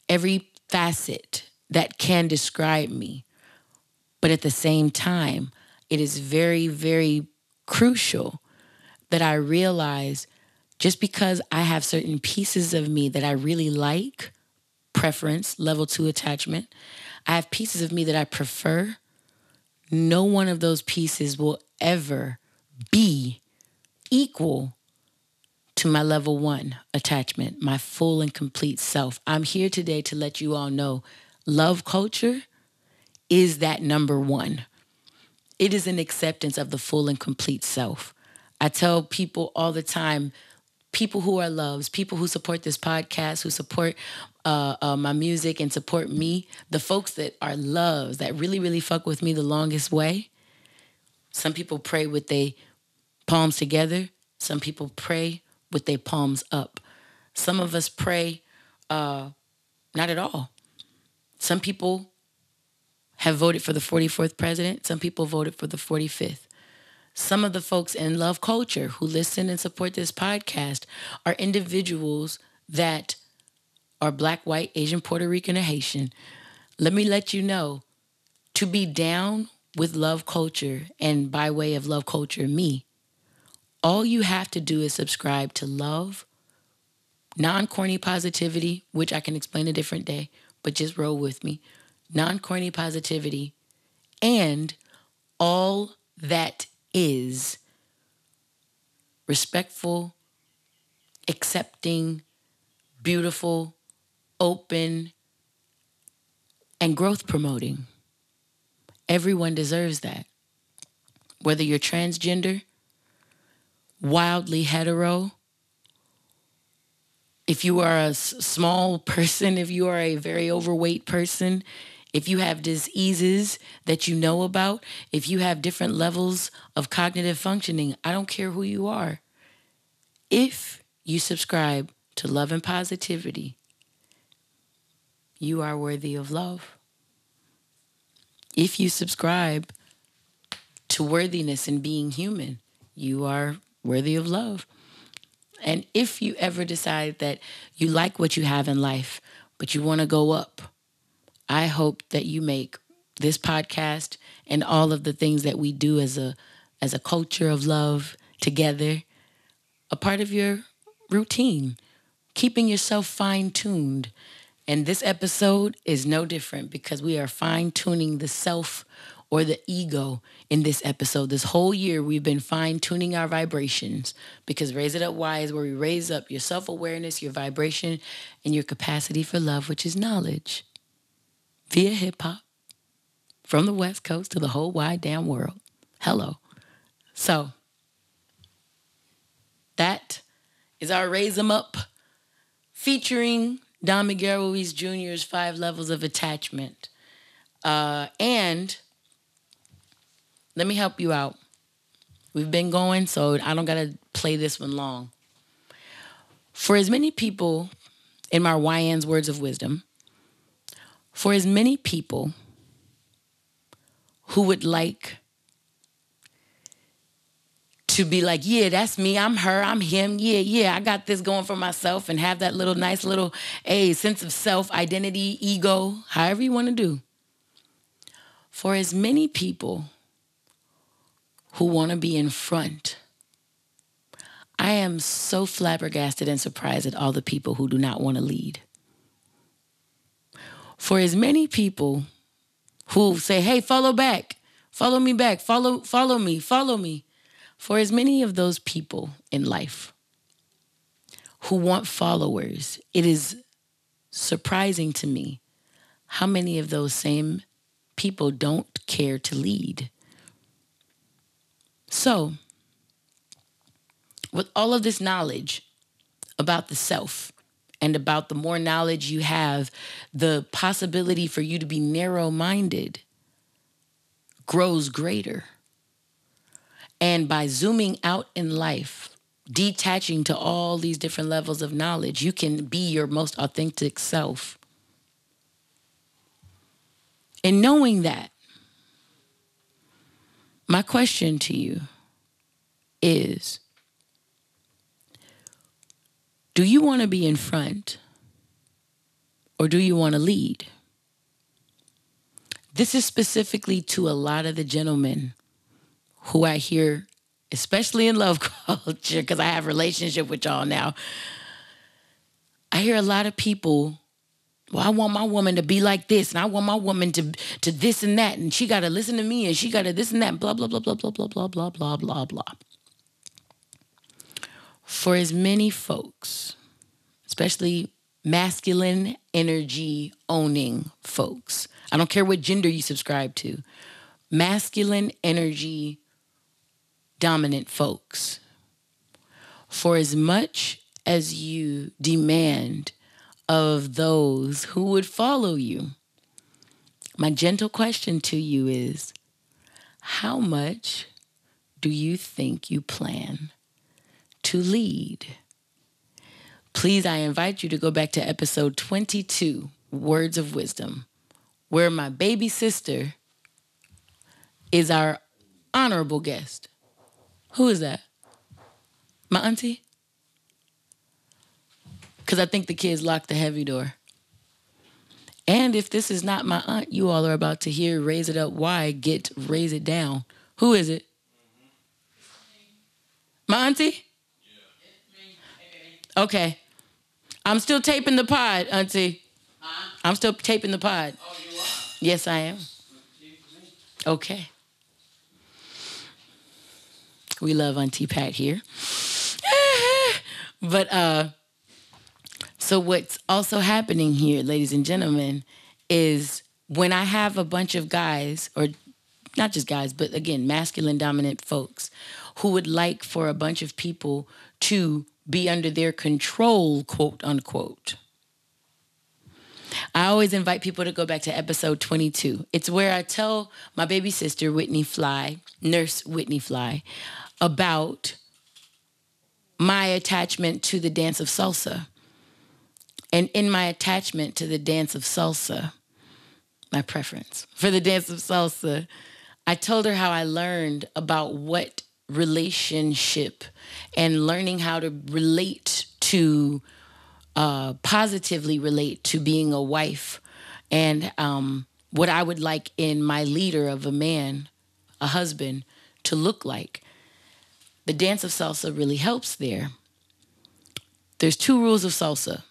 every facet that can describe me. But at the same time, it is very, very crucial that I realize just because I have certain pieces of me that I really like, preference, level 2 attachment, I have pieces of me that I prefer. No one of those pieces will ever be equal to my level 1 attachment, my full and complete self. I'm here today to let you all know love culture is that number 1. It is an acceptance of the full and complete self. I tell people all the time, people who are loves, people who support this podcast, who support my music and support me, the folks that are loves, that really, really fuck with me the longest way. Some people pray with their palms together. Some people pray with their palms up. Some of us pray not at all. Some people have voted for the 44th president. Some people voted for the 45th. Some of the folks in love culture who listen and support this podcast are individuals that are Black, white, Asian, Puerto Rican, or Haitian. Let me let you know, to be down with love culture and by way of love culture me, all you have to do is subscribe to love, non-corny positivity, which I can explain a different day, but just roll with me, non-corny positivity, and all that is respectful, accepting, beautiful, open, and growth promoting. Everyone deserves that. Whether you're transgender, wildly hetero, if you are a small person, if you are a very overweight person, if you have diseases that you know about, if you have different levels of cognitive functioning, I don't care who you are. If you subscribe to love and positivity, you are worthy of love. If you subscribe to worthiness and being human, you are worthy of love. And if you ever decide that you like what you have in life, but you want to go up, I hope that you make this podcast and all of the things that we do as a culture of love together a part of your routine, keeping yourself fine-tuned. And this episode is no different because we are fine-tuning the self or the ego in this episode. This whole year, we've been fine-tuning our vibrations because Raise It Up Y is where we raise up your self-awareness, your vibration, and your capacity for love, which is knowledge, via hip-hop, from the West Coast to the whole wide damn world. Hello. So, that is our Raise 'em Up featuring Don Miguel Ruiz Jr.'s 5 levels of attachment. And let me help you out. We've been going, so I don't got to play this one long. For as many people, in my Wyann's words of wisdom, for as many people who would like to be like, yeah, that's me, I'm her, I'm him, yeah, I got this going for myself, and have that little nice little sense of self, identity, ego, however you want to do. For as many people who want to be in front, I am so flabbergasted and surprised at all the people who do not want to lead. For as many people who say, hey, follow back, follow me back, follow me. For as many of those people in life who want followers, it is surprising to me how many of those same people don't care to lead. So, with all of this knowledge about the self and about the more knowledge you have, the possibility for you to be narrow-minded grows greater. And by zooming out in life, detaching to all these different levels of knowledge, you can be your most authentic self. And knowing that, my question to you is, do you want to be in front or do you want to lead? This is specifically to a lot of the gentlemen who I hear, especially in love culture, because I have a relationship with y'all now. I hear a lot of people, well, I want my woman to be like this, and I want my woman to this and that, and she got to listen to me, and she got to this and that, blah, blah, blah, blah, blah, blah, blah, blah, blah, blah, blah. For as many folks, especially masculine energy owning folks, I don't care what gender you subscribe to, masculine energy dominant folks, for as much as you demand of those who would follow you, my gentle question to you is, how much do you think you plan to lead? Please, I invite you to go back to episode 22, Words of Wisdom, where my baby sister is our honorable guest. Who is that? My auntie? Because I think the kids locked the heavy door. And if this is not my aunt, you all are about to hear Raise It Up Why get Raise It Down. Who is it? My auntie? Okay. I'm still taping the pod, auntie. I'm still taping the pod. Oh, you are? Yes, I am. Okay. We love Auntie Pat here. But so what's also happening here, ladies and gentlemen, is when I have a bunch of guys, or not just guys, but again, masculine dominant folks who would like for a bunch of people to be under their control, quote unquote. I always invite people to go back to episode 22. It's where I tell my baby sister, Nurse Whitney Fly, about my attachment to the dance of salsa. And in my attachment to the dance of salsa, my preference for the dance of salsa, I told her how I learned about what relationship and learning how to relate to, positively relate to being a wife, and what I would like in my leader of a man, a husband, to look like. The dance of salsa really helps there. There's 2 rules of salsa.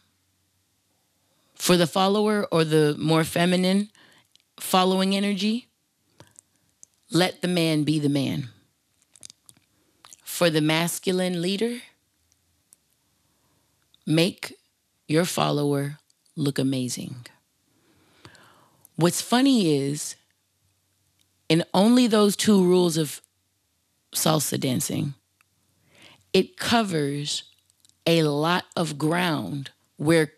For the follower or the more feminine following energy, let the man be the man. For the masculine leader, make your follower look amazing. What's funny is, in only those 2 rules of salsa dancing, it covers a lot of ground where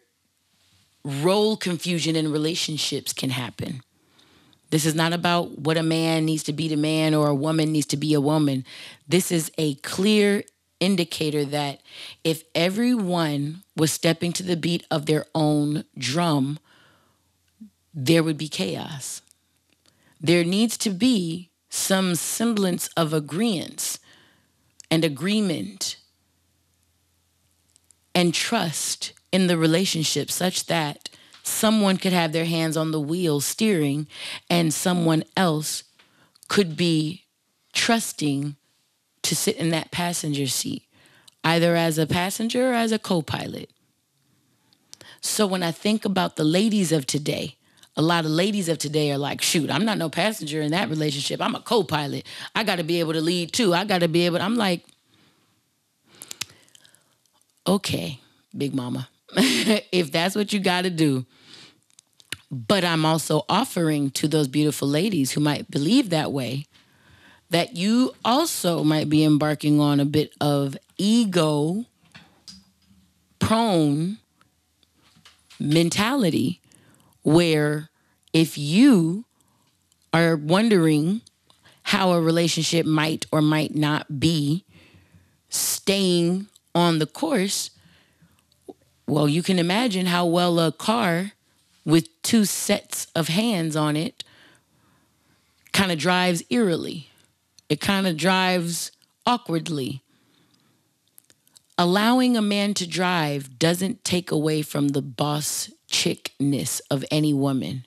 role confusion in relationships can happen. This is not about what a man needs to be the man or a woman needs to be a woman. This is a clear indicator that if everyone was stepping to the beat of their own drum, there would be chaos. There needs to be some semblance of agreement and trust in the relationship, such that someone could have their hands on the wheel steering and someone else could be trusting to sit in that passenger seat, either as a passenger or as a co-pilot. So when I think about the ladies of today, a lot of ladies of today are like, shoot, I'm not no passenger in that relationship. I'm a co-pilot. I got to be able to lead too. I'm like, okay, big mama, if that's what you got to do. But I'm also offering to those beautiful ladies who might believe that way, that you also might be embarking on a bit of ego-prone mentality, where if you are wondering how a relationship might or might not be staying on the course, well, you can imagine how well a car with 2 sets of hands on it kind of drives eerily. It kind of drives awkwardly. Allowing a man to drive doesn't take away from the boss chickness of any woman.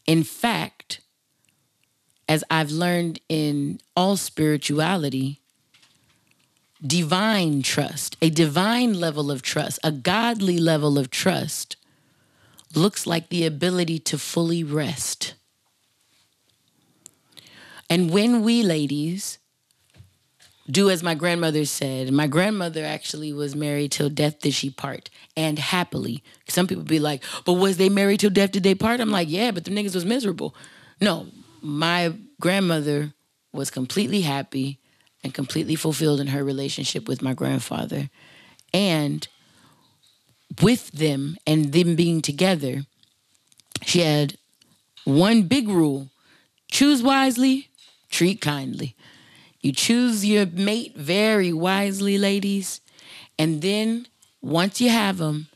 In fact, as I've learned in all spirituality, divine trust, a divine level of trust, a godly level of trust, looks like the ability to fully rest. And when we ladies do as my grandmother said, my grandmother actually was married till death did she part, and happily. Some people be like, but was they married till death did they part? I'm like, yeah, but the niggas was miserable. No, my grandmother was completely happy and completely fulfilled in her relationship with my grandfather. And with them and them being together, she had one big rule: choose wisely, treat kindly. You choose your mate very wisely, ladies. And then once you have him,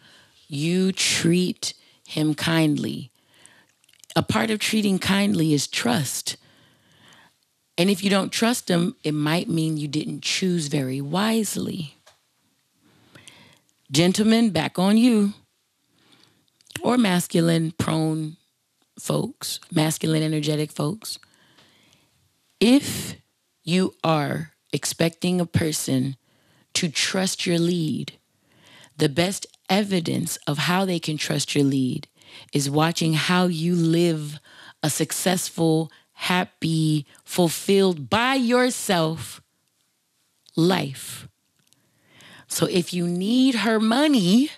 you treat him kindly. A part of treating kindly is trust. And if you don't trust him, it might mean you didn't choose very wisely. Gentlemen, back on you. Or masculine prone folks, masculine energetic folks. If you are expecting a person to trust your lead, the best evidence of how they can trust your lead is watching how you live a successful, happy, fulfilled by yourself life. So if you need her money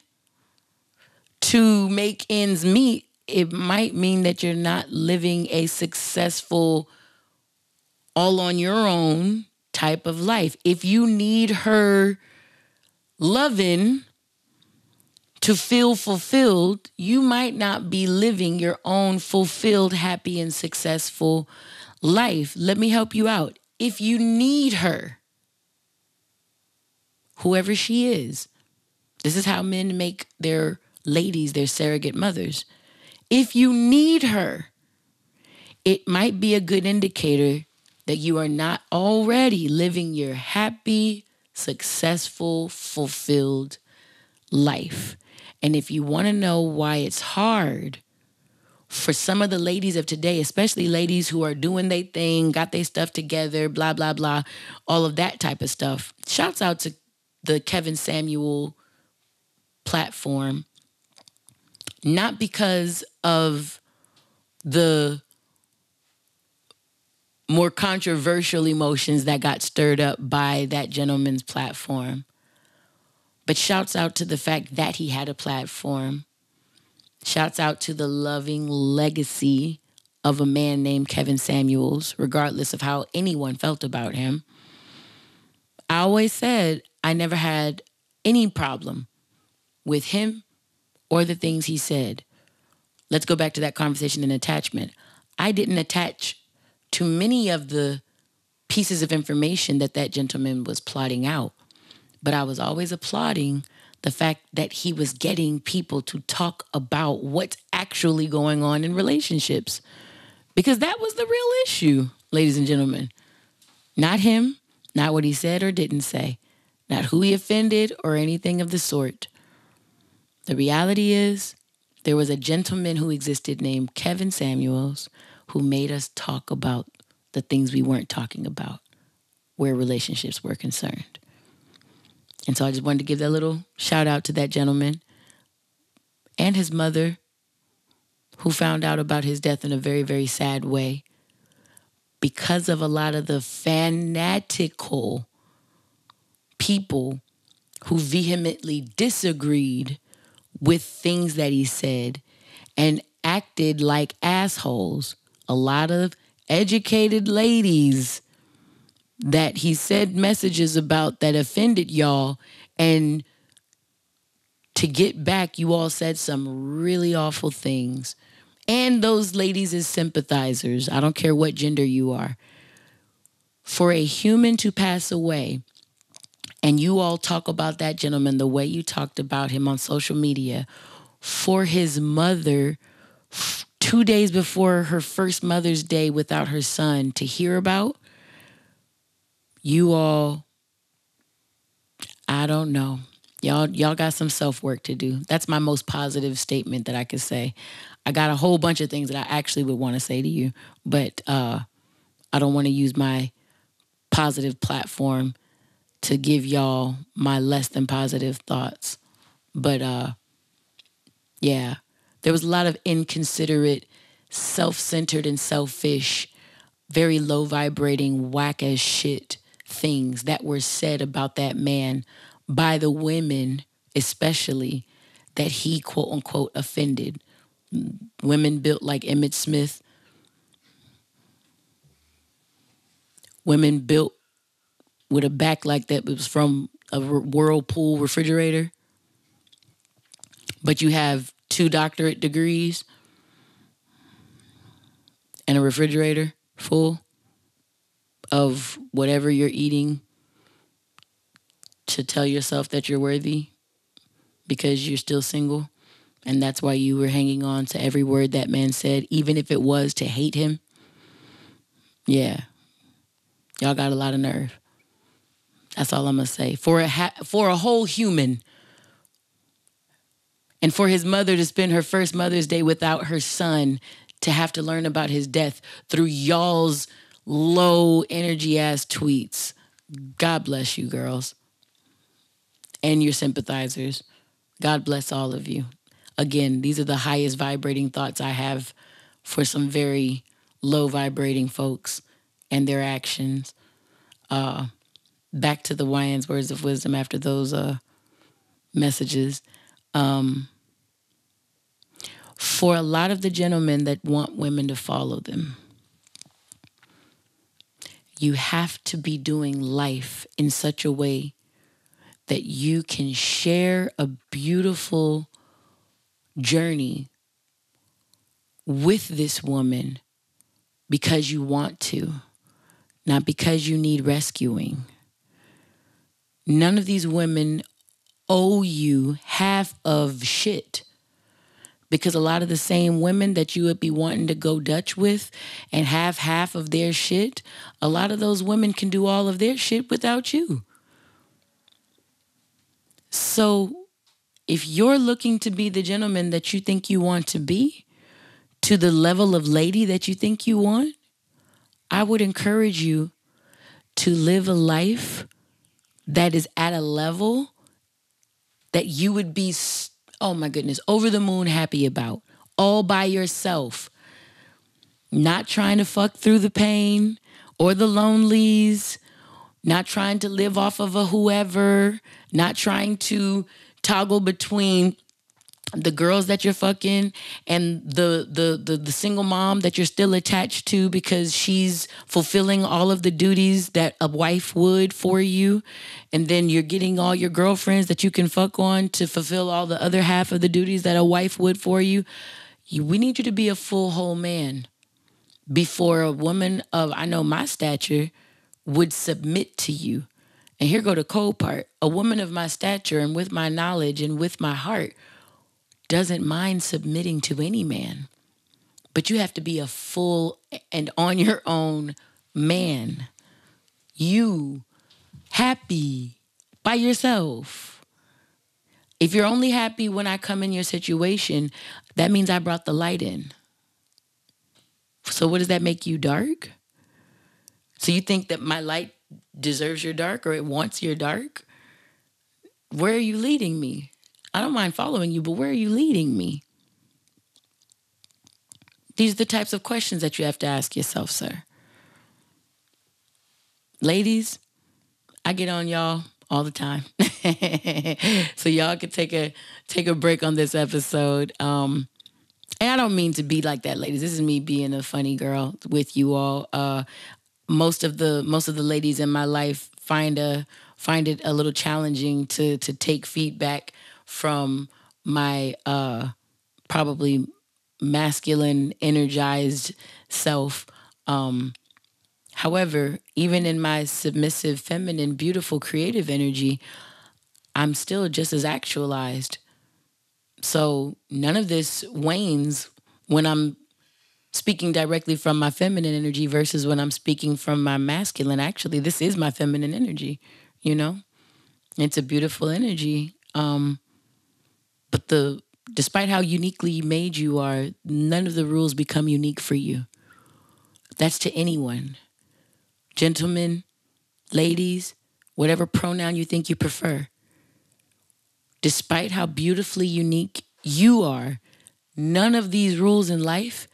to make ends meet, it might mean that you're not living a successful, all on your own type of life. If you need her loving to feel fulfilled, you might not be living your own fulfilled, happy, and successful life. Let me help you out. If you need her, whoever she is, this is how men make their ladies their surrogate mothers. If you need her, it might be a good indicator that you are not already living your happy, successful, fulfilled life. And if you want to know why it's hard for some of the ladies of today, especially ladies who are doing their thing, got their stuff together, blah, blah, blah, all of that type of stuff, shouts out to the Kevin Samuel platform, not because of the more controversial emotions that got stirred up by that gentleman's platform, but shouts out to the fact that he had a platform. Shouts out to the loving legacy of a man named Kevin Samuels, regardless of how anyone felt about him. I always said I never had any problem with him or the things he said. Let's go back to that conversation in attachment. I didn't attach to many of the pieces of information that that gentleman was plotting out, but I was always applauding the fact that he was getting people to talk about what's actually going on in relationships, because that was the real issue, ladies and gentlemen. Not him, not what he said or didn't say, not who he offended or anything of the sort. The reality is there was a gentleman who existed named Kevin Samuels who made us talk about the things we weren't talking about where relationships were concerned. And so I just wanted to give that little shout out to that gentleman and his mother, who found out about his death in a very, very sad way because of a lot of the fanatical people who vehemently disagreed with things that he said and acted like assholes. A lot of educated ladies that he said messages about that offended y'all, and to get back, you all said some really awful things. And those ladies as sympathizers, I don't care what gender you are. For a human to pass away, and you all talk about that gentleman the way you talked about him on social media, for his mother 2 days before her first Mother's Day without her son to hear about, you all, I don't know. Y'all got some self-work to do. That's my most positive statement that I could say. I got a whole bunch of things that I actually would want to say to you, but I don't want to use my positive platform to give y'all my less than positive thoughts. But yeah, there was a lot of inconsiderate, self-centered and selfish, very low vibrating, whack as shit things that were said about that man by the women, especially, that he quote unquote offended. Women built like Emmett Smith. Women built with a back like that was from a Whirlpool refrigerator. But you have 2 doctorate degrees and a refrigerator full of whatever you're eating to tell yourself that you're worthy because you're still single. And that's why you were hanging on to every word that man said, even if it was to hate him. Yeah. Y'all got a lot of nerve. That's all I'm going to say. For a whole human, and for his mother to spend her first Mother's Day without her son, to have to learn about his death through y'all's low energy ass tweets. God bless you, girls. And your sympathizers. God bless all of you. Again, these are the highest vibrating thoughts I have for some very low vibrating folks and their actions. Back to the Wyann's words of wisdom after those messages. For a lot of the gentlemen that want women to follow them, you have to be doing life in such a way that you can share a beautiful journey with this woman because you want to, not because you need rescuing. None of these women owe you half of shit, because a lot of the same women that you would be wanting to go Dutch with and have half of their shit, a lot of those women can do all of their shit without you. So if you're looking to be the gentleman that you think you want to be, to the level of lady that you think you want, I would encourage you to live a life that is at a level that you would be, oh my goodness, over the moon happy about, all by yourself. Not trying to fuck through the pain or the lonelies, not trying to live off of a whoever, not trying to toggle between the girls that you're fucking and the single mom that you're still attached to because she's fulfilling all of the duties that a wife would for you. And then you're getting all your girlfriends that you can fuck on to fulfill all the other half of the duties that a wife would for you. We need you to be a full whole man before a woman of, I know, my stature would submit to you. And here go the cold part. A woman of my stature and with my knowledge and with my heart doesn't mind submitting to any man. But you have to be a full and on your own man. You happy by yourself. If you're only happy when I come in your situation, that means I brought the light in. So what does that make you, dark? So you think that my light deserves your dark or it wants your dark? Where are you leading me? I don't mind following you, but where are you leading me? These are the types of questions that you have to ask yourself, sir. Ladies, I get on y'all all the time. So y'all can take a break on this episode. And I don't mean to be like that, ladies. This is me being a funny girl with you all. Most of the ladies in my life find it a little challenging to take feedback from my probably masculine, energized self. However, even in my submissive, feminine, beautiful, creative energy, I'm still just as actualized. So none of this wanes when I'm speaking directly from my feminine energy versus when I'm speaking from my masculine. Actually, this is my feminine energy, you know? It's a beautiful energy. But despite how uniquely made you are, none of the rules become unique for you. That's to anyone. Gentlemen, ladies, whatever pronoun you think you prefer. Despite how beautifully unique you are, none of these rules in life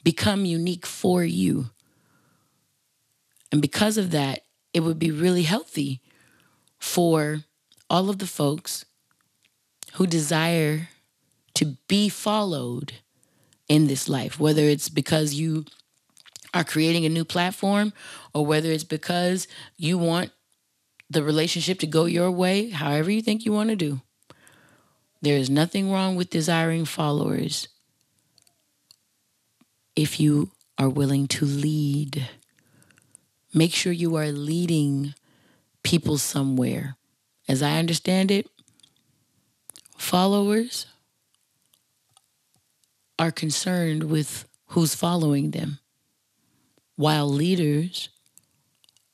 become unique for you. And because of that, it would be really healthy for all of the folks who desire to be followed in this life, whether it's because you are creating a new platform or whether it's because you want the relationship to go your way, however you think you want to do. There is nothing wrong with desiring followers if you are willing to lead. Make sure you are leading people somewhere. As I understand it, followers are concerned with who's following them, while leaders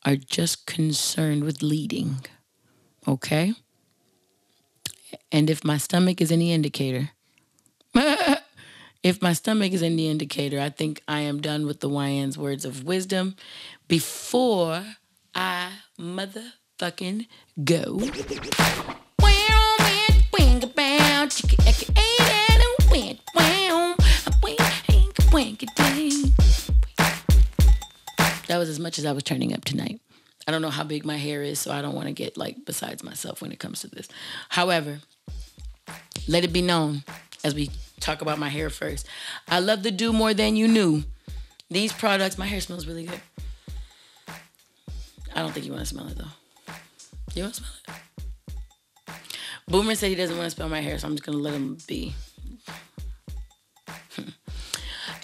are just concerned with leading. Okay? And if my stomach is any indicator, I think I am done with the Wyann's words of wisdom before I motherfucking go. That was as much as I was turning up tonight. I don't know how big my hair is, so I don't want to get besides myself when it comes to this. However, let it be known as we talk about my hair first. I love the Doux More Than You Knew. These products, my hair smells really good. I don't think you want to smell it though. You want to smell it? Boomer said he doesn't want to smell my hair, so I'm just going to let him be.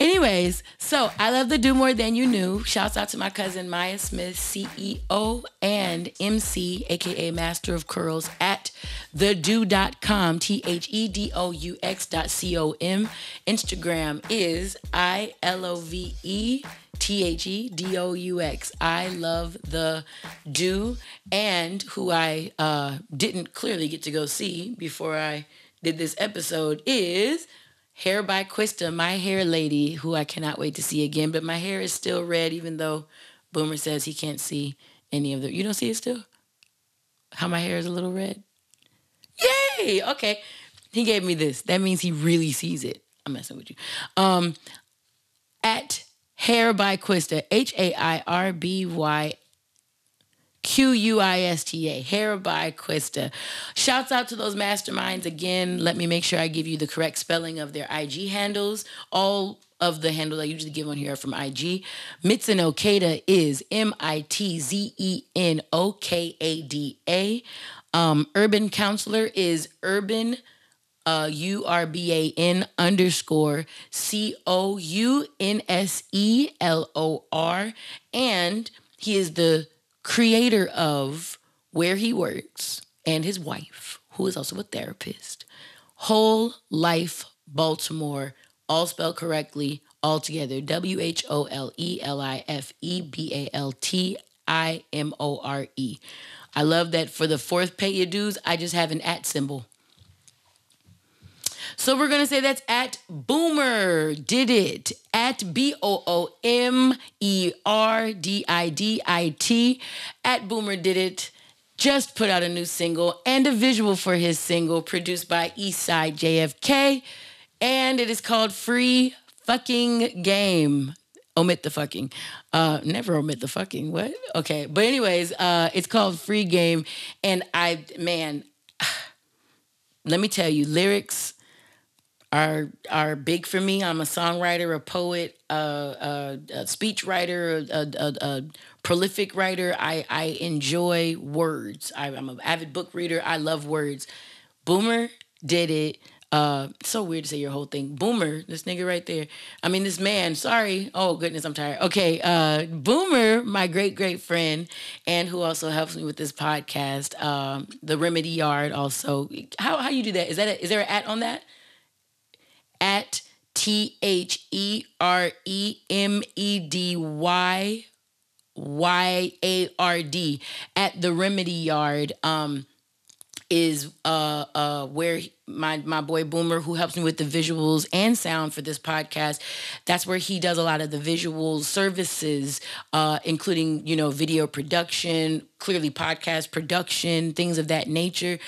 Anyways, so I love the Do More Than You Knew. Shouts out to my cousin Maya Smith, CEO and MC, aka Master of Curls, at thedoux.com, THEDOUX.com. Instagram is ILOVETHEDOUX. I love the Doux, and who I didn't clearly get to go see before I did this episode is Hair by Quista, my hair lady, who I cannot wait to see again. But my hair is still red, even though Boomer says he can't see any of the... You don't see it still? How my hair is a little red? Yay! Okay. He gave me this. That means he really sees it. I'm messing with you. At Hair by Quista, HAIRBYQUISTA, Hair by Quista. Shouts out to those masterminds again. Let me make sure I give you the correct spelling of their IG handles. All of the handles I usually give on here are from IG. Mitzen Okada is MITZENOKADA. Urban Counselor is Urban URBAN _ COUNSELOR. And he is the creator of where he works and his wife, who is also a therapist. Whole Life Baltimore, all spelled correctly, all together. WHOLELIFEBALTIMORE. I love that for the fourth pay your dues, I just have an @ symbol. So we're going to say that's at Boomer Did It, at BOOMERDIDIT, at Boomer Did It. Just put out a new single and a visual for his single produced by Eastside JFK, and it is called Free Fucking Game. Omit the fucking. Never omit the fucking. What? Okay. But anyways, it's called Free Game, and let me tell you, lyrics are big for me. I'm a songwriter, a poet, a speech writer, a prolific writer. I enjoy words. I'm an avid book reader. I love words. Boomer Did It. So weird to say your whole thing. Boomer, this nigga right there. I mean, this man, sorry. Oh, goodness, I'm tired. Okay, Boomer, my great friend, and who also helps me with this podcast, The Remedy Yard also. How you do that? Is there an @ on that? At TheRemedYard at the Remedy Yard. Is where my boy Boomer, who helps me with the visuals and sound for this podcast, that's where he does a lot of the visual services, including, you know, video production, clearly podcast production, things of that nature.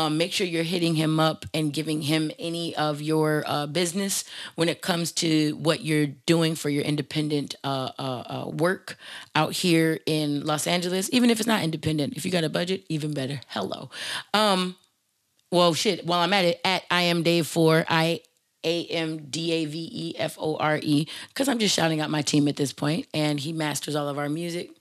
Make sure you're hitting him up and giving him any of your business when it comes to what you're doing for your independent work out here in Los Angeles. Even if it's not independent, if you got a budget, even better. Hello. Well, shit, while I'm at it, at I am Dave4, IAMDAVEFORE, because I'm just shouting out my team at this point, and he masters all of our music.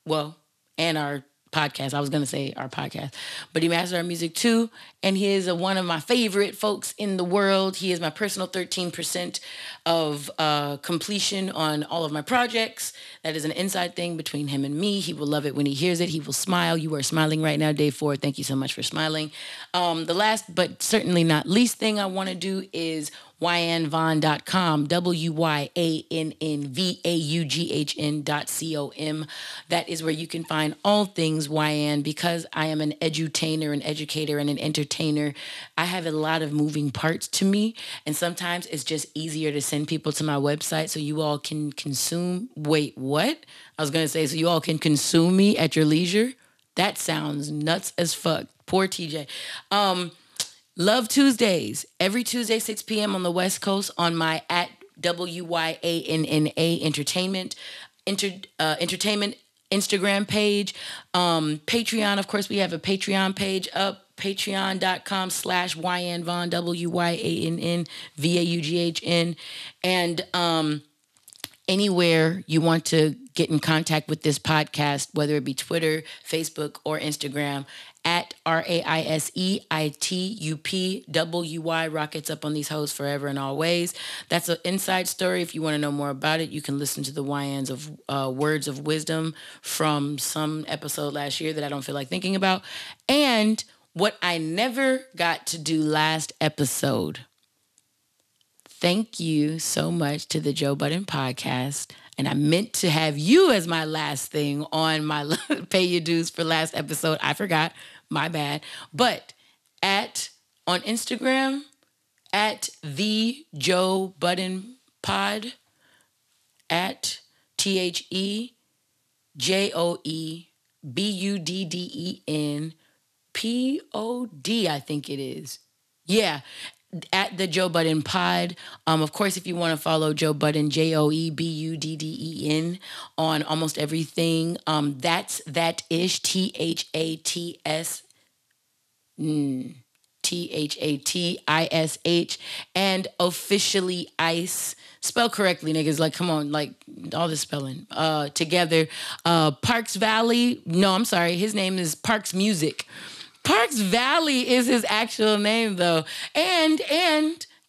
Well, and our podcast. I was going to say our podcast, but he masters our music too. And he is one of my favorite folks in the world. He is my personal 13% of completion on all of my projects. That is an inside thing between him and me. He will love it when he hears it. He will smile. You are smiling right now, Dave Ford. Thank you so much for smiling. The last, but certainly not least thing I want to do is WyannVaughn.com, WYANNVAUGHN.com. That is where you can find all things Wyann. Because I am an edutainer, an educator, and an entertainer, I have a lot of moving parts to me, and sometimes it's just easier to send people to my website so you all can consume. Wait, what? I was going to say, so you all can consume me at your leisure? That sounds nuts as fuck. Poor TJ. Love Tuesdays. Every Tuesday, 6 p.m. on the West Coast on my at WYANNA Entertainment Instagram page. Patreon, of course, we have a Patreon page up. Patreon.com/Wyann Vaughn, WYANN VAUGHN. And anywhere you want to get in contact with this podcast, whether it be Twitter, Facebook, or Instagram, at RAISEITUPWY, Rockets up on these hoes forever and always. That's an inside story. If you want to know more about it, you can listen to the Wyann's of Words of Wisdom from some episode last year that I don't feel like thinking about. And what I never got to do last episode. Thank you so much to the Joe Budden podcast. And I meant to have you as my last thing on my pay your dues for last episode. I forgot. My bad. But on Instagram, at the Joe Budden pod, at TheJoeBuddenPod, I think it is. Yeah. At the Joe Budden pod. Of course, if you want to follow Joe Budden, JoeBudden, on almost everything, that's that ish, THATS, and officially Ice. Spell correctly, niggas. Like, come on, like all this spelling together. Parks Valley. No, I'm sorry. His name is Parks Music. Parks Valley is his actual name, though. And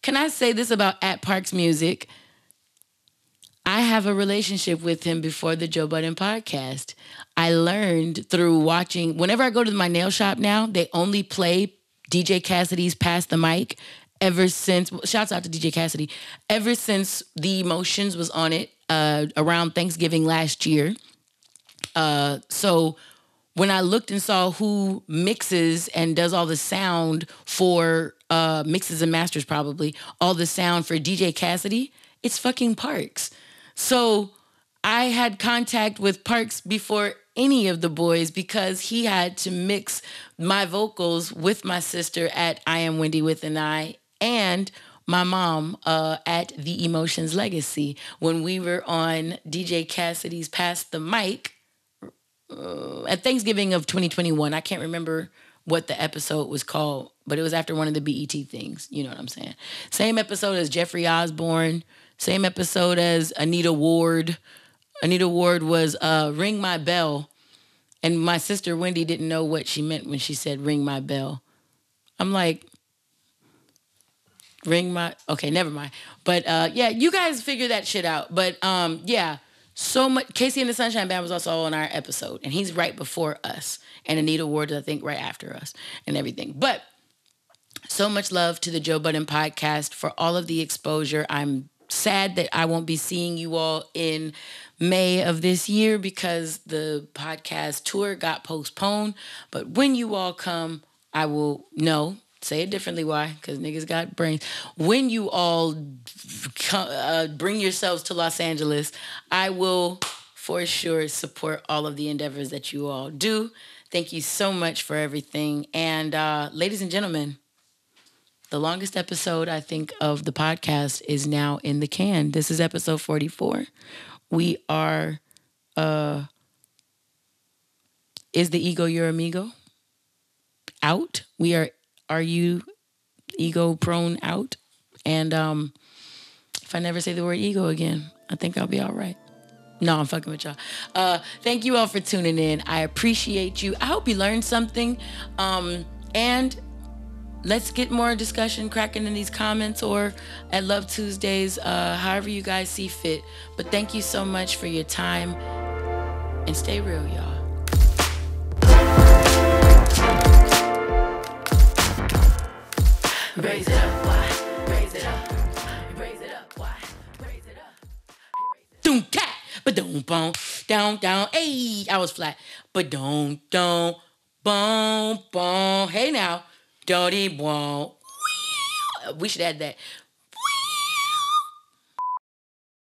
can I say this about at Parks Music? I have a relationship with him before the Joe Budden podcast. I learned through watching. Whenever I go to my nail shop now, they only play DJ Cassidy's Pass the Mic ever since. Shouts out to DJ Cassidy. Ever since The Emotions was on it around Thanksgiving last year. So when I looked and saw who mixes and does all the sound for mixes and masters, probably all the sound for DJ Cassidy, it's fucking Parks. So I had contact with Parks before any of the boys because he had to mix my vocals with my sister at I Am Wendy with an I and my mom at The Emotions Legacy when we were on DJ Cassidy's Pass the Mic at Thanksgiving of 2021. I can't remember what the episode was called, but it was after one of the BET things. You know what I'm saying? Same episode as Jeffrey Osborne. Same episode as Anita Ward. Anita Ward was Ring My Bell. And my sister Wendy didn't know what she meant when she said ring my bell. I'm like, okay, never mind. But yeah, you guys figure that shit out. But yeah. So much. Casey and the Sunshine Band was also on our episode, and he's right before us. And Anita Ward, I think, right after us and everything. But so much love to the Joe Budden podcast for all of the exposure. I'm sad that I won't be seeing you all in May of this year because the podcast tour got postponed. But when you all come, I will know. Say it differently, why? Because niggas got brains. When you all bring yourselves to Los Angeles, I will for sure support all of the endeavors that you all do. Thank you so much for everything. And ladies and gentlemen, the longest episode, I think, of the podcast is now in the can. This is episode 44. We are, is the ego your amigo? Out. We are you ego prone out? And if I never say the word ego again, I think I'll be all right. No, I'm fucking with y'all. Thank you all for tuning in. I appreciate you. I hope you learned something. And let's get more discussion cracking in these comments or at Love Tuesdays, however you guys see fit. But thank you so much for your time. And stay real, y'all. Raise it up, why? Raise it up. Raise it up, why? Raise it up. Doom cat, but don't boom, down, down. Hey, I was flat, but don't, boom, boom. Hey now, don't won't. We should add that.